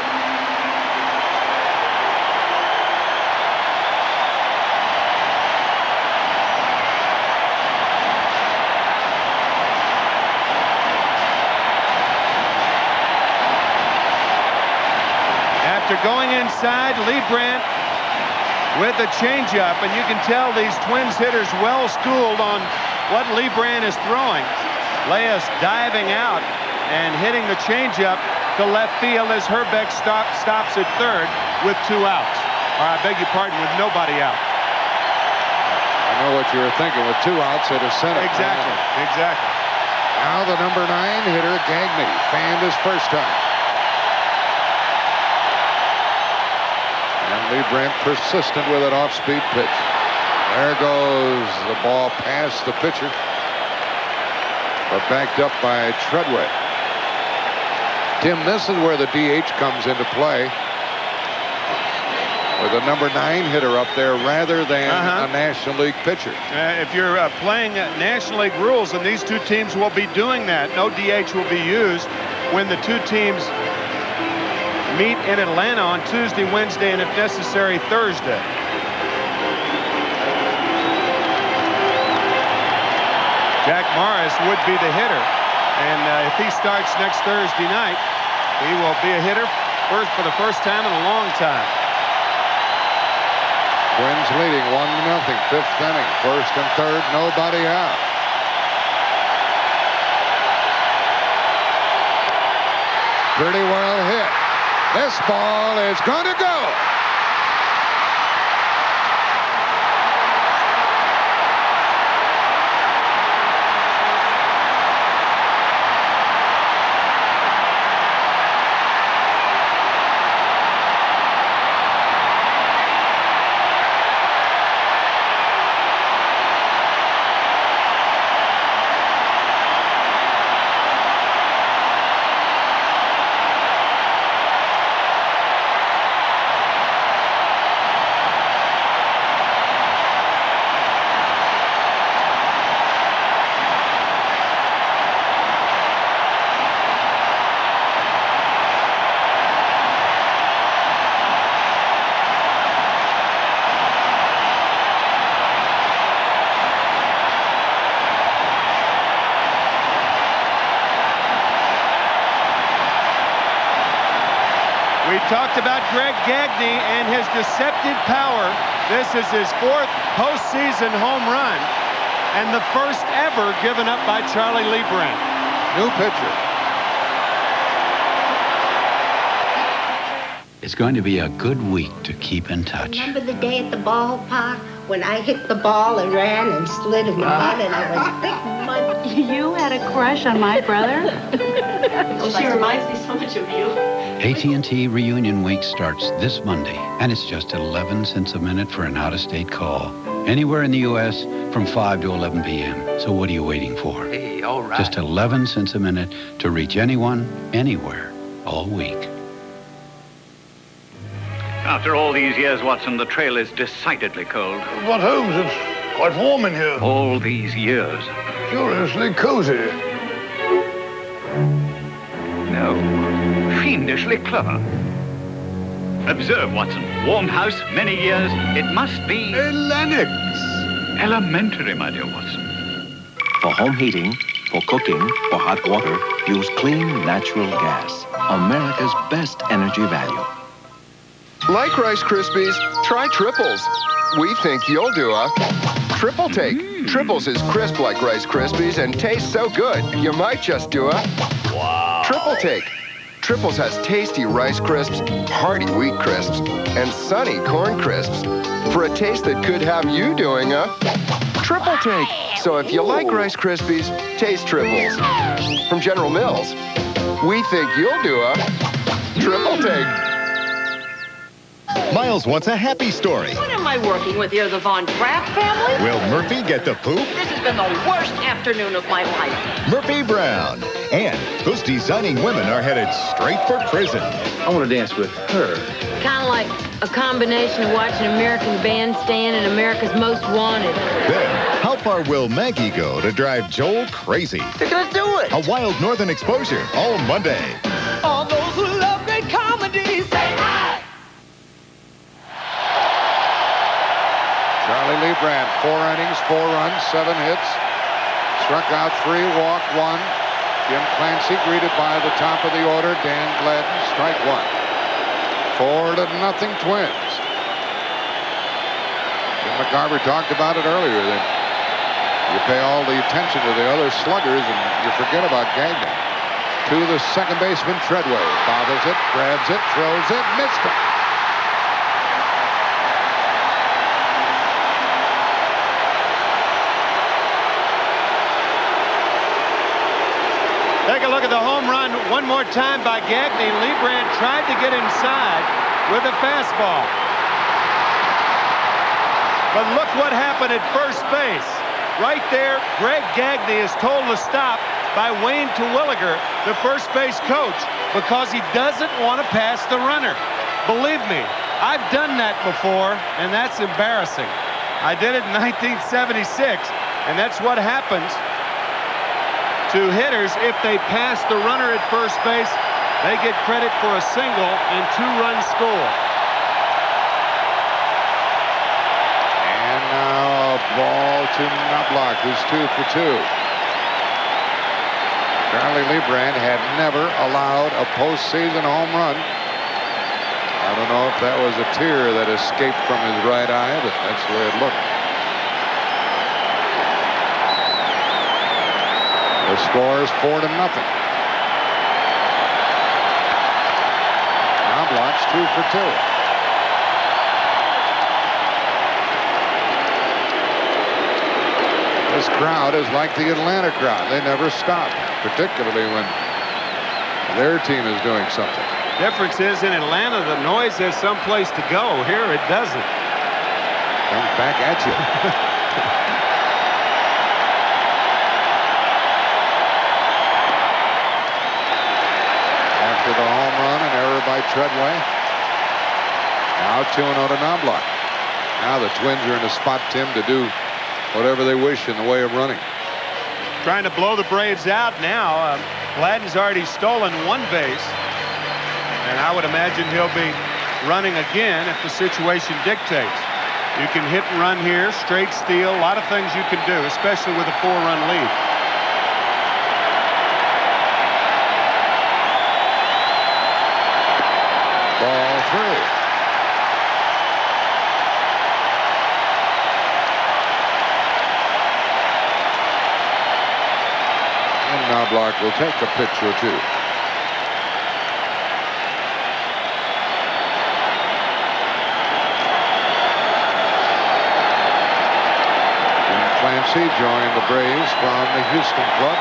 After going inside, Leibrandt with a changeup, and you can tell these Twins hitters well schooled on what Leibrandt is throwing. Leas diving out and hitting the changeup to left field as Herbeck stops at third with 2 outs. Or I beg your pardon, with nobody out. I know what you were thinking with 2 outs at a center. Exactly, exactly. Now the number 9 hitter, Gagne, fanned his first time. And Leibrandt persistent with an off-speed pitch. There goes the ball past the pitcher, but backed up by Treadway. Tim, this is where the DH comes into play, with a number 9 hitter up there rather than a National League pitcher. If you're playing National League rules, and these two teams will be doing that, no DH will be used when the two teams meet in Atlanta on Tuesday, Wednesday, and if necessary, Thursday. Jack Morris would be the hitter, and if he starts next Thursday night, he will be a hitter for the first time in a long time. Twins leading 1-0, 5th inning. First and third, nobody out. Pretty well hit. This ball is going to go. We talked about Greg Gagne and his deceptive power. This is his 4th postseason home run and the first ever given up by Charlie Leibrandt. New pitcher. It's going to be a good week to keep in touch. Remember the day at the ballpark when I hit the ball and ran and slid in the mud and I was big mud? You had a crush on my brother? She reminds me so much of you. AT&T Reunion Week starts this Monday, and it's just 11 cents a minute for an out-of-state call. Anywhere in the U.S. from 5 to 11 p.m. So what are you waiting for? Hey, all right. Just 11 cents a minute to reach anyone, anywhere, all week. After all these years, Watson, the trail is decidedly cold. But Holmes, it's quite warm in here. All these years. Curiously cozy. No, fiendishly clever. Observe, Watson. Warm house, many years. It must be... Lennox. Elementary, my dear Watson. For home heating, for cooking, for hot water, use clean, natural gas. America's best energy value. Like Rice Krispies, try Triples. We think you'll do a triple take. Triples is crisp like Rice Krispies and tastes so good, you might just do a triple take. Triples has tasty Rice Crisps, hearty Wheat Crisps, and sunny Corn Crisps for a taste that could have you doing a Triple take. So if you like Rice Krispies, taste triples. From General Mills, we think you'll do a triple take. Miles wants a happy story. What am I working with here, the Von Trapp family? Will Murphy get the poop? This has been the worst afternoon of my life. Murphy Brown. And whose designing women are headed straight for prison? I want to dance with her. Kind of like a combination of watching American Bandstand and America's Most Wanted. Then, how far will Maggie go to drive Joel crazy? They're gonna do it. A wild northern exposure all Monday. All those who love great comedies, say hi. Charlie Leibrandt, 4 innings, 4 runs, 7 hits. Struck out 3, walked 1. Jim Clancy greeted by the top of the order, Dan Gladden, strike 1. 4-0 Twins. Jim McCarver talked about it earlier that you pay all the attention to the other sluggers and you forget about Gagnon. To the second baseman, Treadway. Bobbles it, grabs it, throws it, missed it. Take a look at the home run one more time by Gagne. Leibrandt tried to get inside with a fastball. But look what happened at first base. Right there, Greg Gagne is told to stop by Wayne Terwilliger, the first base coach, because he doesn't want to pass the runner. Believe me, I've done that before, and that's embarrassing. I did it in 1976, and that's what happens to hitters. If they pass the runner at first base, they get credit for a single and 2-run score. And now a ball to Knobloch, who's 2 for 2. Charlie Leibrandt had never allowed a postseason home run. I don't know if that was a tear that escaped from his right eye, but that's the way it looked. The score is 4-0. Knobloch's 2 for 2. This crowd is like the Atlanta crowd. They never stop, particularly when their team is doing something. Difference is in Atlanta, the noise has some place to go. Here it doesn't. Comes back at you. After the home run, an error by Treadway. Now 2-0 to Knobloch. Now the Twins are in a spot, Tim, to do whatever they wish in the way of running. Trying to blow the Braves out now. Gladden's already stolen 1 base. And I would imagine he'll be running again if the situation dictates. You can hit and run here, straight steal, a lot of things you can do, especially with a 4-run lead. Ball 3. And Knobloch will take a pitch or 2. Clancy joined the Braves from the Houston club.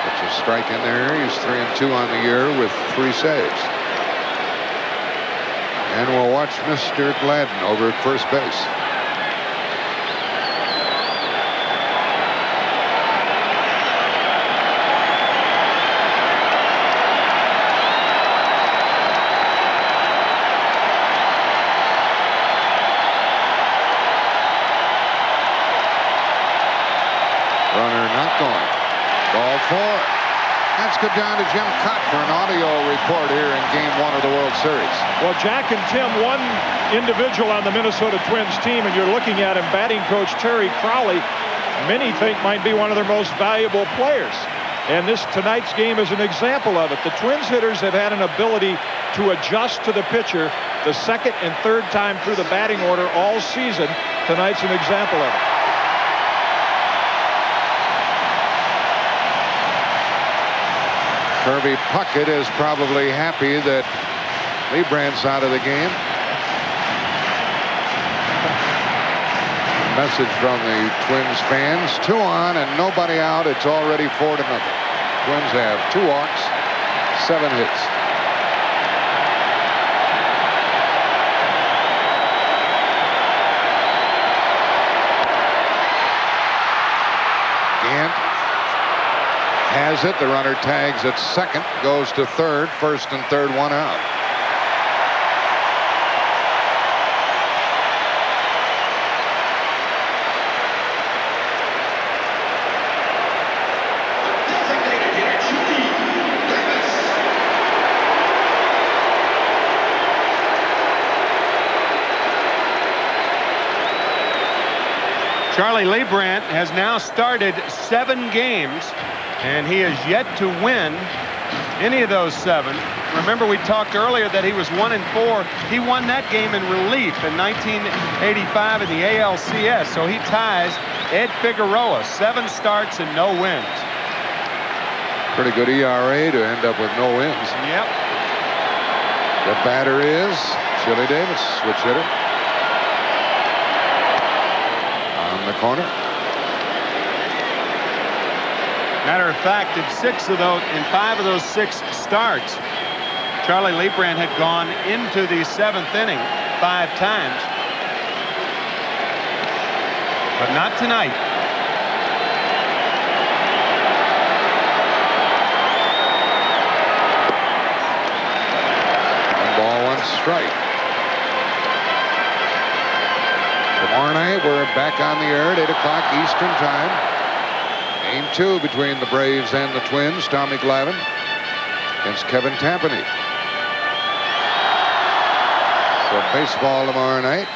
Puts a strike in there. He's 3-2 on the year with 3 saves. And we'll watch Mr. Gladden over at first base. Runner not going. Ball 4. Let's go down to Jim Cott for an audio report here in Game 1 of the World Series. Well, Jack and Tim, one individual on the Minnesota Twins team, and you're looking at him, batting coach Terry Crowley, many think might be one of their most valuable players. And tonight's game is an example of it. The Twins hitters have had an ability to adjust to the pitcher the second and third time through the batting order all season. Tonight's an example of it. Kirby Puckett is probably happy that Leibrandt's out of the game. Message from the Twins fans. 2 on and nobody out. It's already 4-0. Twins have 2 walks, 7 hits. Gant has it. The runner tags at second, goes to third. First and third, 1 out. Charlie Leibrandt has now started 7 games, and he has yet to win any of those 7. Remember, we talked earlier that he was 1-4. He won that game in relief in 1985 in the ALCS, so he ties Ed Figueroa. 7 starts and no wins. Pretty good ERA to end up with no wins. Yep. The batter is Chili Davis, switch hitter. On the corner. Matter of fact, in 5 of those 6 starts, Charlie Leibrandt had gone into the 7th inning 5 times. But not tonight. 1 ball, 1 strike. Tomorrow night, we're back on the air at 8 o'clock Eastern Time. Game 2 between the Braves and the Twins. Tommy Glavine against Kevin Tampany. So baseball tomorrow night.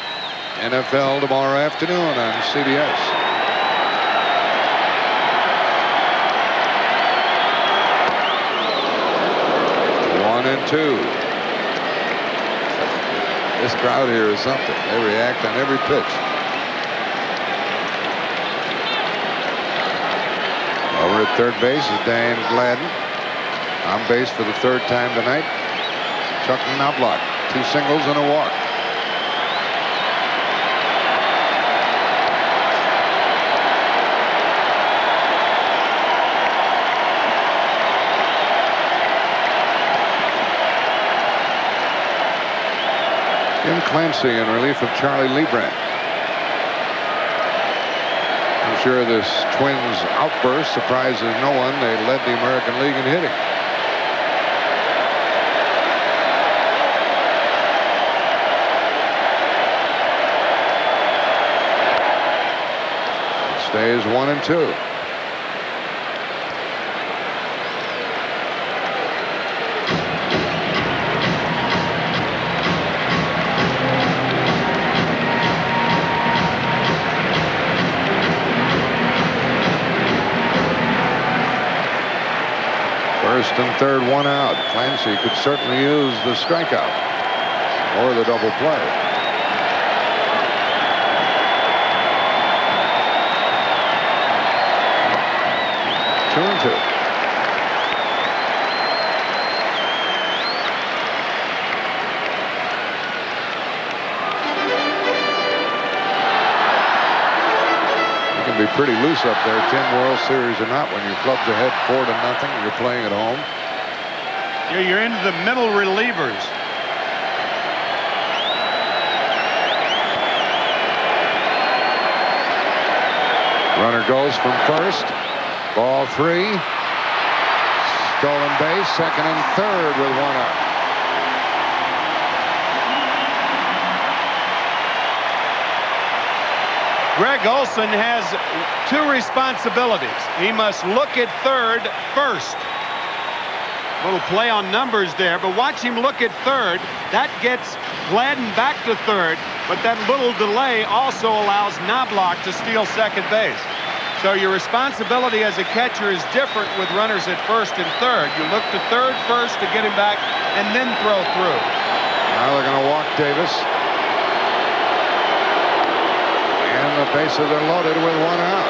NFL tomorrow afternoon on CBS. One and 2. This crowd here is something. They react on every pitch. Over at third base is Dan Gladden. On base for the 3rd time tonight. Chuck Knobloch. 2 singles and a walk. Jim Clancy in relief of Charlie Leibrandt. I'm sure this Twins outburst surprises no one. They led the American League in hitting. It stays 1 and 2. First and third, 1 out. Clancy could certainly use the strikeout or the double play. Two and 2. Be pretty loose up there, 10 World Series or not, when your club's ahead 4-0 and you're playing at home. Yeah, you're into the middle relievers. Runner goes from first. Ball 3. Stolen base, 2nd and 3rd with 1 out. Greg Olson has 2 responsibilities. He must look at third first. Little play on numbers there, but watch him look at third. That gets Gladden back to third, but that little delay also allows Knobloch to steal second base. So your responsibility as a catcher is different with runners at first and third. You look to third first to get him back and then throw through. Now they're going to walk Davis. And the bases are loaded with 1 out.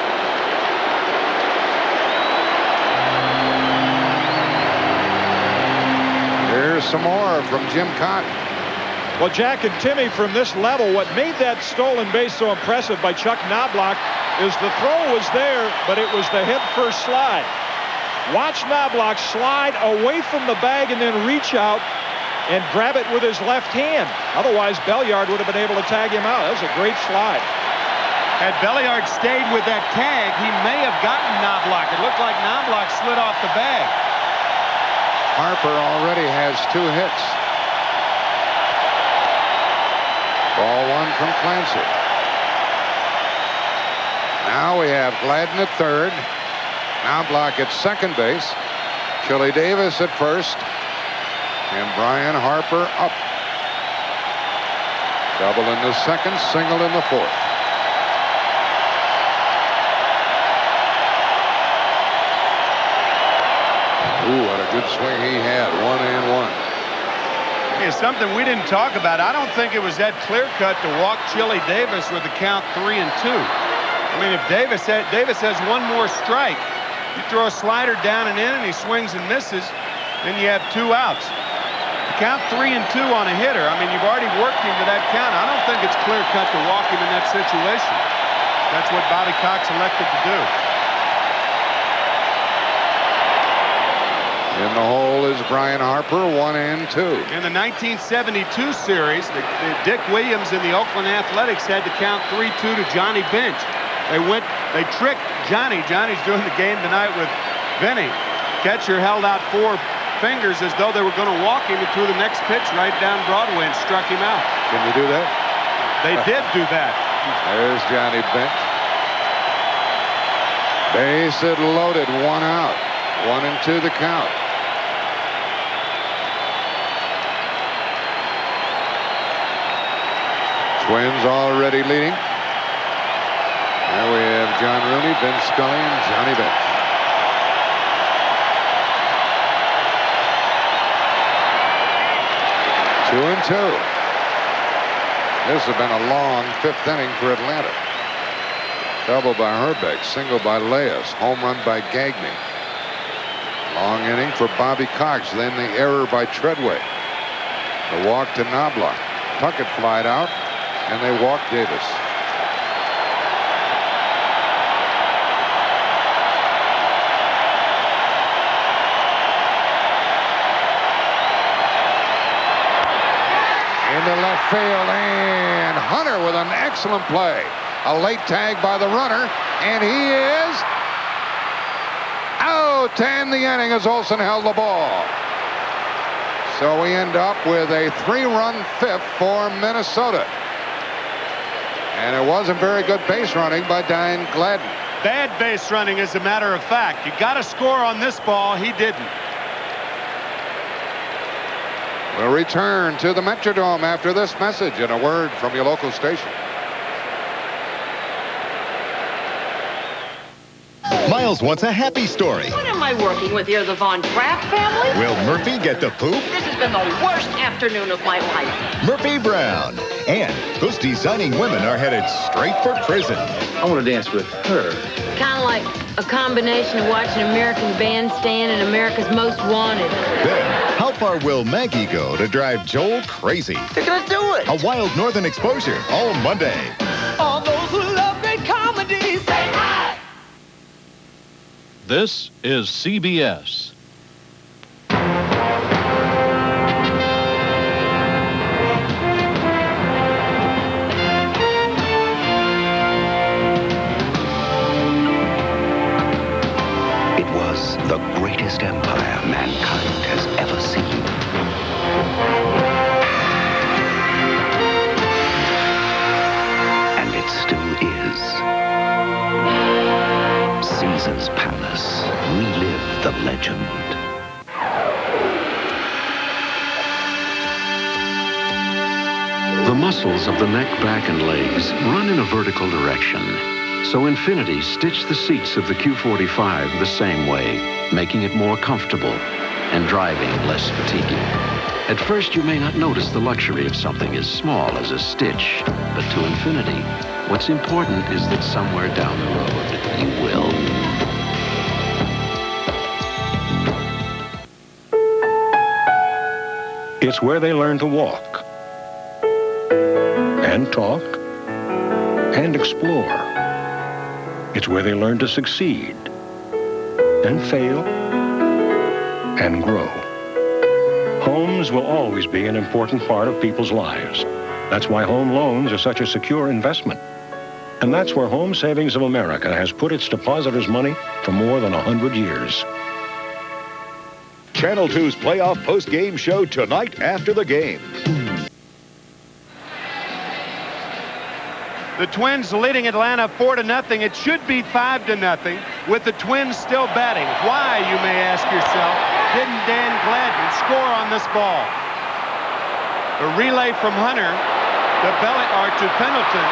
Here's some more from Jim Cotton. Well, Jack and Timmy, from this level, what made that stolen base so impressive by Chuck Knobloch is the throw was there, but it was the head-first slide. Watch Knobloch slide away from the bag and then reach out and grab it with his left hand. Otherwise, Belliard would have been able to tag him out. That was a great slide. Had Belliard stayed with that tag, he may have gotten Knobloch. It looked like Knobloch slid off the bag. Harper already has 2 hits. Ball 1 from Clancy. Now we have Gladden at third. Knobloch at second base. Chili Davis at first. And Brian Harper up. Double in the second, single in the fourth. Ooh, what a good swing he had. 1-1. Yeah, something we didn't talk about. I don't think it was that clear-cut to walk Chili Davis with the count 3-2. I mean, if Davis has one more strike, you throw a slider down and in, and he swings and misses, then you have 2 outs. Count 3-2 on a hitter. I mean, you've already worked him to that count. I don't think it's clear-cut to walk him in that situation. That's what Bobby Cox elected to do. In the hole is Brian Harper, 1-2. In the 1972 series, the Dick Williams and the Oakland Athletics had to count 3-2 to Johnny Bench. They tricked Johnny. Johnny's doing the game tonight with Vinny. Catcher held out 4 fingers as though they were going to walk him, and threw the next pitch right down Broadway and struck him out. Can you do that? They did do that. There's Johnny Bench. Base hit loaded, 1 out. 1-2 the count. Twins already leading. There we have John Rooney, Vince Scully, and Johnny Bench. Two and two. This has been a long 5th inning for Atlanta. Double by Herbeck, single by Leas, home run by Gagne. Long inning for Bobby Cox, then the error by Treadway. The walk to Knobloch. Puckett flied out, and they walked Davis. Into left field, and Hunter with an excellent play. A late tag by the runner, and he is out to end the inning as Olsen held the ball. So we end up with a 3-run 5th for Minnesota. And it wasn't very good base running by Diane Gladden. Bad base running, as a matter of fact. You got to score on this ball. He didn't. We'll return to the Metrodome after this message and a word from your local station. Miles wants a happy story. What am I working with here, the Von Trapp family? Will Murphy get the poop? This has been the worst afternoon of my life. Murphy Brown. And those designing women are headed straight for prison. I want to dance with her. Kind of like a combination of watching American Bandstand and America's Most Wanted. Then, how far will Maggie go to drive Joel crazy? They're gonna do it. A wild northern exposure all Monday. All those who love great comedies, say hi. This is CBS. It was the greatest empire mankind has ever seen. And it still is. Caesar's Palace. Relive the legend. The muscles of the neck, back, and legs run in a vertical direction. So Infiniti stitched the seats of the Q45 the same way, making it more comfortable and driving less fatiguing. At first, you may not notice the luxury of something as small as a stitch, but to Infiniti, what's important is that somewhere down the road, you will. It's where they learn to walk, and talk and explore. It's where they learn to succeed and fail and grow. Homes will always be an important part of people's lives. That's why home loans are such a secure investment. And that's where Home Savings of America has put its depositors' money for more than 100 years. Channel 2's playoff post-game show tonight after the game. The Twins leading Atlanta 4-0. It should be 5-0 with the Twins still batting. Why, you may ask yourself, didn't Dan Gladden score on this ball? A relay from Hunter to Pendleton,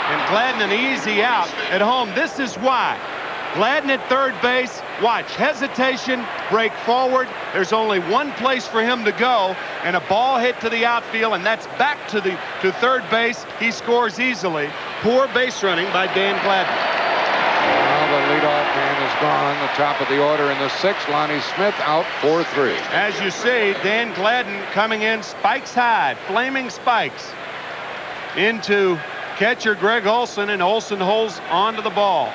and Gladden an easy out at home. This is why. Gladden at third base. Watch, hesitation, break forward. There's only one place for him to go, and a ball hit to the outfield, and that's back to third base. He scores easily. Poor base running by Dan Gladden. Well, the leadoff man is gone. The top of the order in the sixth. Lonnie Smith out 4-3. As you see, Dan Gladden coming in spikes high, flaming spikes into catcher Greg Olson, and Olson holds onto the ball.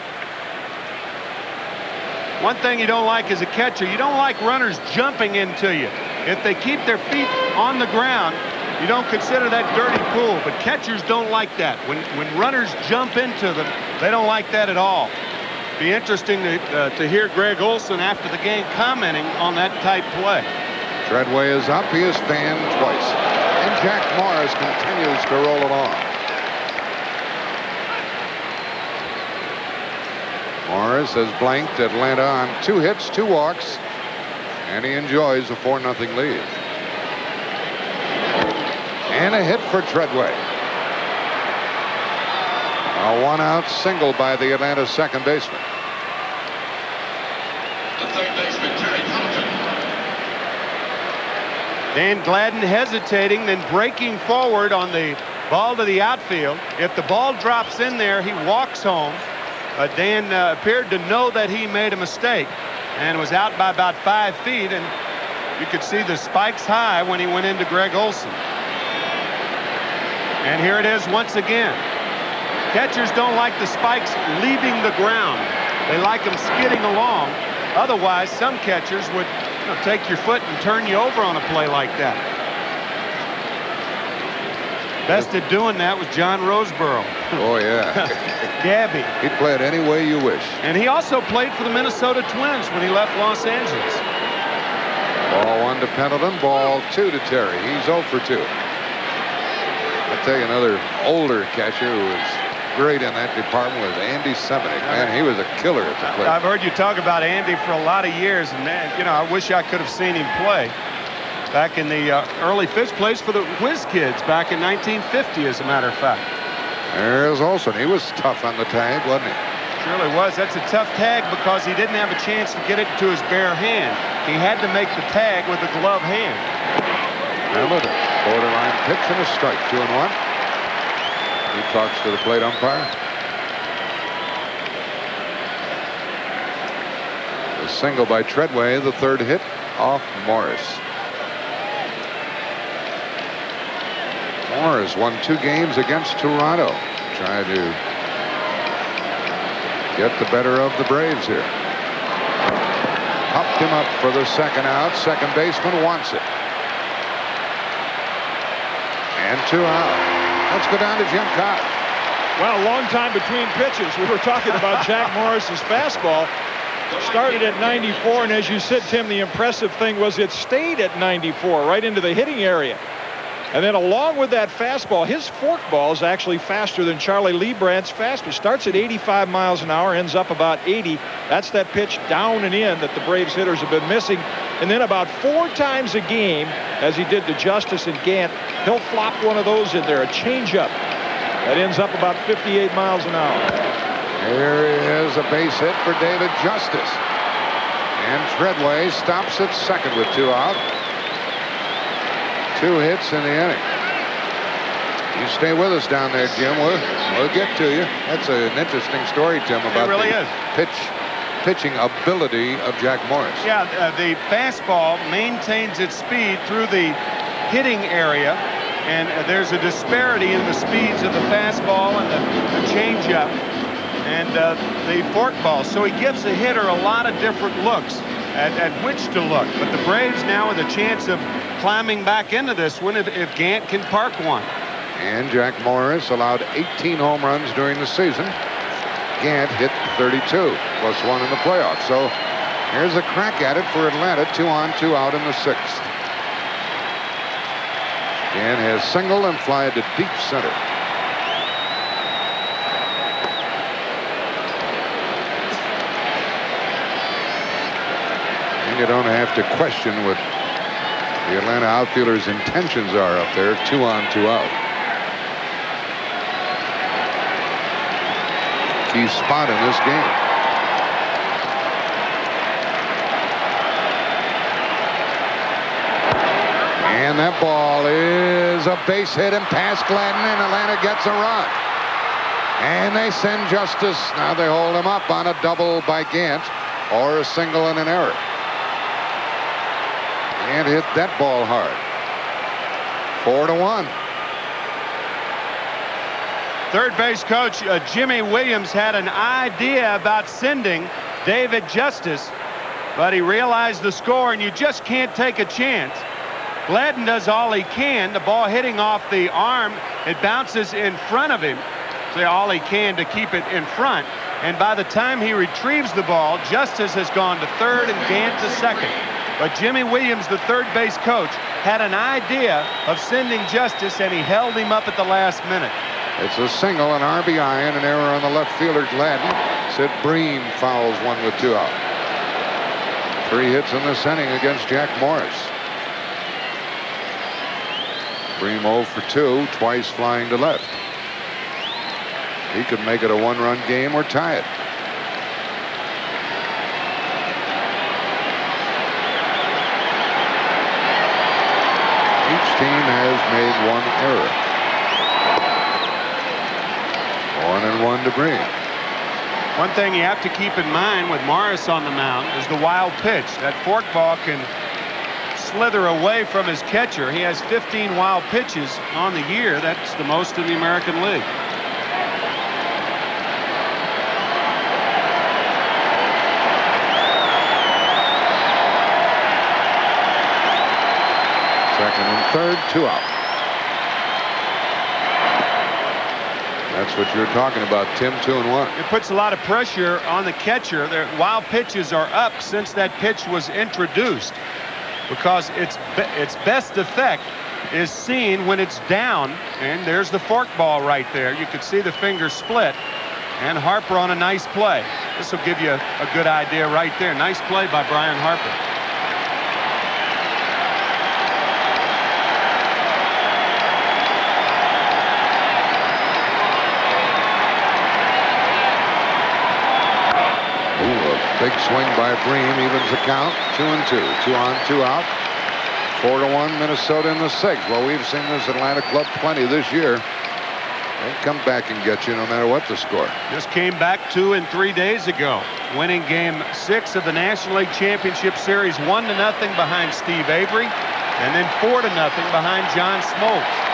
One thing you don't like as a catcher, you don't like runners jumping into you. If they keep their feet on the ground, you don't consider that dirty pool. But catchers don't like that. When runners jump into them, they don't like that at all. Be interesting to hear Greg Olson after the game commenting on that type play. Treadway is up. He is fanned twice. And Jack Morris continues to roll along. Morris has blanked Atlanta on 2 hits, 2 walks, and he enjoys a 4-0 lead. And a hit for Treadway. A 1-out single by the Atlanta second baseman. The third baseman, Terry Hamilton. Dan Gladden hesitating, then breaking forward on the ball to the outfield. If the ball drops in there, he walks home. Dan appeared to know that he made a mistake and was out by about 5 feet, and you could see the spikes high when he went into Greg Olson. And here it is once again. Catchers don't like the spikes leaving the ground. They like them skidding along. Otherwise, some catchers would take your foot and turn you over on a play like that. Best at doing that was John Roseboro. Oh, yeah. Gabby. He'd play it any way you wish. And he also played for the Minnesota Twins when he left Los Angeles. Ball 1 to Pendleton. Ball 2 to Terry. He's 0 for 2. I'll tell you another older catcher who was great in that department was Andy Semenuk. Man, he was a killer at the plate. I've heard you talk about Andy for a lot of years, and man, I wish I could have seen him play. Back in the early fifth place for the Whiz Kids back in 1950, as a matter of fact. There's Olson. He was tough on the tag, wasn't he? Surely was. That's a tough tag because he didn't have a chance to get it to his bare hand. He had to make the tag with a glove hand. Hamilton, borderline pitch and a strike, 2-1. He talks to the plate umpire. A single by Treadway, the third hit off Morris. Morris won 2 games against Toronto. Trying to get the better of the Braves here. Popped him up for the second out. Second baseman wants it. And 2 out. Let's go down to Jim Cobb. Well, long time between pitches. We were talking about Jack Morris's fastball. Started at 94, and as you said, Tim, the impressive thing was it stayed at 94, right into the hitting area. And then along with that fastball, his forkball is actually faster than Charlie Leibrandt's fastball. Starts at 85 miles an hour, ends up about 80. That's that pitch down and in that the Braves hitters have been missing. And then about 4 times a game, as he did to Justice and Gant, he'll flop one of those in there, a changeup. That ends up about 58 miles an hour. Here is a base hit for David Justice. And Treadway stops at second with 2 out. 2 hits in the inning. You stay with us down there, Jim. We'll get to you. That's an interesting story, Tim, about the pitching ability of Jack Morris. Yeah, the fastball maintains its speed through the hitting area, And there's a disparity in the speeds of the fastball and the changeup and the forkball. So he gives the hitter a lot of different looks at which to look. But the Braves now with a chance of climbing back into this one if Gant can park one. And Jack Morris allowed 18 home runs during the season. Gant hit 32, +1 in the playoffs. So here's a crack at it for Atlanta, 2 on, 2 out in the 6th. Gant has single and fly to deep center. And you don't have to question what the Atlanta outfielders' intentions are up there, 2 on, 2 out. Key spot in this game. And that ball is a base hit and past Gladden, and Atlanta gets a run. And they send Justice. Now they hold him up on a double by Gant or a single and an error. Gant hit that ball hard. 4-1. Third base coach Jimmy Williams had an idea about sending David Justice, but he realized the score, and you just can't take a chance. Gladden does all he can. The ball hitting off the arm, it bounces in front of him. So all he can to keep it in front. And by the time he retrieves the ball, Justice has gone to third and Gant to second. But Jimmy Williams, the third base coach, had an idea of sending Justice, and he held him up at the last minute. It's a single, an RBI, and an error on the left fielder, Gladden. Sid Bream fouls one with 2 out. 3 hits in this inning against Jack Morris. Bream 0 for 2, twice flying to left. He could make it a 1-run game or tie it. Each team has made 1 error. 1-1 to Bream. One thing you have to keep in mind with Morris on the mound is the wild pitch. That forkball can slither away from his catcher. He has 15 wild pitches on the year. That's the most in the American League. Second and third, 2 out. That's what you're talking about, Tim. 2-1. It puts a lot of pressure on the catcher. Their wild pitches are up since that pitch was introduced, because its best effect is seen when it's down. And there's the forkball right there. You could see the finger split. And Harper on a nice play. This will give you a good idea right there. Nice play by Brian Harper. Big swing by Bream evens the count. 2-2. 2 on, 2 out. 4-1 Minnesota in the 6th. Well, we've seen this Atlanta club plenty this year. They come back and get you no matter what the score. Just came back 2 and 3 days ago, winning game 6 of the National League Championship Series 1-0 behind Steve Avery, and then 4-0 behind John Smoltz.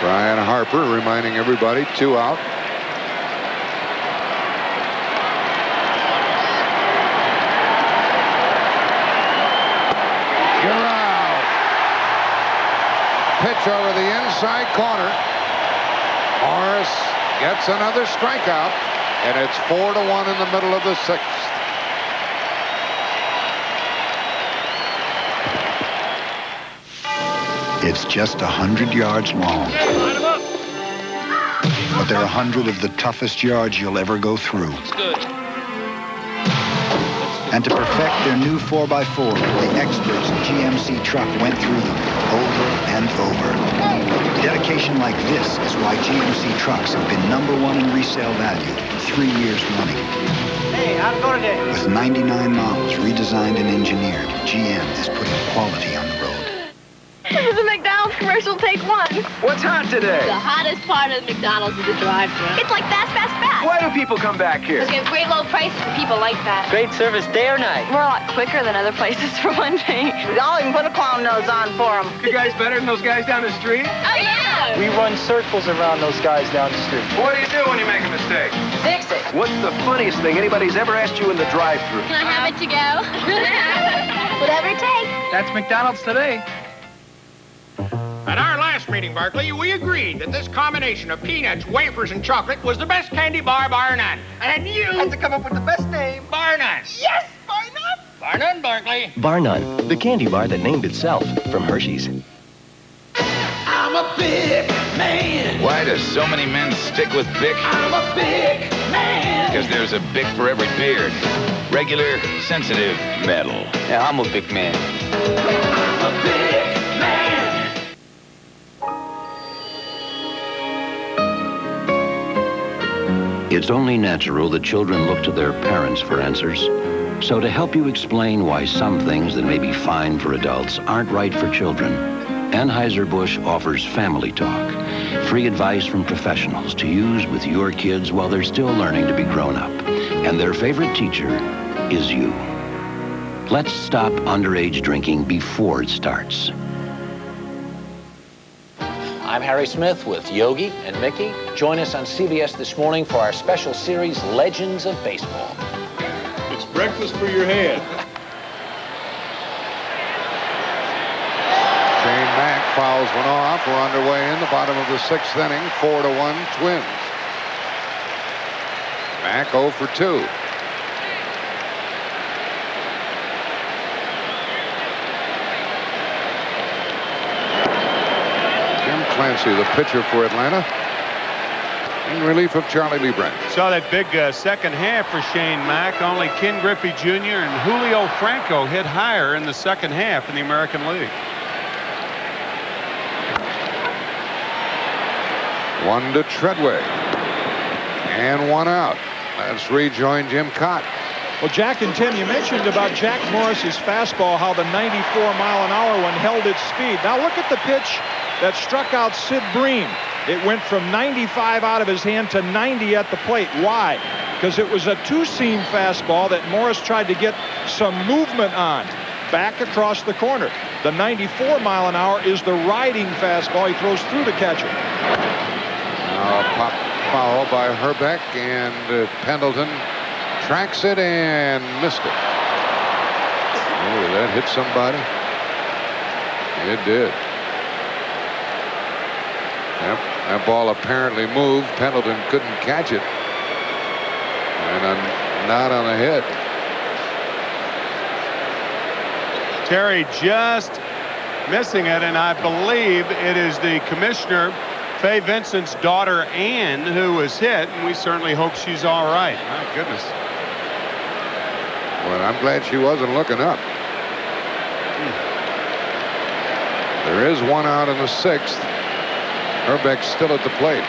Brian Harper reminding everybody, 2 out. Giroux. Pitch over the inside corner. Morris gets another strikeout, and it's 4-1 in the middle of the 6th. It's just 100 yards long. But they're 100 of the toughest yards you'll ever go through. And to perfect their new 4x4, the experts at GMC Truck went through them over and over. Dedication like this is why GMC Trucks have been #1 in resale value 3 years running. Hey, how'd it go today? With 99 models redesigned and engineered, GM is putting quality on the road. This is a McDonald's commercial. First, we'll take one. What's hot today? The hottest part of McDonald's is the drive-thru. It's like fast, fast, fast. Why do people come back here? Because we have great low prices for people like that. Great service day or night. We're a lot quicker than other places, for one thing. I'll even put a clown nose on for them. You guys better than those guys down the street? Oh, yeah! We run circles around those guys down the street. What do you do when you make a mistake? Fix it. What's the funniest thing anybody's ever asked you in the drive-thru? Can I have it to go? Whatever it takes. That's McDonald's today. At our last meeting, Barkley, we agreed that this combination of peanuts, wafers, and chocolate was the best candy bar, bar none. And you had to come up with the best name, bar none. Yes, bar none. Bar none, Barkley. Bar None, the candy bar that named itself from Hershey's. I'm a big man. Why do so many men stick with Bic? I'm a big man. Because there's a Bic for every beard. Regular, sensitive, metal. Yeah, I'm a big man. I'm a big man. It's only natural that children look to their parents for answers. So to help you explain why some things that may be fine for adults aren't right for children, Anheuser-Busch offers Family Talk, free advice from professionals to use with your kids while they're still learning to be grown up. And their favorite teacher is you. Let's stop underage drinking before it starts. I'm Harry Smith with Yogi and Mickey. Join us on CBS this morning for our special series, Legends of Baseball. It's breakfast for your head. Shane Mack fouls one off. We're underway in the bottom of the 6th inning. 4-1 Twins. Mack 0 for 2. Jim Clancy, the pitcher for Atlanta, in relief of Charlie Leibrandt. Saw that big second half for Shane Mack. Only Ken Griffey Jr. and Julio Franco hit higher in the second half in the American League. 1 to Treadway. And 1 out. Let's rejoin Jim Cott. Well, Jack and Tim, you mentioned about Jack Morris's fastball, how the 94-mile-an-hour one held its speed. Now look at the pitch that struck out Sid Bream. It went from 95 out of his hand to 90 at the plate. Why? Because it was a two-seam fastball that Morris tried to get some movement on. Back across the corner. The 94-mile-an-hour is the riding fastball. He throws through the catcher. Now a pop foul by Herbeck, and Pendleton tracks it and missed it. Oh, did that hit somebody? It did. Yep, that ball apparently moved. Pendleton couldn't catch it. And not on the hit. Terry just missing it, and I believe it is the commissioner, Fay Vincent's daughter, Ann, who was hit, and we certainly hope she's all right. My goodness. Well, I'm glad she wasn't looking up. There is 1 out in the 6th. Herbeck still at the plate.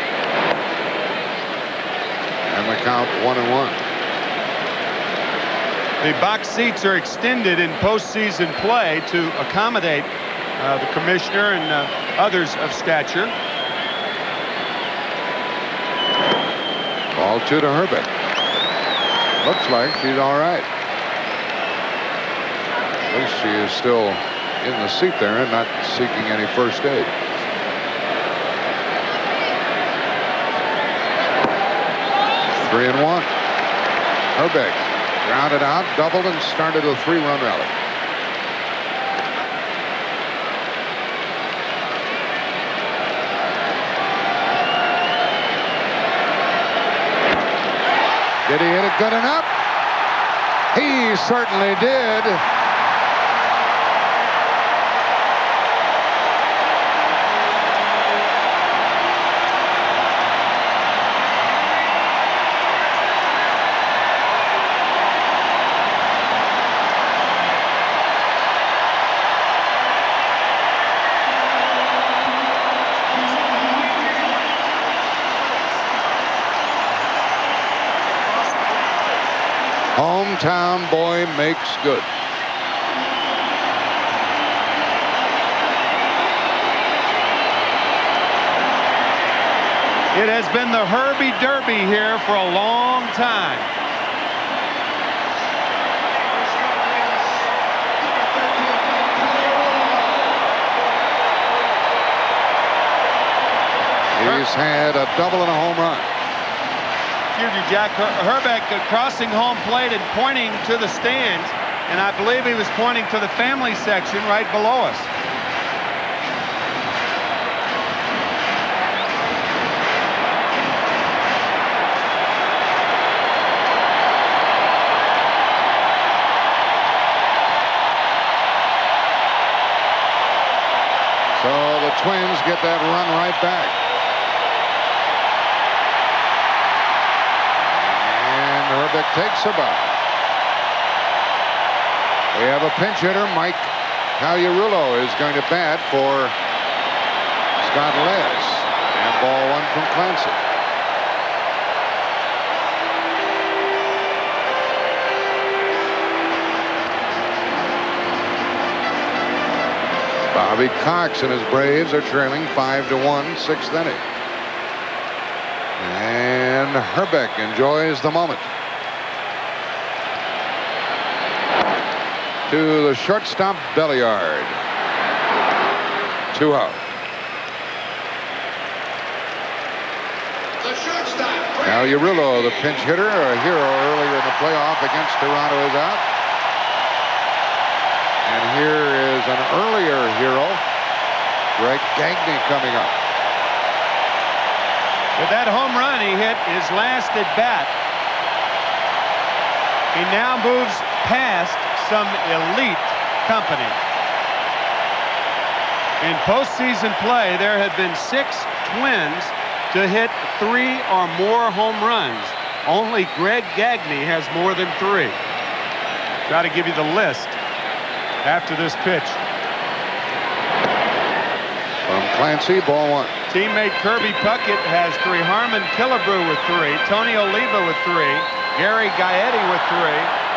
And the count 1-1. The box seats are extended in postseason play to accommodate the commissioner and others of stature. Ball 2 to Herbeck. Looks like she's all right. At least she is still in the seat there and not seeking any first aid. Three and 1. Herbeck grounded out, doubled, and started a 3-run rally. Did he hit it good enough? He certainly did. Hometown boy makes good. It has been the Herbie Derby here for a long time. He's had a double and a home run. Excuse me, Jack. Herbeck crossing home plate and pointing to the stands, and I believe he was pointing to the family section right below us. So the Twins get that run right back. And Herbeck takes a bow. We have a pinch hitter. Mike Cagliarulo is going to bat for Scott Les. And ball one from Clancy. Bobby Cox and his Braves are trailing 5-1, sixth inning. And Herbeck enjoys the moment. To the shortstop, Belliard. 2 out. Cagliarulo, the pinch hitter, a hero earlier in the playoff against Toronto, is out. And here is an earlier hero, Greg Gagne, coming up. With that home run he hit his last at bat, he now moves past some elite company. In postseason play, there have been 6 Twins to hit 3 or more home runs. Only Greg Gagne has more than 3. Try to give you the list after this pitch. From Clancy, ball one. Teammate Kirby Puckett has 3. Harmon Killebrew with 3. Tony Oliva with 3. Gary Gaetti with 3.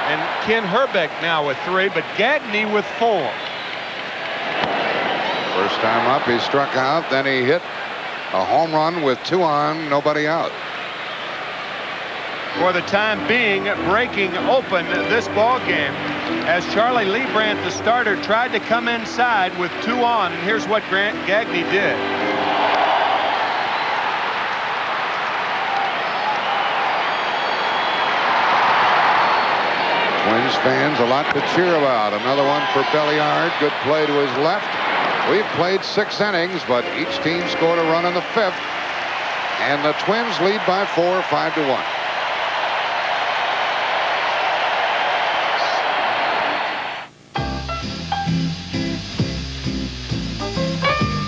And Ken Herbeck now with 3. But Gagne with 4. First time up, he struck out. Then he hit a home run with 2 on, nobody out. For the time being, breaking open this ball game as Charlie Leibrandt, the starter, tried to come inside with 2 on. And here's what Gagne did. Twins fans, a lot to cheer about. Another one for Belliard. Good play to his left. We've played 6 innings, but each team scored a run in the 5th. And the Twins lead by 4, 5-1.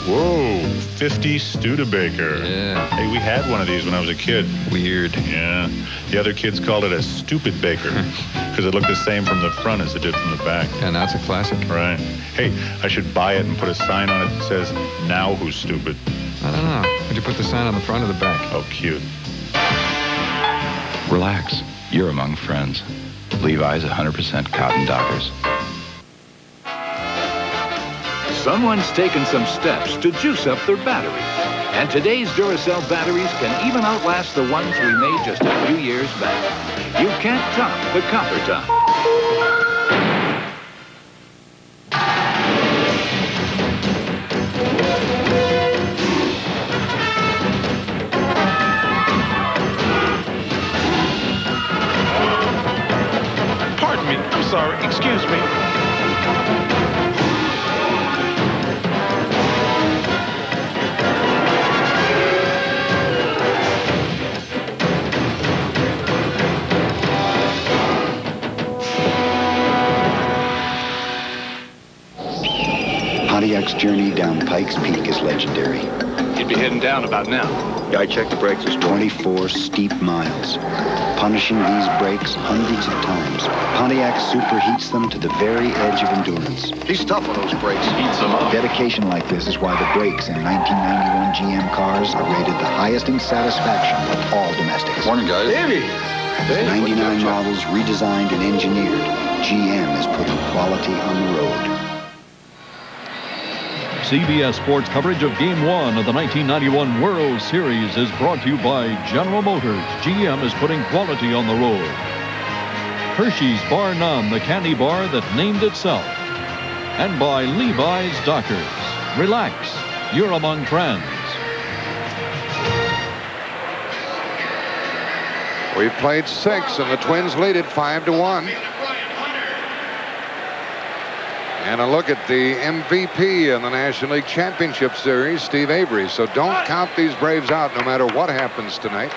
Whoa, 50 Studebaker. Yeah. Hey, we had one of these when I was a kid. Weird. Yeah. The other kids called it a stupid baker because it looked the same from the front as it did from the back. And now it's a classic. Right. Hey, I should buy it and put a sign on it that says, "Now who's stupid?" I don't know. Would you put the sign on the front or the back? Oh, cute. Relax. You're among friends. Levi's 100% cotton Dockers. Someone's taken some steps to juice up their battery. And today's Duracell batteries can even outlast the ones we made just a few years back. You can't top the copper top. Pardon me. I'm sorry. Excuse me. Pontiac's journey down Pikes Peak is legendary. You'd be heading down about now. I checked the brakes. 24 steep miles. Punishing these brakes hundreds of times, Pontiac superheats them to the very edge of endurance. He's tough on those brakes. Heats them up. Dedication like this is why the brakes in 1991 GM cars are rated the highest in satisfaction of all domestics. Morning, guys. Davey! With 99 models redesigned and engineered, GM is putting quality on the road. CBS Sports coverage of Game 1 of the 1991 World Series is brought to you by General Motors. GM is putting quality on the road. Hershey's Bar None, the candy bar that named itself. And by Levi's Dockers. Relax, you're among friends. We've played 6, and the Twins lead it 5-1. And a look at the MVP in the National League Championship Series, Steve Avery. So don't count these Braves out no matter what happens tonight.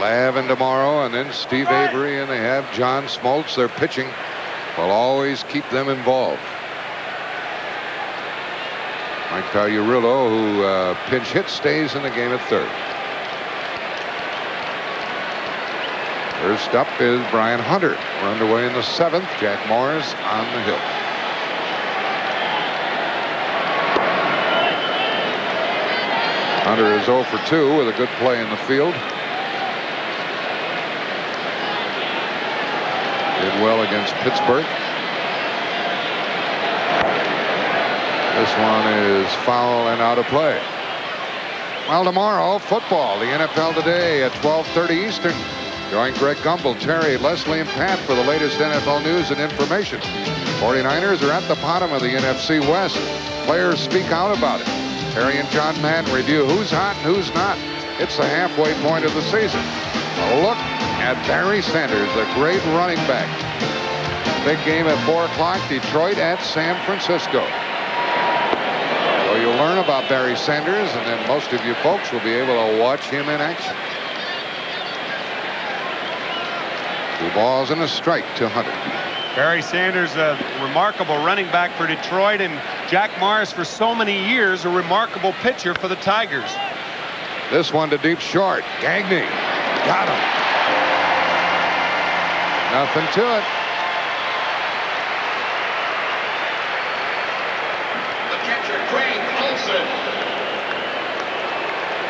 Lavin tomorrow, and then Steve Avery, and they have John Smoltz. Their pitching will always keep them involved. Mike Pagliarulo, who pinch hit, stays in the game at third. First up is Brian Hunter. We're underway in the 7th. Jack Morris on the hill. Hunter is 0 for 2 with a good play in the field. Did well against Pittsburgh. This one is foul and out of play. Well, tomorrow, football. The NFL Today at 12:30 Eastern. Join Greg Gumbel, Terry, Leslie, and Pat for the latest NFL news and information. 49ers are at the bottom of the NFC West. Players speak out about it. Terry and John Madden review who's hot and who's not. It's the halfway point of the season. A look at Barry Sanders, the great running back. Big game at 4 o'clock, Detroit at San Francisco. So you'll learn about Barry Sanders, and then most of you folks will be able to watch him in action. 2 balls and a strike to Hunter. Barry Sanders, a remarkable running back for Detroit, and Jack Morris for so many years, a remarkable pitcher for the Tigers. This one to deep short. Gagne got him. Nothing to it. The catcher, Craig Olson.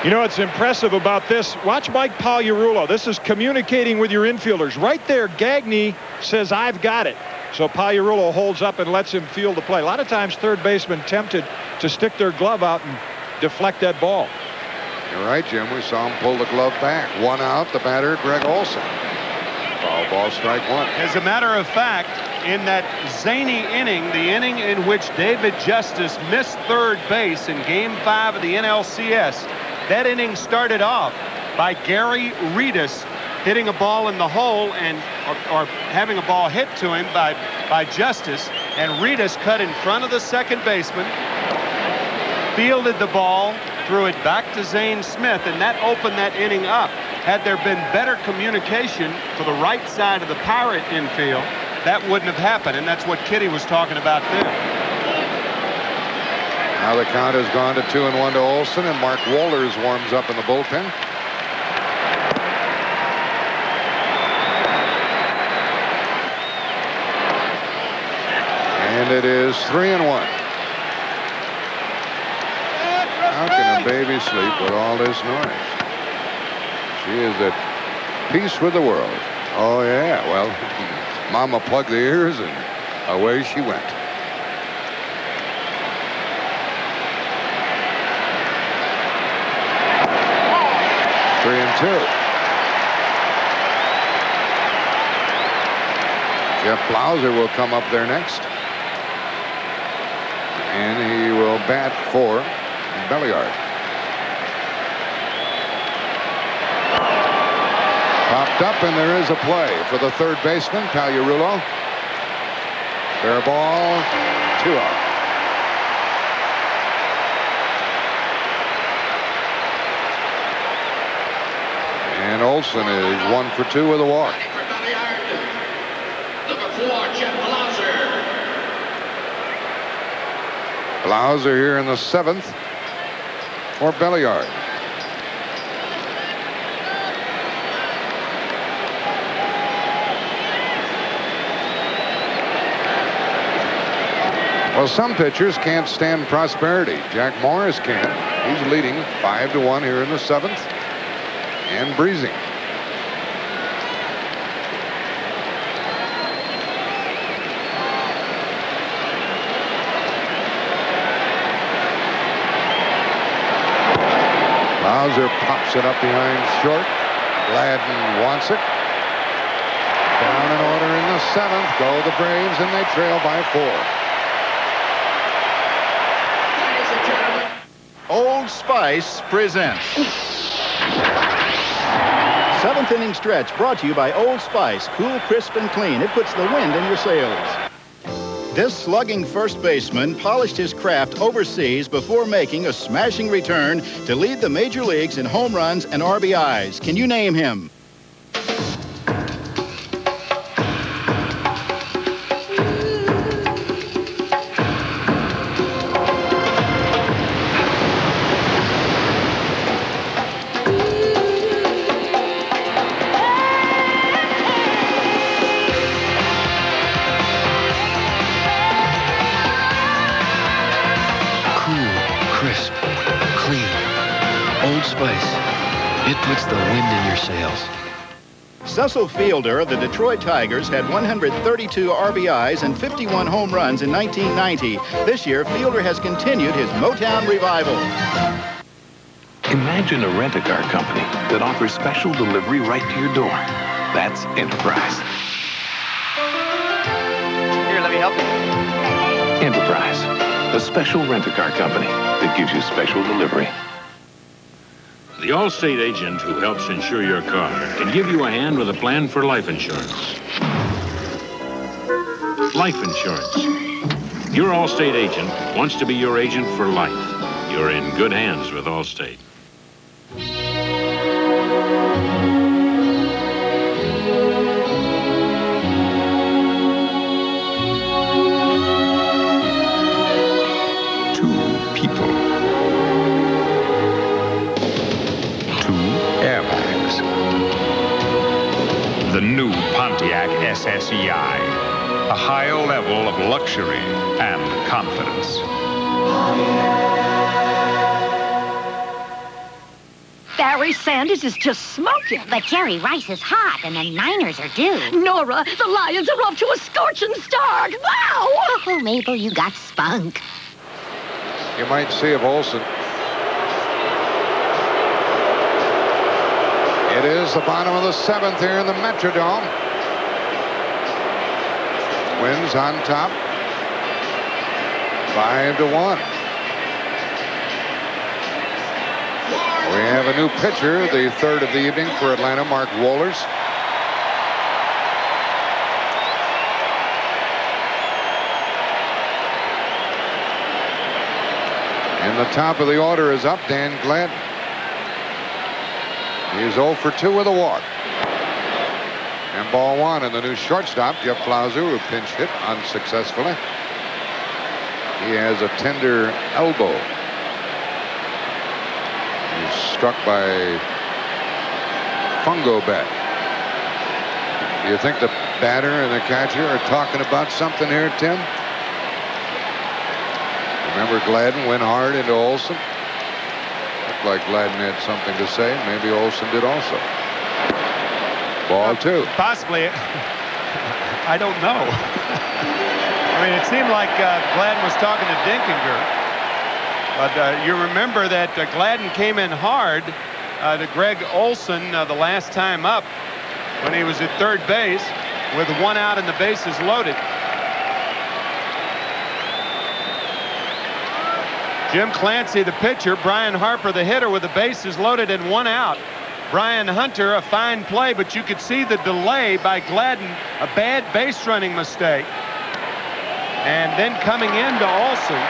You know what's impressive about this? Watch Mike Pagliarulo. This is communicating with your infielders. Right there, Gagne says, I've got it. So Pagliarulo holds up and lets him field the play. A lot of times third basemen tempted to stick their glove out and deflect that ball. You're right, Jim. We saw him pull the glove back. 1 out, the batter, Greg Olson. Foul ball, strike 1. As a matter of fact, in that zany inning, the inning in which David Justice missed third base in Game 5 of the NLCS, that inning started off by Gary Reedus hitting a ball in the hole and or having a ball hit to him by Justice, and Reedus cut in front of the second baseman, fielded the ball, threw it back to Zane Smith, and that opened that inning up. Had there been better communication for the right side of the Pirate infield, that wouldn't have happened, and that's what Kitty was talking about there. Now the count has gone to 2-1 to Olson, and Mark Wohlers warms up in the bullpen. And it is 3-1. How can a baby sleep with all this noise? She is at peace with the world. Oh, yeah. Well, Mama plugged the ears, and away she went. Three and 2. Jeff Blauser will come up there next. And he will bat for Belliard. Popped up, and there is a play for the third baseman, Pagliarulo. Fair ball, 2 out. And Olson is 1 for 2 with a walk. Number 4, Jeff Blauser. Blauser here in the 7th for Belliard. Well, some pitchers can't stand prosperity. Jack Morris can. He's leading 5-1 here in the 7th. And breezing. Plowser pops it up behind short. Gladden wants it. Down in order in the 7th. Go the Braves, and they trail by 4. Old Spice presents 7th inning stretch, brought to you by Old Spice. Cool, crisp, and clean. It puts the wind in your sails. This slugging first baseman polished his craft overseas before making a smashing return to lead the major leagues in home runs and RBIs. Can you name him? Crisp, clean, Old Spice. It puts the wind in your sails. Cecil Fielder of the Detroit Tigers had 132 RBIs and 51 home runs in 1990. This year, Fielder has continued his Motown revival. Imagine a rent-a-car company that offers special delivery right to your door. That's Enterprise. Here, let me help you. Enterprise, a special rent-a-car company that gives you special delivery. The Allstate agent who helps insure your car can give you a hand with a plan for life insurance. Life insurance. Your Allstate agent wants to be your agent for life. You're in good hands with Allstate. The new Pontiac SSEI, a higher level of luxury and confidence. Barry Sanders is just smoking. But Jerry Rice is hot, and the Niners are due. Nora, the Lions are off to a scorching start. Wow! Oh, Mabel, you got spunk. You might see if Olson. It is the bottom of the 7th here in the Metrodome. Twins on top. 5-1. We have a new pitcher, the 3rd of the evening for Atlanta, Mark Wohlers. In the top of the order is up Dan Gladden. He's 0 for 2 with a walk. And ball 1, and the new shortstop, Jeff Plowser, who pinch hit unsuccessfully. He has a tender elbow. He's struck by fungo bat. Do you think the batter and the catcher are talking about something here, Tim? Remember Gladden went hard into Olson? Looked like Gladden had something to say. Maybe Olson did also. Ball 2. Possibly. I don't know. I mean, it seemed like Gladden was talking to Dinkinger. But you remember that Gladden came in hard to Greg Olson the last time up when he was at third base with 1 out and the bases loaded. Jim Clancy, the pitcher, Brian Harper, the hitter, with the bases loaded and 1 out. Brian Hunter, a fine play, but you could see the delay by Gladden, a bad base running mistake. And then coming into Olson,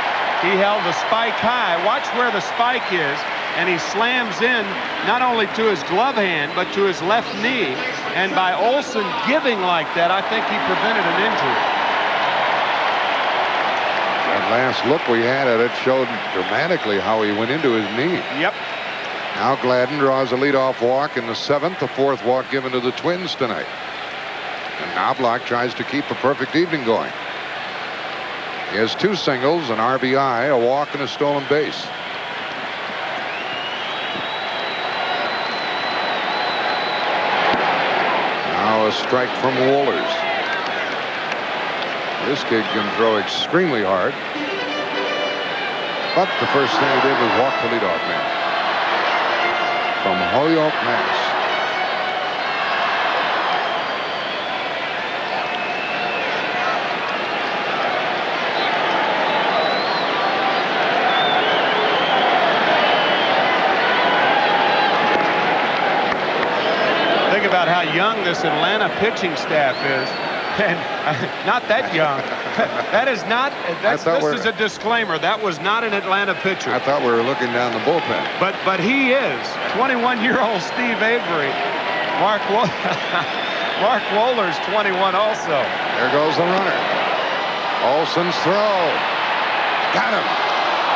he held the spike high. Watch where the spike is, and he slams in not only to his glove hand, but to his left knee. And by Olson giving like that, I think he prevented an injury. That last look we had at it showed dramatically how he went into his knee. Yep. Now Gladden draws a leadoff walk in the 7th, the 4th walk given to the Twins tonight. And Knobloch tries to keep a perfect evening going. He has 2 singles, an RBI, a walk, and a stolen base. Now a strike from Wohlers. This kid can throw extremely hard. But the first thing he did was walk the leadoff man. from Holyoke, Mass. Think about how young this Atlanta pitching staff is. And not that young. That is not, this is a disclaimer. That was not an Atlanta pitcher. I thought we were looking down the bullpen. But he is. 21-year-old Steve Avery. Mark Wohler's 21 also. There goes the runner. Olson's throw. Got him.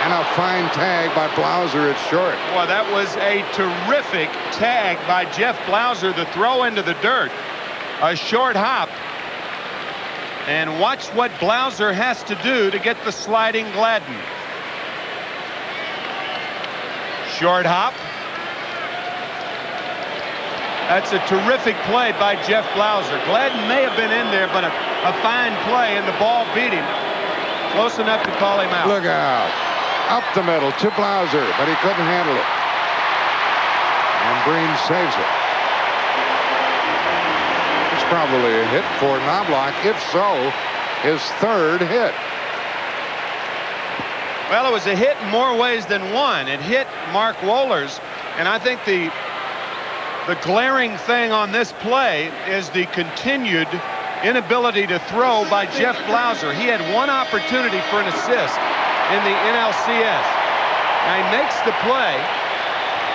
And a fine tag by Blauser at short. Well, that was a terrific tag by Jeff Blauser. The throw into the dirt. A short hop. And watch what Blauser has to do to get the sliding Gladden. Short hop. That's a terrific play by Jeff Blauser. Gladden may have been in there, but a fine play, and the ball beat him. Close enough to call him out. Look out. Up the middle to Blauser, but he couldn't handle it. And Breen saves it. It's probably a hit for Knobloch. If so, his third hit. Well, it was a hit in more ways than one. It hit Mark Wohlers, and I think the glaring thing on this play is the continued inability to throw by Jeff Blauser. He had one opportunity for an assist in the NLCS. Now he makes the play.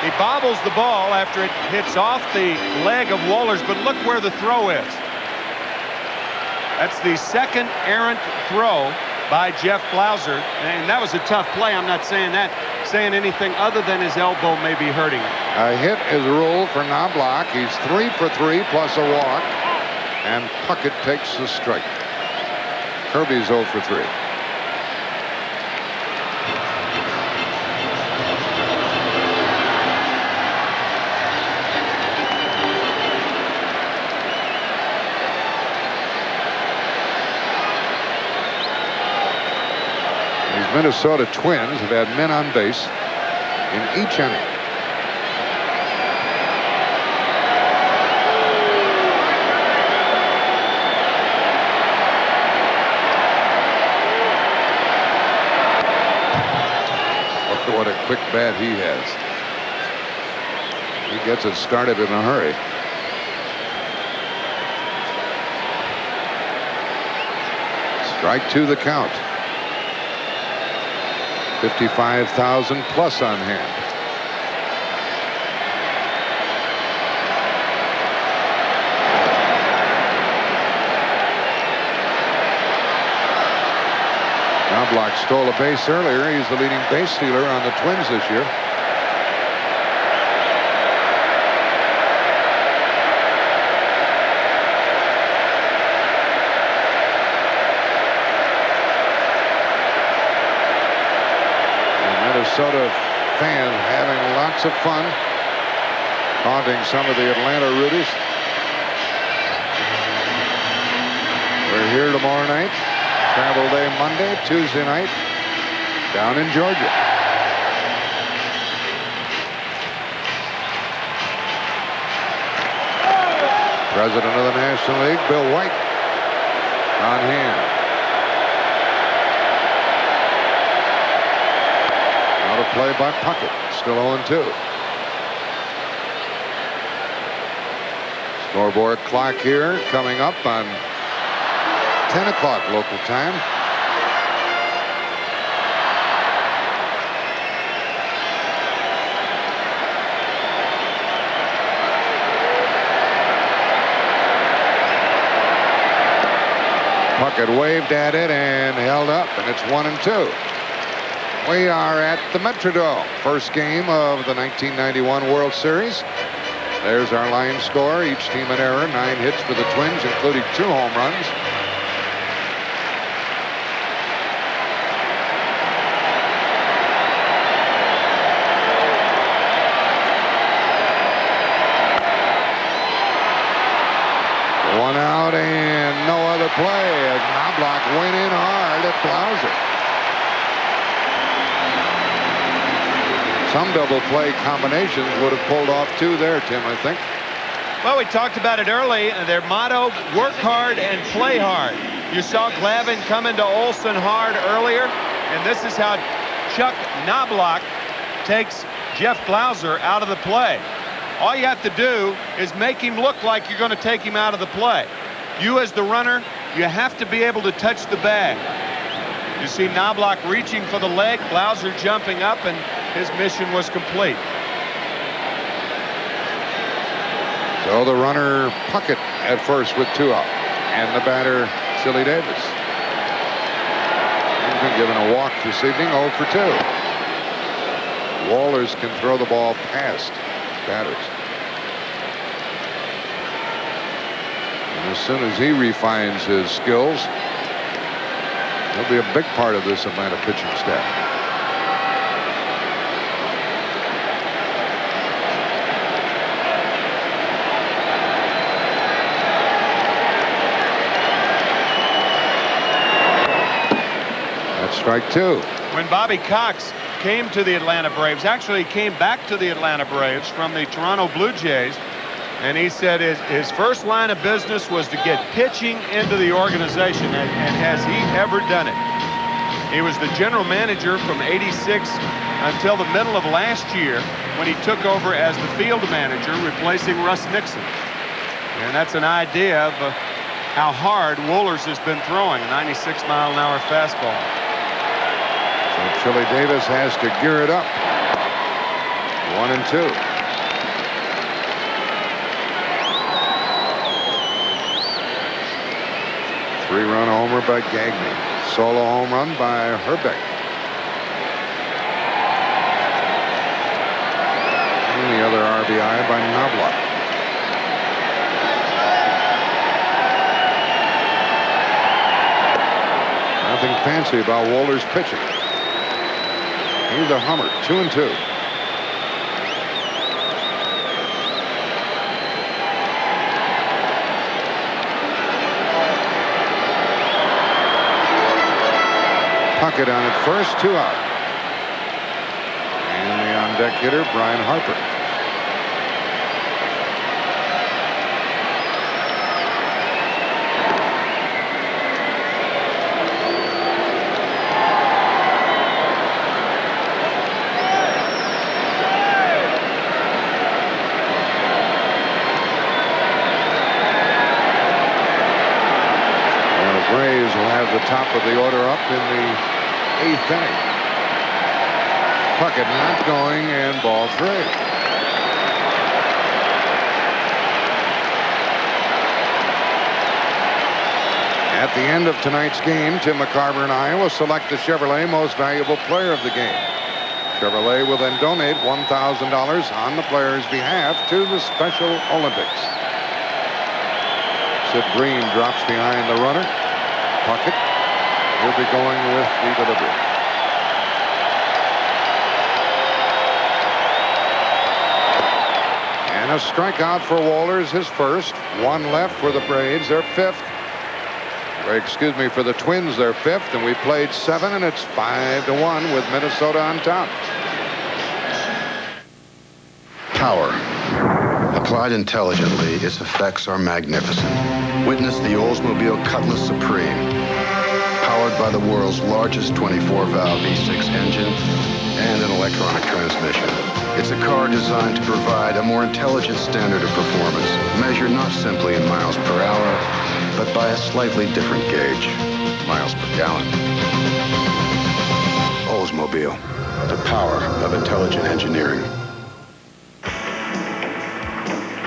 He bobbles the ball after it hits off the leg of Wohlers, but look where the throw is. That's the second errant throw by Jeff Blauser, and that was a tough play. I'm not saying anything other than his elbow may be hurting him. A hit is ruled for Knobloch. He's 3 for 3 plus a walk, and Puckett takes the strike. Kirby's 0 for 3. Minnesota Twins have had men on base in each inning. What a quick bat he has. He gets it started in a hurry. Strike 2 the count. 55,000 plus on hand. Knobloch stole a base earlier. He's the leading base stealer on the Twins this year. Minnesota fans having lots of fun, taunting some of the Atlanta Rudies. We're here tomorrow night, travel day Monday, Tuesday night, down in Georgia. President of the National League, Bill White, on hand. Play by Puckett, still 0-2. Scoreboard clock here coming up on 10 o'clock local time. Puckett waved at it and held up, and it's 1-2. We are at the Metrodome, first game of the 1991 World Series. There's our line score. Each team an error. 9 hits for the Twins, including 2 home runs. One out and no other play as Knobloch went in hard at Blauser. Some double play combinations would have pulled off two there, Tim, I think. Well, we talked about it early. Their motto, work hard and play hard. You saw Glavin come into Olsen hard earlier, and this is how Chuck Knobloch takes Jeff Glauser out of the play. All you have to do is make him look like you're going to take him out of the play. You as the runner, you have to be able to touch the bag. You see Knobloch reaching for the leg, Glauser jumping up, and his mission was complete. So the runner Puckett at first with two out, and the batter Silly Davis. He's been given a walk this evening, 0 for 2. Wohlers can throw the ball past batters. And as soon as he refines his skills, he'll be a big part of this Atlanta pitching staff. Strike two. When Bobby Cox came to the Atlanta Braves, actually came back to the Atlanta Braves from the Toronto Blue Jays, and he said his first line of business was to get pitching into the organization, and has he ever done it? He was the general manager from '86 until the middle of last year when he took over as the field manager, replacing Russ Nixon. And that's an idea of how hard Wohlers has been throwing, a 96-mile-an-hour fastball. So Chili Davis has to gear it up. 1 and 2. Three-run homer by Gagne. Solo home run by Herbeck. And the other RBI by Knobloch. Nothing fancy about Wohlers' pitching. He's a hummer, 2 and 2. Puckett on at first, 2 out. And the on-deck hitter, Brian Harper. The top of the order up in the 8th inning. Puckett not going, and ball 3. At the end of tonight's game, Tim McCarver and I will select the Chevrolet Most Valuable Player of the game. Chevrolet will then donate $1,000 on the player's behalf to the Special Olympics. Sid Green drops behind the runner. Puckett will be going with the delivery. And a strikeout for Wohlers, his first. 1 left for the Braves, their 5th. Or excuse me, for the Twins, their 5th. And we played 7, and it's 5-1 with Minnesota on top. Power. Applied intelligently, its effects are magnificent. Witness the Oldsmobile Cutlass Supreme. Powered by the world's largest 24-valve V6 engine and an electronic transmission. It's a car designed to provide a more intelligent standard of performance, measured not simply in miles per hour, but by a slightly different gauge, miles per gallon. Oldsmobile, the power of intelligent engineering.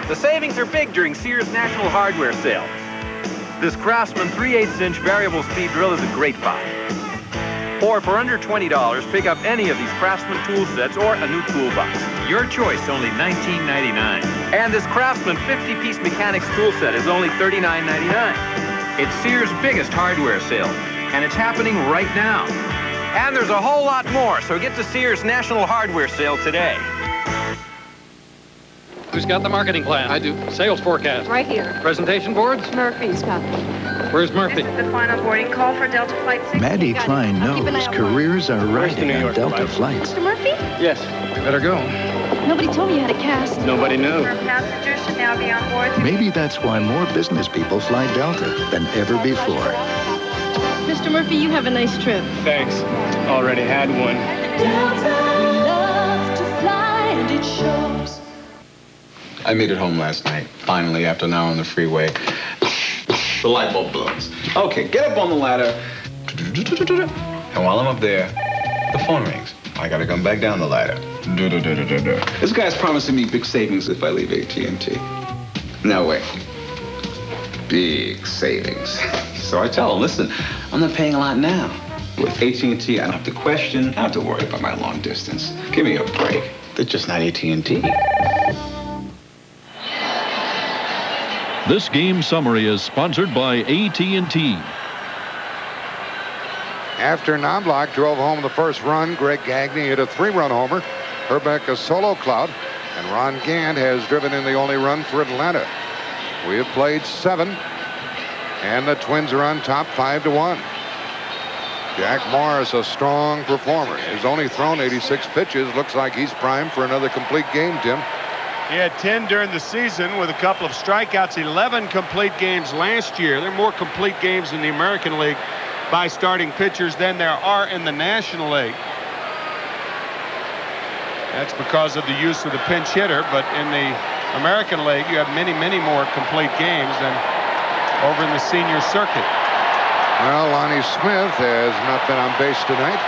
The savings are big during Sears National Hardware Sale. This Craftsman 3/8-inch variable speed drill is a great buy. Or for under $20, pick up any of these Craftsman tool sets or a new toolbox. Your choice, only $19.99. And this Craftsman 50-piece mechanics tool set is only $39.99. It's Sears' biggest hardware sale, and it's happening right now. And there's a whole lot more, so get to Sears National Hardware Sale today. Who's got the marketing plan? I do. Sales forecast? Right here. Presentation boards? Murphy's got them. Where's Murphy? This is the final boarding call for Delta Flight 60. Maddie Klein knows careers are writing on Delta flights. Mr. Murphy? Yes. Better go. Nobody told me you had a cast. Nobody knew. Passengers should now be on board. Maybe that's why more business people fly Delta than ever before. Mr. Murphy, you have a nice trip. Thanks. Already had one. I made it home last night, finally, after an hour on the freeway. The light bulb blows. Okay, get up on the ladder. And while I'm up there, the phone rings. I gotta come back down the ladder. This guy's promising me big savings if I leave AT&T. No way. Big savings. So I tell him, listen, I'm not paying a lot now. With AT&T, I don't have to question, I don't have to worry about my long distance. Give me a break. They're just not AT&T. This game summary is sponsored by AT&T. After Knobloch drove home the first run, Greg Gagne hit a 3-run homer, Herbeck a solo clout, and Ron Gant has driven in the only run for Atlanta. We have played 7, and the Twins are on top 5-1. Jack Morris, a strong performer. He's only thrown 86 pitches. Looks like he's primed for another complete game, Tim. He had 10 during the season with a couple of strikeouts, 11 complete games last year. There are more complete games in the American League by starting pitchers than there are in the National League. That's because of the use of the pinch hitter, but in the American League, you have many, many more complete games than over in the senior circuit. Well, Lonnie Smith has not been on base tonight.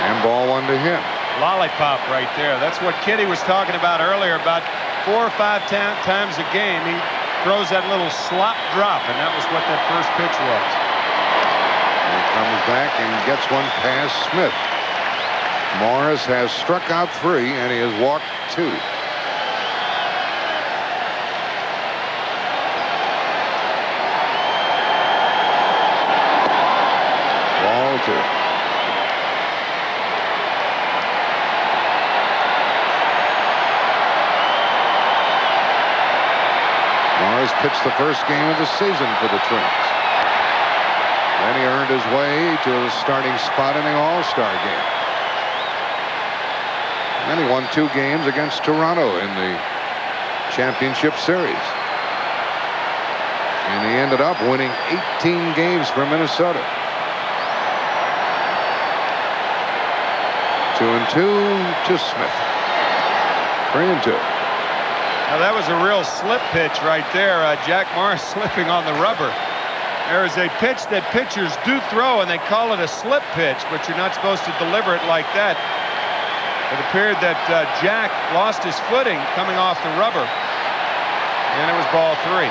And ball 1 to him. Lollipop right there. That's what Kitty was talking about earlier, about 4 or 5 times a game. He throws that little slop drop, and that was what that first pitch was. He comes back and gets one past Smith. Morris has struck out 3, and he has walked 2. Ball 2. Morris pitched the first game of the season for the Twins. Then he earned his way to the starting spot in the All-Star game. Then he won 2 games against Toronto in the championship series. And he ended up winning 18 games for Minnesota. 2-2 to Smith. 3-2. Now that was a real slip pitch right there. Jack Morris slipping on the rubber. There is a pitch that pitchers do throw, and they call it a slip pitch, but you're not supposed to deliver it like that. It appeared that Jack lost his footing coming off the rubber, and it was ball 3.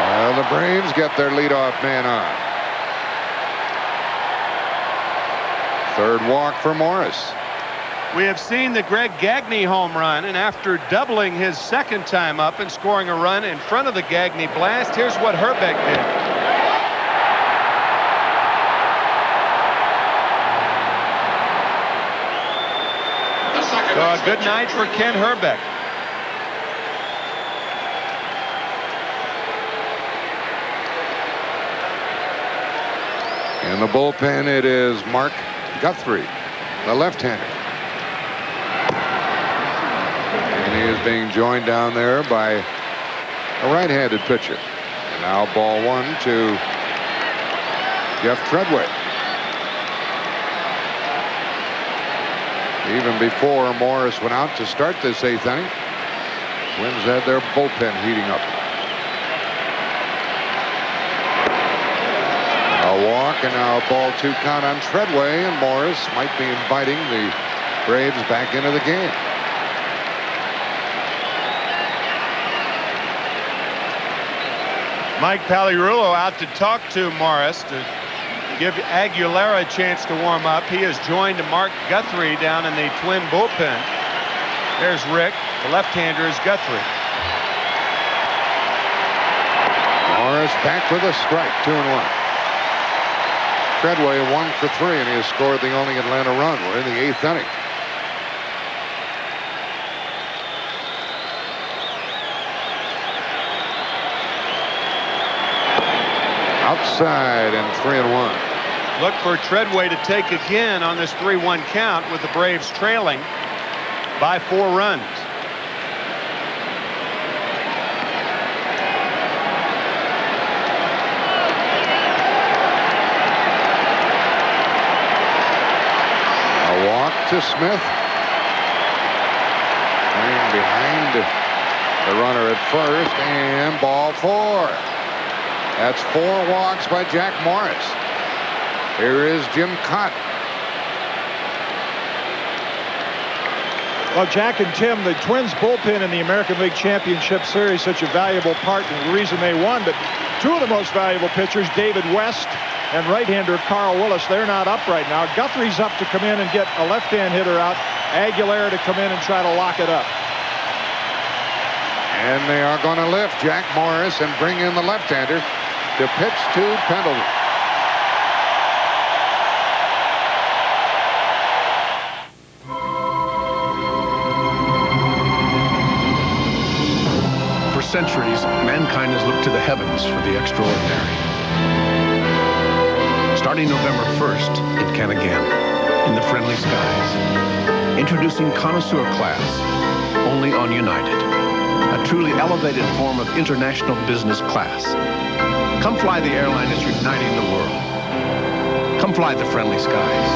Well, the Braves get their leadoff man on. Third walk for Morris. We have seen the Greg Gagne home run, and after doubling his second time up and scoring a run in front of the Gagne blast, here's what Herbeck did. So a good night for Ken Herbeck. In the bullpen, it is Mark Guthrie, the left-hander. And he is being joined down there by a right-handed pitcher. And now ball 1 to Jeff Treadway. Even before Morris went out to start this 8th inning, Twins had their bullpen heating up. A walk and now a ball 2 count on Treadway, and Morris might be inviting the Braves back into the game. Mike Pagliarulo out to talk to Morris to give Aguilera a chance to warm up. He has joined Mark Guthrie down in the Twin bullpen. There's Rick. The left-hander is Guthrie. Morris back with a strike, 2-1. Treadway 1 for 3, and he has scored the only Atlanta run. We're in the 8th inning. Outside and 3-1. Look for Treadway to take again on this 3-1 count with the Braves trailing by 4 runs. A walk to Smith. And behind the runner at first, and ball 4. That's 4 walks by Jack Morris. Here is Jim Cott. Well, Jack and Tim, the Twins bullpen in the American League Championship Series, such a valuable part and the reason they won. But 2 of the most valuable pitchers, David West and right-hander Carl Willis, they're not up right now. Guthrie's up to come in and get a left-hand hitter out. Aguilera to come in and try to lock it up. And they are going to lift Jack Morris and bring in the left-hander to pitch to Pendleton. For centuries, mankind has looked to the heavens for the extraordinary. Starting November 1st, it can again, in the friendly skies. Introducing Connoisseur Class, only on United. A truly elevated form of international business class. Come fly the airline that's uniting the world. Come fly the friendly skies.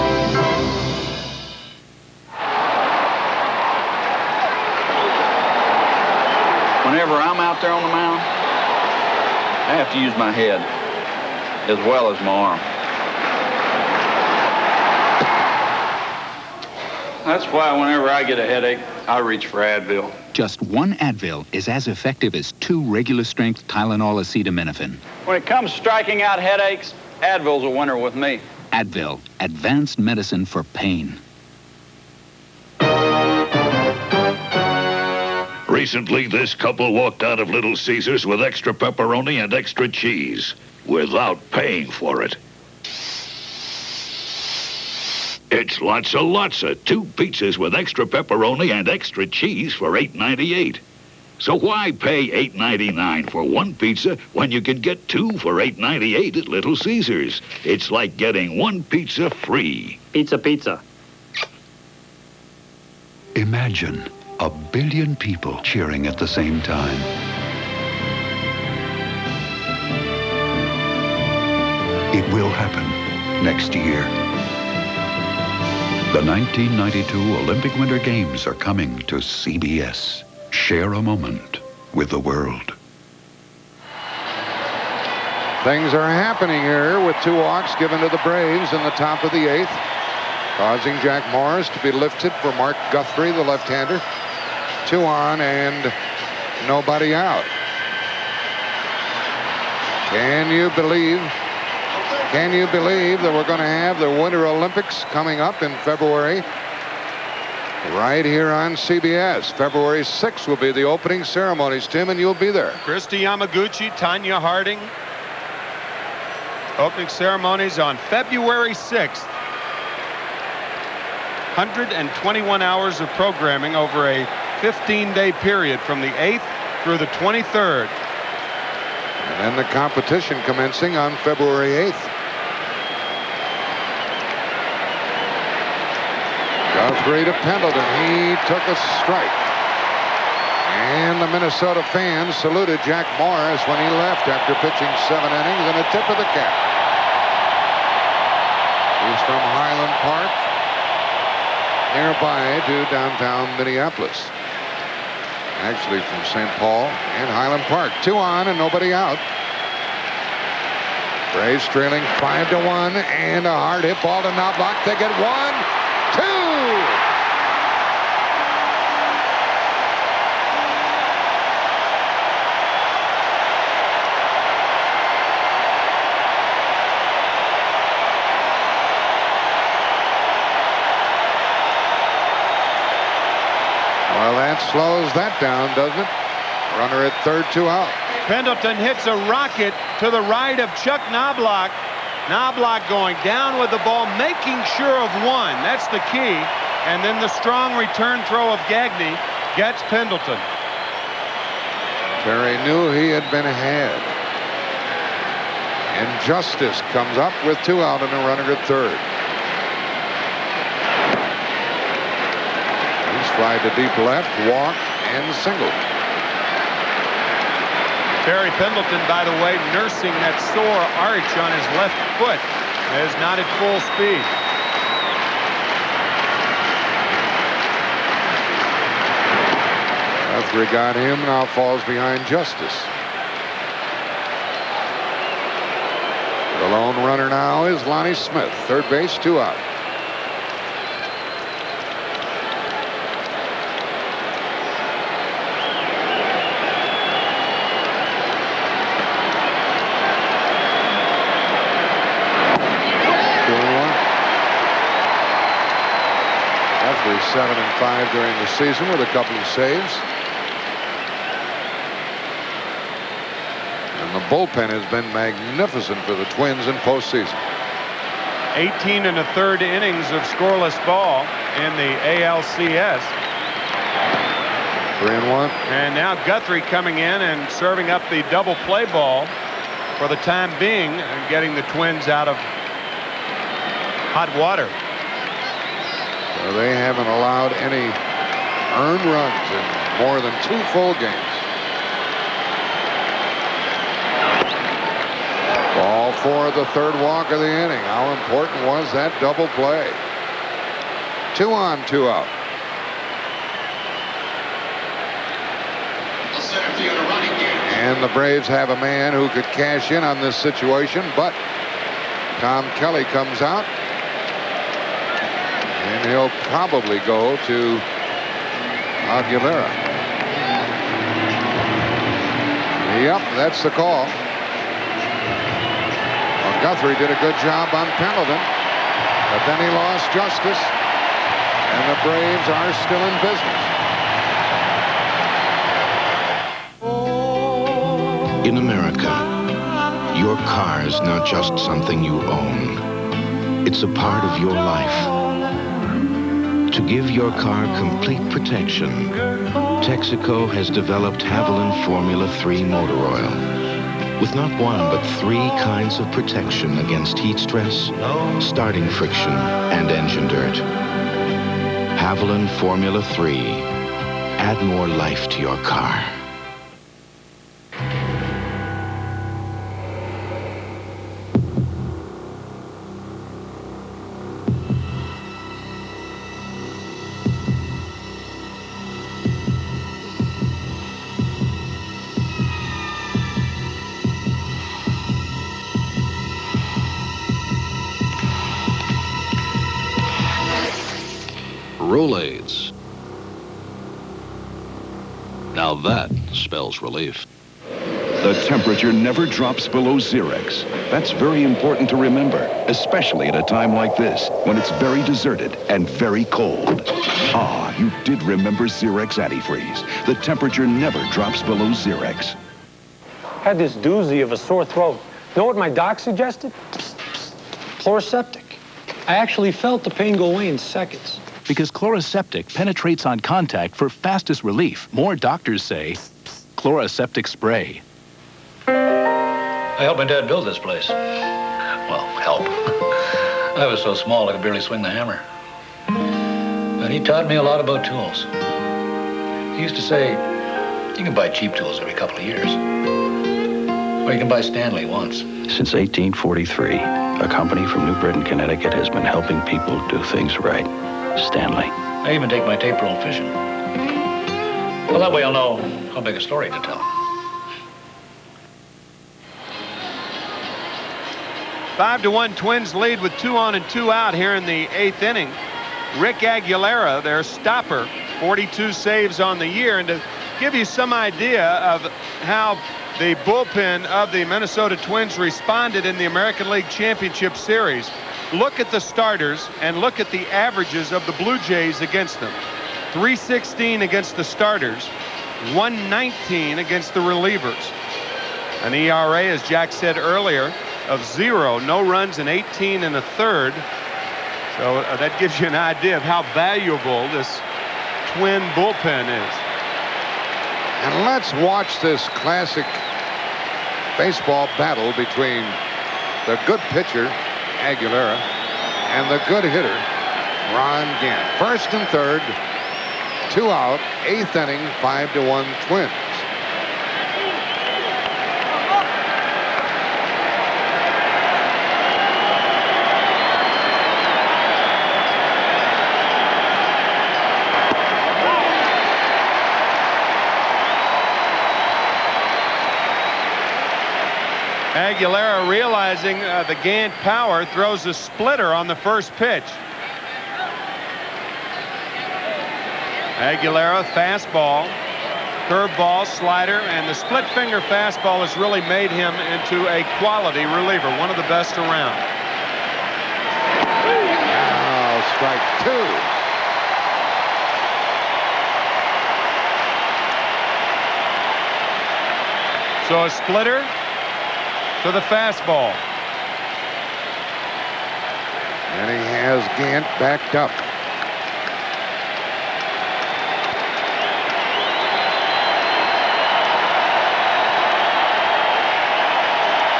Whenever I'm out there on the mound, I have to use my head as well as my arm. That's why whenever I get a headache, I reach for Advil. Just 1 Advil is as effective as 2 regular-strength Tylenol acetaminophen. When it comes striking out headaches, Advil's a winner with me. Advil, advanced medicine for pain. Recently, this couple walked out of Little Caesars with extra pepperoni and extra cheese without paying for it. It's Lotsa. 2 pizzas with extra pepperoni and extra cheese for $8.98. So why pay $8.99 for 1 pizza when you can get 2 for $8.98 at Little Caesars? It's like getting 1 pizza free. Pizza. Imagine 1 billion people cheering at the same time. It will happen next year. The 1992 Olympic Winter Games are coming to CBS. Share a moment with the world. Things are happening here with 2 walks given to the Braves in the top of the 8th, causing Jack Morris to be lifted for Mark Guthrie, the left-hander. 2 on and nobody out. Can you believe that we're going to have the Winter Olympics coming up in February right here on CBS? February 6th will be the opening ceremonies, Tim, and you'll be there. Christy Yamaguchi, Tanya Harding. Opening ceremonies on February 6th. 121 hours of programming over a 15-day period from the 8th through the 23rd. And then the competition commencing on February 8th. Guthrie to Pendleton. He took a strike. And the Minnesota fans saluted Jack Morris when he left after pitching 7 innings and a tip of the cap. He's from Highland Park, nearby to downtown Minneapolis. Actually from St. Paul and Highland Park. 2 on and nobody out. Braves trailing 5-1 and a hard hit ball to Knobloch. They get 1, 2. Well, that slows that down, doesn't it? Runner at third, 2 out. Pendleton hits a rocket to the right of Chuck Knobloch. Knobloch going down with the ball, making sure of 1. That's the key. And then the strong return throw of Gagne gets Pendleton. Terry knew he had been ahead. And Justice comes up with 2 out and a runner at third. He's fried to deep left, walk, and single. Barry Pendleton, by the way, nursing that sore arch on his left foot, is not at full speed. Guthrie got him, now falls behind Justice. The lone runner now is Lonnie Smith, third base, 2 out. Guthrie 7-5 during the season with a couple of saves. The bullpen has been magnificent for the Twins in postseason. 18 1/3 innings of scoreless ball in the ALCS. 3-1. And now Guthrie coming in and serving up the double play ball for the time being and getting the Twins out of hot water. So they haven't allowed any earned runs in more than 2 full games. Ball for the third walk of the inning. How important was that double play? 2 on, 2 out. And the Braves have a man who could cash in on this situation, but Tom Kelly comes out. And he'll probably go to Aguilera. Yep, that's the call. Well, Guthrie did a good job on Pendleton, but then he lost Justice, and the Braves are still in business. In America, your car is not just something you own. It's a part of your life. To give your car complete protection, Texaco has developed Haviland Formula 3 motor oil. With not one, but 3 kinds of protection against heat stress, starting friction, and engine dirt. Haviland Formula 3. Add more life to your car. Rolaids. Now that spells relief. The temperature never drops below Xerex. That's very important to remember, especially at a time like this, when it's very deserted and very cold. Ah, you did remember Xerex Antifreeze. The temperature never drops below Xerex. Had this doozy of a sore throat. Know what my doc suggested? Chloroseptic. I actually felt the pain go away in seconds. Because Chloroseptic penetrates on contact for fastest relief. More doctors say Chloroseptic spray. I helped my dad build this place. Well, help. I was so small I could barely swing the hammer. But he taught me a lot about tools. He used to say, you can buy cheap tools every couple of years. Or you can buy Stanley once. Since 1843, a company from New Britain, Connecticut has been helping people do things right. Stanley. I even take my tape roll fishing. Well, that way I'll know how big a story to tell. 5-1 Twins lead with 2 on and 2 out here in the 8th inning. Rick Aguilera, their stopper, 42 saves on the year. And to give you some idea of how the bullpen of the Minnesota Twins responded in the American League Championship Series, look at the starters and look at the averages of the Blue Jays against them. 316 against the starters, 119 against the relievers. An ERA, as Jack said earlier, of 0, no runs in 18 1/3. So that gives you an idea of how valuable this Twin bullpen is. And let's watch this classic baseball battle between the good pitcher, Aguilera, and the good hitter, Ron Gant. First and third, 2 out, 8th inning, 5-1 Twins. Aguilera, realizing the Gant power, throws a splitter on the first pitch. Aguilera, fastball, curveball, slider, and the split finger fastball has really made him into a quality reliever, one of the best around. Now, strike 2. So a splitter to the fastball. And he has Gant backed up.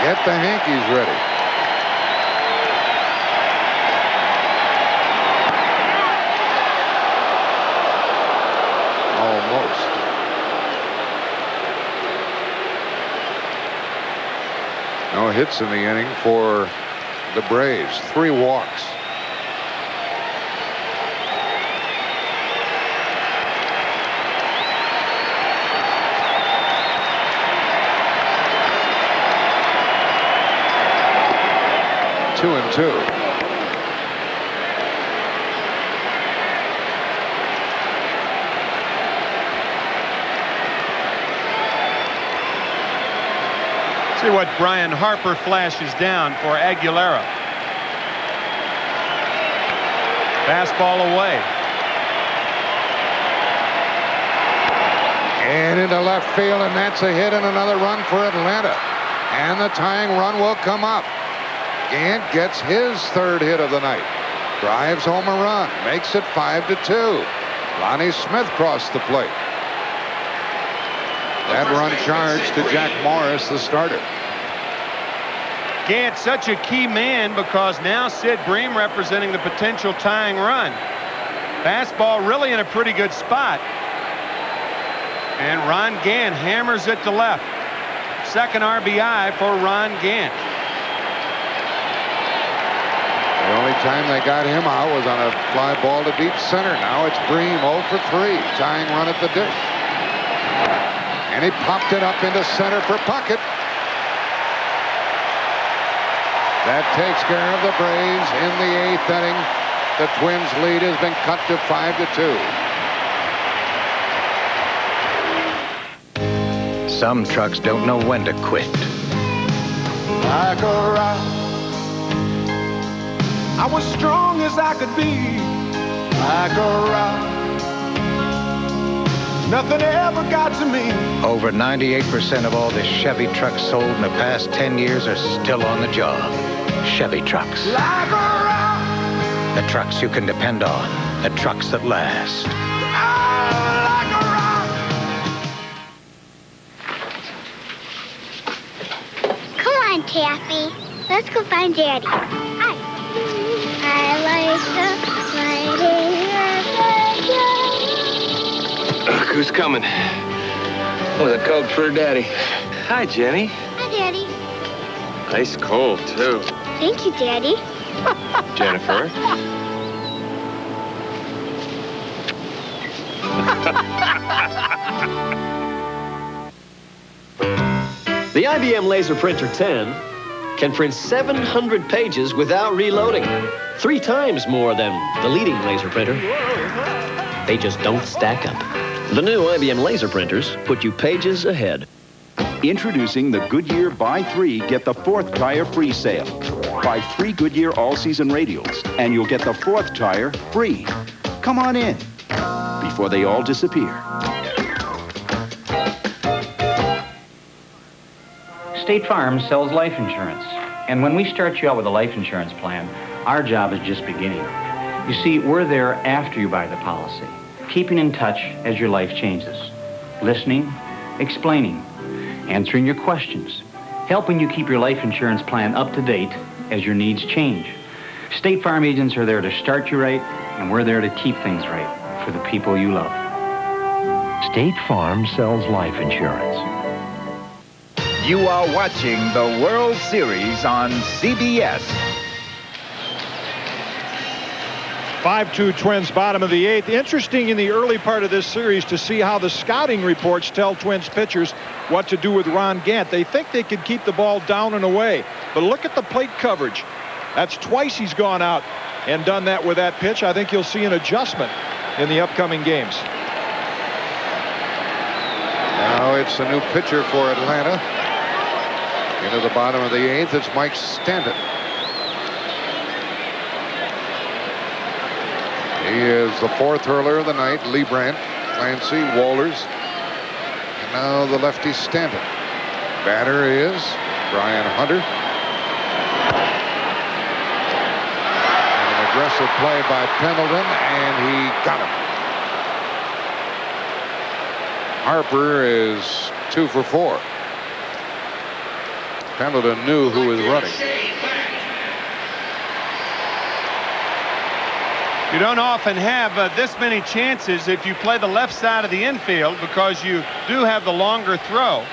Get the Yankees ready. Almost. No hits in the inning for the Braves. 3 walks. Two and 2. See what Brian Harper flashes down for Aguilera. Fastball away. And into left field, and that's a hit and another run for Atlanta. And the tying run will come up. Gant gets his 3rd hit of the night. Drives home a run. Makes it 5-2. Lonnie Smith crossed the plate. That run charged to Jack Morris, the starter. Gant, such a key man because now Sid Bream representing the potential tying run. Fastball really in a pretty good spot. And Ron Gant hammers it to left. Second RBI for Ron Gant. The only time they got him out was on a fly ball to deep center. Now it's Bream 0 for 3. Tying run at the dish. And he popped it up into center for Puckett. That takes care of the Braves in the 8th inning. The Twins' lead has been cut to 5-2. Some trucks don't know when to quit. Like a rock, I was strong as I could be. Like a rock, nothing ever got to me. Over 98% of all the Chevy trucks sold in the past 10 years are still on the job. Chevy trucks. Like a rock, The trucks you can depend on. The trucks that last. like a rock. Come on, Taffy. Let's go find Daddy. Hi. I like the light in your Who's coming? With a Coke for Daddy. Hi, Jenny. Hi, Daddy. Ice cold, too. Thank you, Daddy. Jennifer. The IBM Laser Printer 10 can print 700 pages without reloading. 3 times more than the leading laser printer. They just don't stack up. The new IBM laser printers put you pages ahead. Introducing the Goodyear Buy 3, Get the 4th Tire free sale. Buy 3 Goodyear all-season radials, and you'll get the 4th tire free. Come on in before they all disappear. State Farm sells life insurance. And when we start you out with a life insurance plan, our job is just beginning. You see, we're there after you buy the policy, keeping in touch as your life changes, listening, explaining, answering your questions, helping you keep your life insurance plan up to date as your needs change. State Farm agents are there to start you right, and we're there to keep things right for the people you love. State Farm sells life insurance. You are watching the World Series on CBS. 5-2 Twins, bottom of the 8th. Interesting in the early part of this series to see how the scouting reports tell Twins pitchers what to do with Ron Gant. They think they could keep the ball down and away, but look at the plate coverage. That's twice he's gone out and done that with that pitch. I think you'll see an adjustment in the upcoming games. Now it's a new pitcher for Atlanta. Into the bottom of the 8th, it's Mike Stanton. He is the 4th hurler of the night. Leibrandt, Clancy, Wohlers, and now the lefty Stanton. Batter is Brian Hunter. And an aggressive play by Pendleton, and he got him. Harper is 2 for 4. Pendleton knew who was running. You don't often have this many chances if you play the left side of the infield because you do have the longer throw.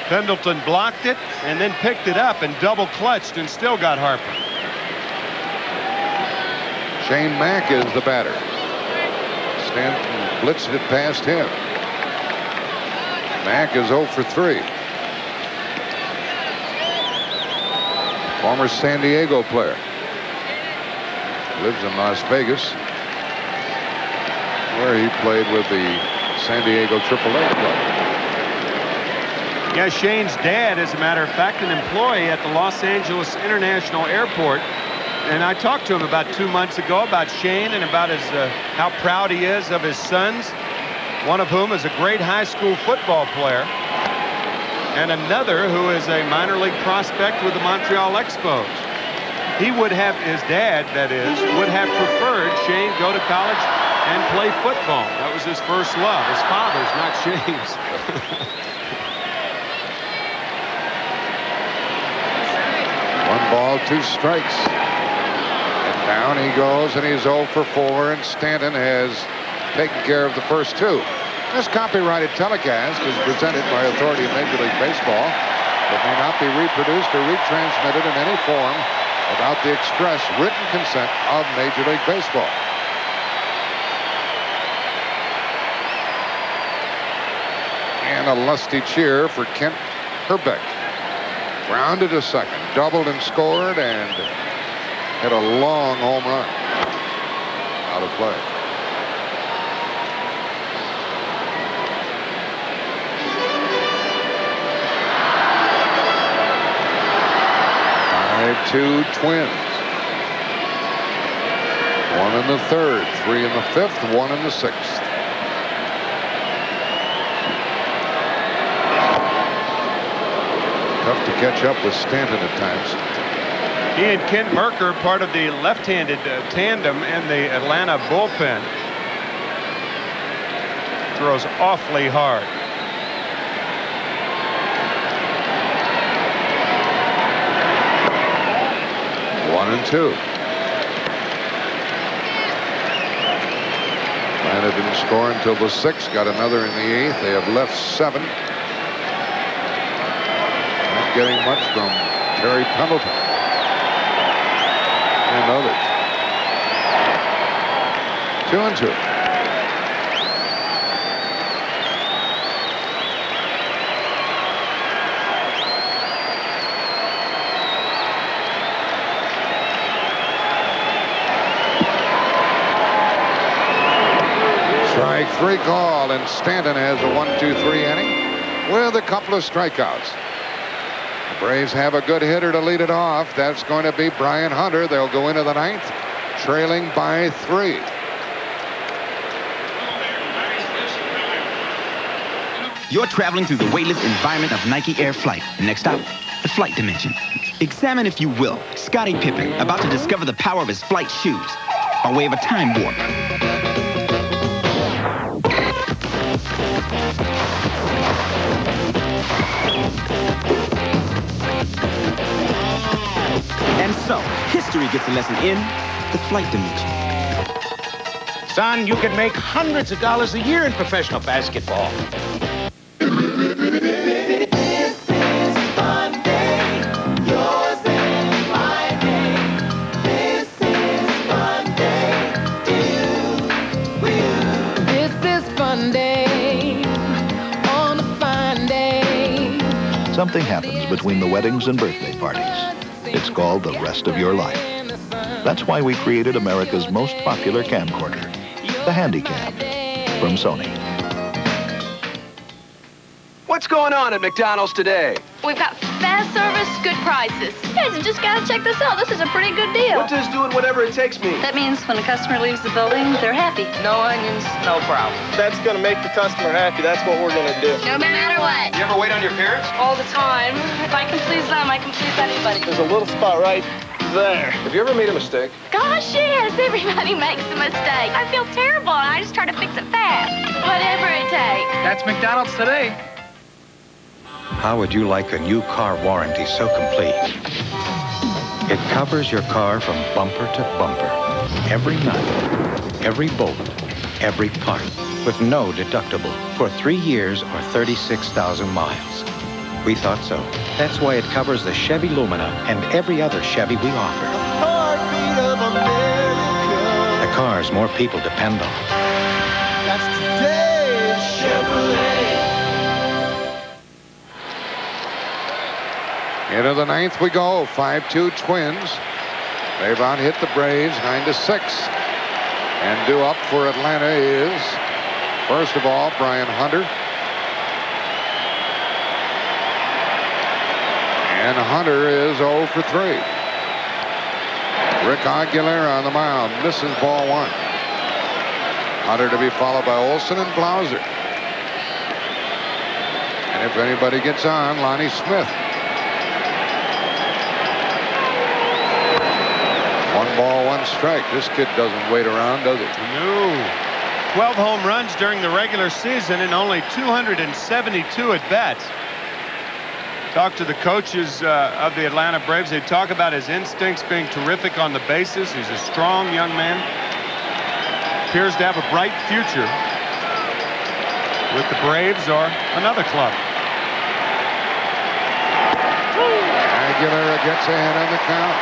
Pendleton blocked it and then picked it up and double clutched and still got Harper. Shane Mack is the batter. Stanton blitzed it past him. Mack is 0 for 3. Former San Diego player. Lives in Las Vegas, where he played with the San Diego AAA club. Yeah, Shane's dad, as a matter of fact, an employee at the Los Angeles International Airport. And I talked to him about 2 months ago about Shane and about his how proud he is of his sons, one of whom is a great high school football player, and another who is a minor league prospect with the Montreal Expos. He would have, his dad, that is, would have preferred Shane go to college and play football. That was his first love. His father's, not Shane's. 1 ball, 2 strikes. And down he goes, and he's 0 for 4, and Stanton has taken care of the first 2. This copyrighted telecast is presented by authority of Major League Baseball, but may not be reproduced or retransmitted in any form without the express written consent of Major League Baseball. And a lusty cheer for Kent Herbeck. Grounded to second, doubled and scored, and hit a long home run. Out of play. Two Twins. 1 in the 3rd, 3 in the 5th, 1 in the 6th. Tough to catch up with Stanton at times. He and Ken Merker, part of the left-handed tandem in the Atlanta bullpen. Throws awfully hard. 1 and 2. Atlanta didn't score until the 6th. Got another in the 8th. They have left 7. Not getting much from Terry Pendleton and others. 2 and 2. Strike 3 call, and Stanton has a 1-2-3 inning with a couple of strikeouts. The Braves have a good hitter to lead it off. That's going to be Brian Hunter. They'll go into the 9th, trailing by 3. You're traveling through the weightless environment of Nike Air Flight. Next stop, the flight dimension. Examine, if you will, Scottie Pippen about to discover the power of his flight shoes by way of a time warp. gets a lesson in the flight dimension. Son, you could make hundreds of dollars a year in professional basketball. Something happens between the weddings and birthday parties. It's called the rest of your life. That's why we created America's most popular camcorder, the Handycam, from Sony. What's going on at McDonald's today? We've got fast service, good prices. Guys, you just gotta check this out. This is a pretty good deal. What does doing whatever it takes mean? That means when a customer leaves the building, they're happy. No onions, no problem. That's gonna make the customer happy. That's what we're gonna do. No matter what. You ever wait on your parents? All the time. If I can please them, I can please anybody. There's a little spot right there. Have you ever made a mistake? Gosh, yes. Everybody makes a mistake. I feel terrible, and I just try to fix it fast. Whatever it takes. That's McDonald's today. How would you like a new car warranty so complete? It covers your car from bumper to bumper. Every nut, every bolt, every part, with no deductible for 3 years or 36,000 miles. We thought so. That's why it covers the Chevy Lumina and every other Chevy we offer. The cars more people depend on. That's today's Chevrolet. Into the ninth we go. 5-2 Twins. They've out-hit the Braves 9-6. And due up for Atlanta is, first of all, Brian Hunter. And Hunter is 0 for 3. Rick Aguilera on the mound. Misses ball 1. Hunter to be followed by Olson and Blauser. And if anybody gets on, Lonnie Smith. 1 ball, 1 strike. This kid doesn't wait around, does he? No. 12 home runs during the regular season and only 272 at-bats. Talk to the coaches of the Atlanta Braves. They talk about his instincts being terrific on the bases. He's a strong young man. Appears to have a bright future with the Braves or another club. Aguilera gets ahead on the count.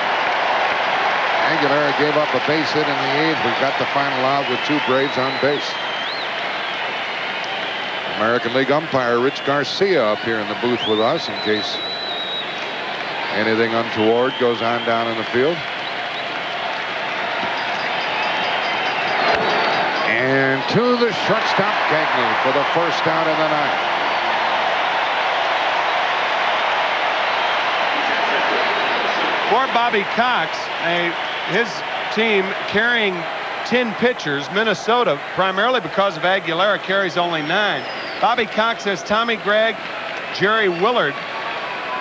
Aguilera gave up a base hit in the 8th. We've got the final out with 2 Braves on base. American League umpire Rich Garcia up here in the booth with us in case anything untoward goes on down in the field. And to the shortstop, Gagne, for the first out in the 9th. For Bobby Cox, his team carrying 10 pitchers. Minnesota, primarily because of Aguilera, carries only 9. Bobby Cox has Tommy Gregg, Jerry Willard,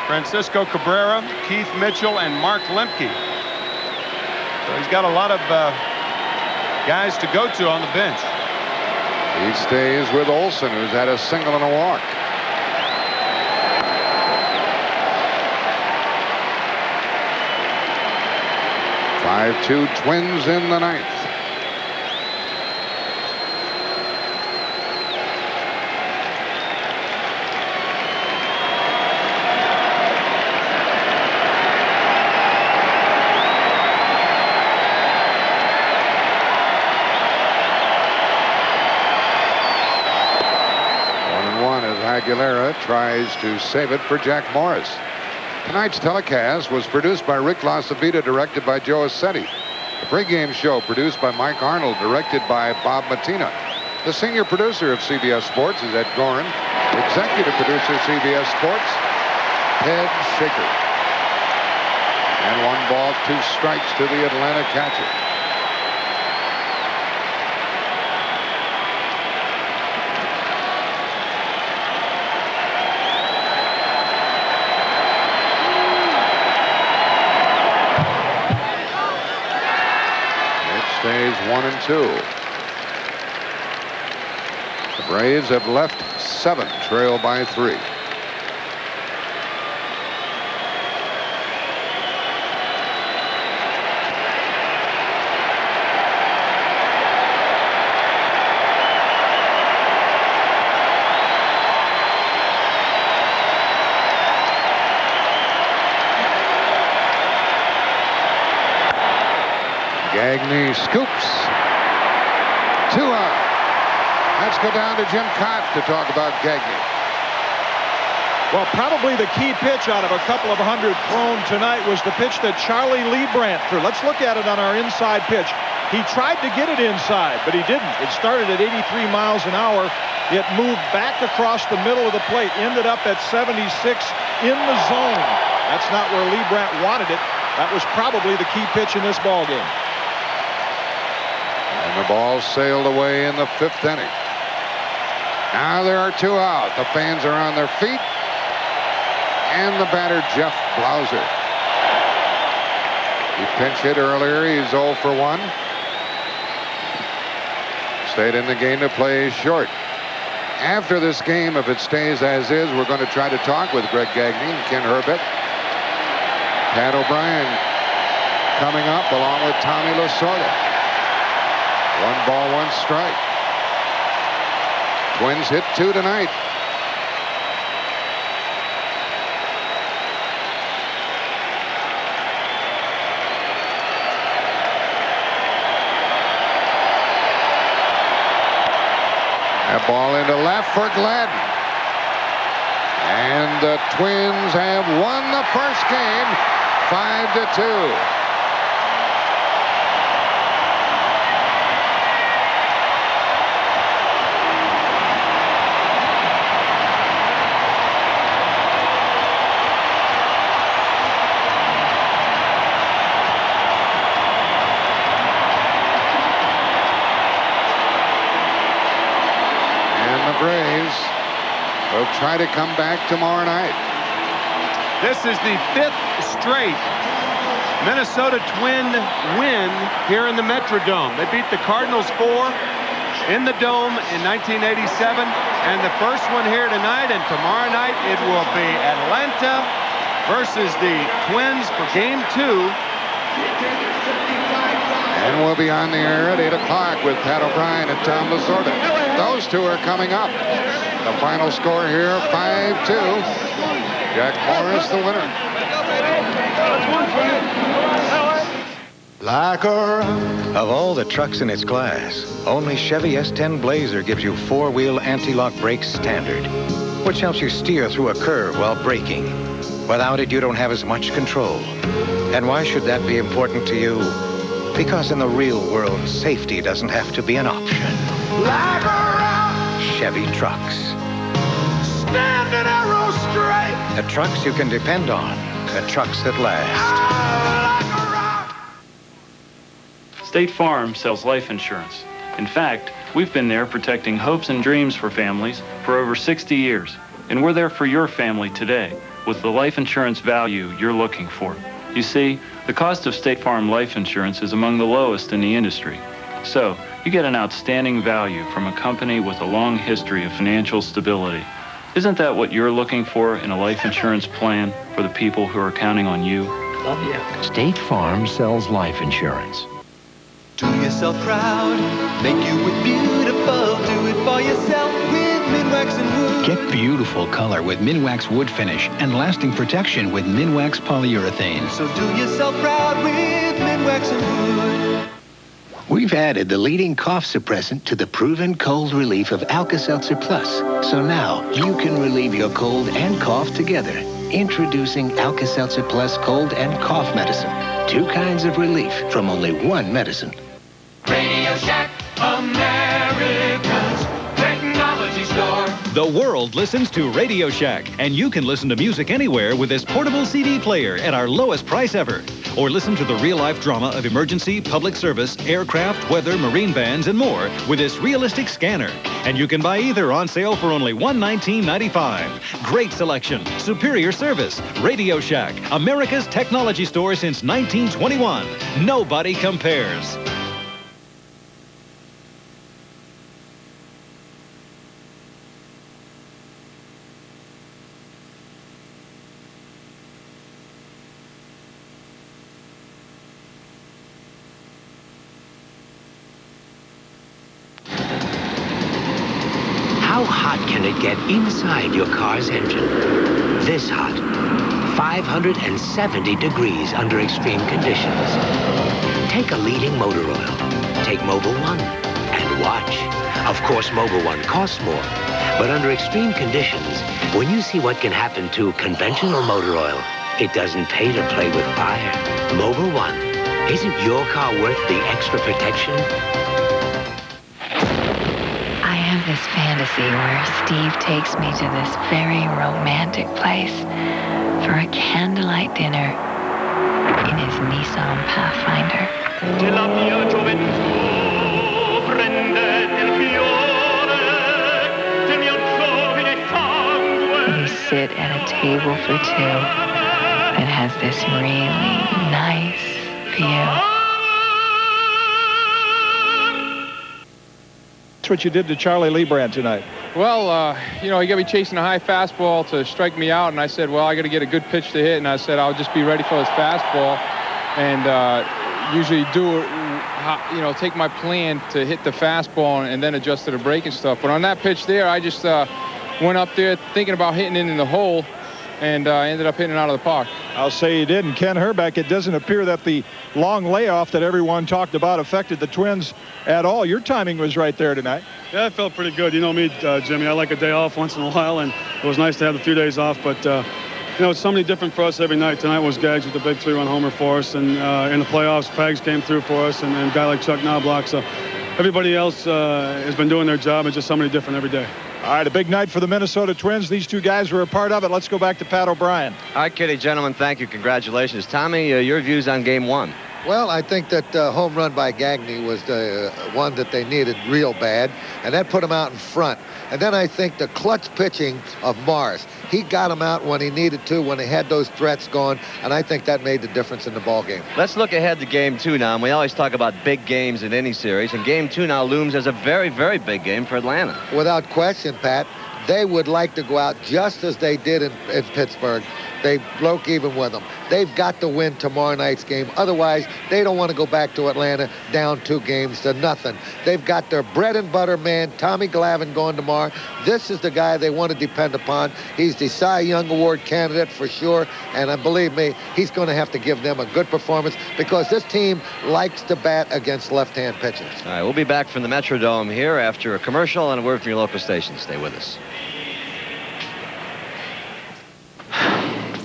Francisco Cabrera, Keith Mitchell, and Mark Lemke. So he's got a lot of guys to go to on the bench. He stays with Olson, who's had a single and a walk. Five-2 Twins in the 9th. Aguilera tries to save it for Jack Morris. Tonight's telecast was produced by Rick LaCivita, directed by Joe Assetti. The pregame show produced by Mike Arnold, directed by Bob Matina. The senior producer of CBS Sports is Ed Gorin. Executive producer CBS Sports, Ted Shaker. And 1 ball, 2 strikes to the Atlanta catcher. Stays 1-2. The Braves have left 7, trail by 3. Gagne scoops. 2 out. Let's go down to Jim Cott to talk about Gagne. Well, probably the key pitch out of a couple of hundred thrown tonight was the pitch that Charlie Leibrandt threw. Let's look at it on our inside pitch. He tried to get it inside, but he didn't. It started at 83 miles an hour. It moved back across the middle of the plate, ended up at 76 in the zone. That's not where Leibrandt wanted it. That was probably the key pitch in this ball game. And the ball sailed away in the 5th inning. Now there are 2 out. The fans are on their feet. And the batter, Jeff Blauser. He pinch hit earlier. He's 0 for 1. Stayed in the game to play short. After this game, if it stays as is, we're going to try to talk with Greg Gagne and Ken Herbert. Pat O'Brien coming up along with Tommy Lasorda. 1 ball, 1 strike. Twins hit 2 tonight. That ball into left for Gladden. And the Twins have won the first game 5-2. They'll try to come back tomorrow night. This is the 5th straight Minnesota Twin win here in the Metrodome. They beat the Cardinals 4 in the Dome in 1987, and the first one here tonight, and tomorrow night it will be Atlanta versus the Twins for Game 2. And we'll be on the air at 8 o'clock with Pat O'Brien and Tom Lasorda. Those 2 are coming up. The final score here, 5-2. Jack Morris, the winner. Like of all the trucks in its class, only Chevy S10 Blazer gives you 4-wheel anti-lock brakes standard, which helps you steer through a curve while braking. Without it, you don't have as much control. And why should that be important to you? Because in the real world, safety doesn't have to be an option. Chevy trucks. Standing arrow straight. The trucks you can depend on. The trucks that last. State Farm sells life insurance. In fact, we've been there protecting hopes and dreams for families for over 60 years. And we're there for your family today with the life insurance value you're looking for. You see, the cost of State Farm life insurance is among the lowest in the industry. So, you get an outstanding value from a company with a long history of financial stability. Isn't that what you're looking for in a life insurance plan for the people who are counting on you? Love you. State Farm sells life insurance. Do yourself proud. Make you look beautiful. Do it for yourself with Minwax and Wood. Get beautiful color with Minwax Wood Finish and lasting protection with Minwax Polyurethane. So do yourself proud with Minwax and Wood. We've added the leading cough suppressant to the proven cold relief of Alka-Seltzer Plus. So now you can relieve your cold and cough together. Introducing Alka-Seltzer Plus Cold and Cough Medicine. 2 kinds of relief from only 1 medicine. Radio Shack, America's technology store. The world listens to Radio Shack, and you can listen to music anywhere with this portable CD player at our lowest price ever. Or listen to the real-life drama of emergency, public service, aircraft, weather, marine bands, and more with this realistic scanner. And you can buy either on sale for only $119.95. Great selection, superior service. Radio Shack, America's technology store since 1921. Nobody compares. How hot can it get inside your car's engine? This hot. 570 degrees under extreme conditions. Take a leading motor oil. Take Mobil 1 and watch. Of course, Mobil 1 costs more. But under extreme conditions, when you see what can happen to conventional motor oil, it doesn't pay to play with fire. Mobil 1. Isn't your car worth the extra protection? I have this fantasy where Steve takes me to this very romantic place for a candlelight dinner in his Nissan Pathfinder. We sit at a table for two that has this really nice view. That's what you did to Charlie Leibrandt tonight. Well, you know, he got me chasing a high fastball to strike me out, and I said, well, I got to get a good pitch to hit, and I said I'll just be ready for his fastball, and usually do, you know, take my plan to hit the fastball and then adjust to the break and stuff. But on that pitch there, I just went up there thinking about hitting it in the hole, and I ended up hitting it out of the park. I'll say you did. And Ken Herbeck, it doesn't appear that the long layoff that everyone talked about affected the Twins at all. Your timing was right there tonight. Yeah, it felt pretty good. You know me, Jimmy. I like a day off once in a while, and it was nice to have a few days off. But, you know, it's something different for us every night. Tonight was Gags with the big 3-run homer for us, and in the playoffs, Pags came through for us, and a guy like Chuck Knobloch. So everybody else has been doing their job. It's just somebody different every day. All right, a big night for the Minnesota Twins. These two guys were a part of it. Let's go back to Pat O'Brien. All right, Kitty, gentlemen, thank you. Congratulations. Tommy, your views on Game 1? Well, I think that home run by Gagne was the one that they needed real bad, and that put them out in front. And then I think the clutch pitching of Mars, he got him out when he needed to, when he had those threats going, and I think that made the difference in the ball game. Let's look ahead to Game 2 now. And we always talk about big games in any series, and Game 2 now looms as a very, very big game for Atlanta. Without question, Pat. They would like to go out just as they did in Pittsburgh. They broke even with them. They've got to win tomorrow night's game. Otherwise, they don't want to go back to Atlanta down 2-0. They've got their bread and butter man, Tommy Glavine, going tomorrow. This is the guy they want to depend upon. He's the Cy Young Award candidate for sure. And believe me, he's going to have to give them a good performance because this team likes to bat against left-hand pitchers. All right, we'll be back from the Metrodome here after a commercial and a word from your local station. Stay with us.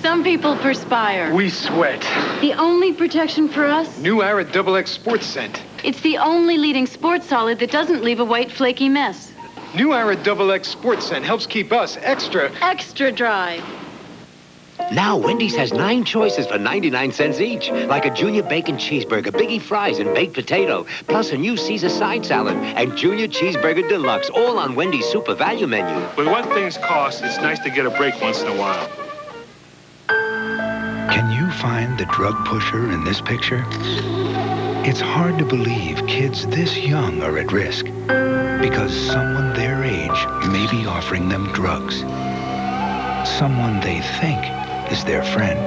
Some people perspire. We sweat. The only protection for us? New Ara XX Sports Scent. It's the only leading sports solid that doesn't leave a white flaky mess. New Ara XX Sports Scent helps keep us extra dry. Now Wendy's has 9 choices for 99 cents each, like a junior bacon cheeseburger, biggie fries, and baked potato, plus a new Caesar side salad and junior cheeseburger deluxe, all on Wendy's super value menu. With what things cost, it's nice to get a break once in a while. Can you find the drug pusher in this picture? It's hard to believe kids this young are at risk because someone their age may be offering them drugs. Someone they think is their friend.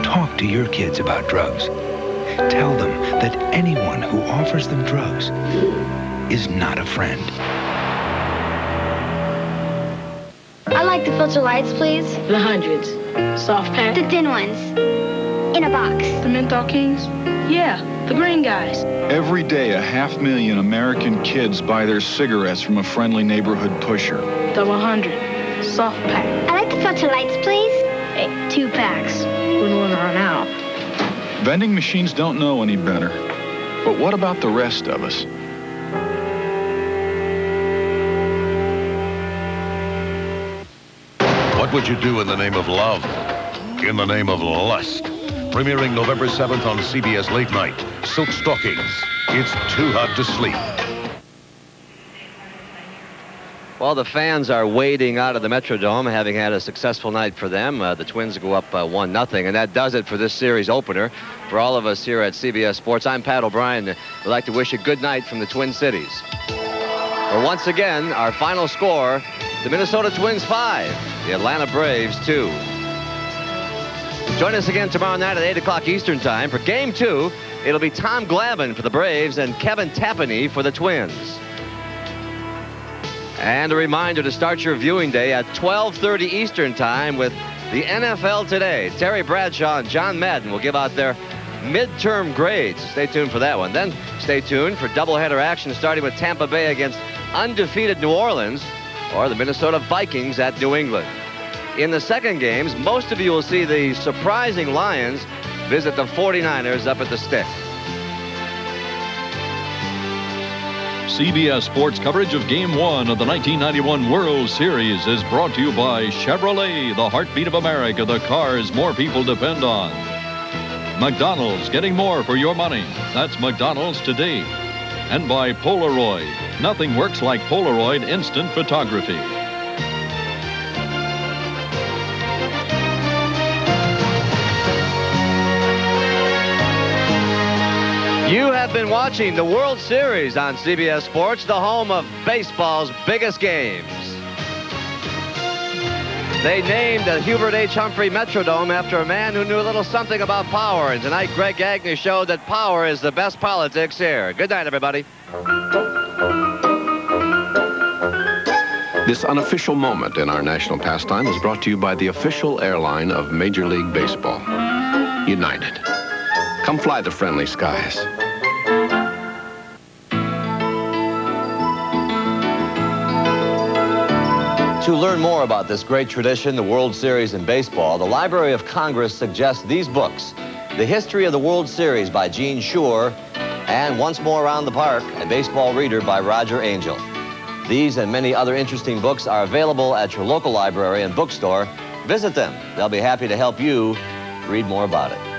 Talk to your kids about drugs. Tell them that anyone who offers them drugs is not a friend. I'd like the filter lights, please. The hundreds. Soft pack? The thin ones. In a box. The menthol kings? Yeah, the green guys. Every day, 500,000 American kids buy their cigarettes from a friendly neighborhood pusher. The 100. Soft pack. I'd like the filter lights, please. Hey, 2 packs. Wouldn't want to run out. Vending machines don't know any better. But what about the rest of us? What would you do in the name of love? In the name of lust? Premiering November 7th on CBS Late Night. Silk Stockings. It's too hot to sleep. Well, the fans are wading out of the Metrodome, having had a successful night for them. The Twins go up 1-0, and that does it for this series opener. For all of us here at CBS Sports, I'm Pat O'Brien. We'd like to wish a good night from the Twin Cities. For once again, our final score, the Minnesota Twins 5, the Atlanta Braves 2. Join us again tomorrow night at 8 o'clock Eastern Time for Game 2. It'll be Tom Glavine for the Braves and Kevin Tapani for the Twins. And a reminder to start your viewing day at 12:30 Eastern Time with The NFL Today. Terry Bradshaw and John Madden will give out their midterm grades. Stay tuned for that one. Then stay tuned for doubleheader action starting with Tampa Bay against undefeated New Orleans or the Minnesota Vikings at New England. In the second games, most of you will see the surprising Lions visit the 49ers up at the Stick. CBS Sports coverage of Game 1 of the 1991 World Series is brought to you by Chevrolet, the heartbeat of America, the cars more people depend on. McDonald's, getting more for your money. That's McDonald's today. And by Polaroid. Nothing works like Polaroid instant photography. You have been watching the World Series on CBS Sports, the home of baseball's biggest games. They named the Hubert H. Humphrey Metrodome after a man who knew a little something about power. And tonight, Greg Gagne showed that power is the best politics here. Good night, everybody. This unofficial moment in our national pastime is brought to you by the official airline of Major League Baseball, United. Come fly the friendly skies. To learn more about this great tradition, the World Series in baseball, the Library of Congress suggests these books: The History of the World Series by Gene Shore, and Once More Around the Park, a baseball reader by Roger Angel. These and many other interesting books are available at your local library and bookstore. Visit them. They'll be happy to help you read more about it.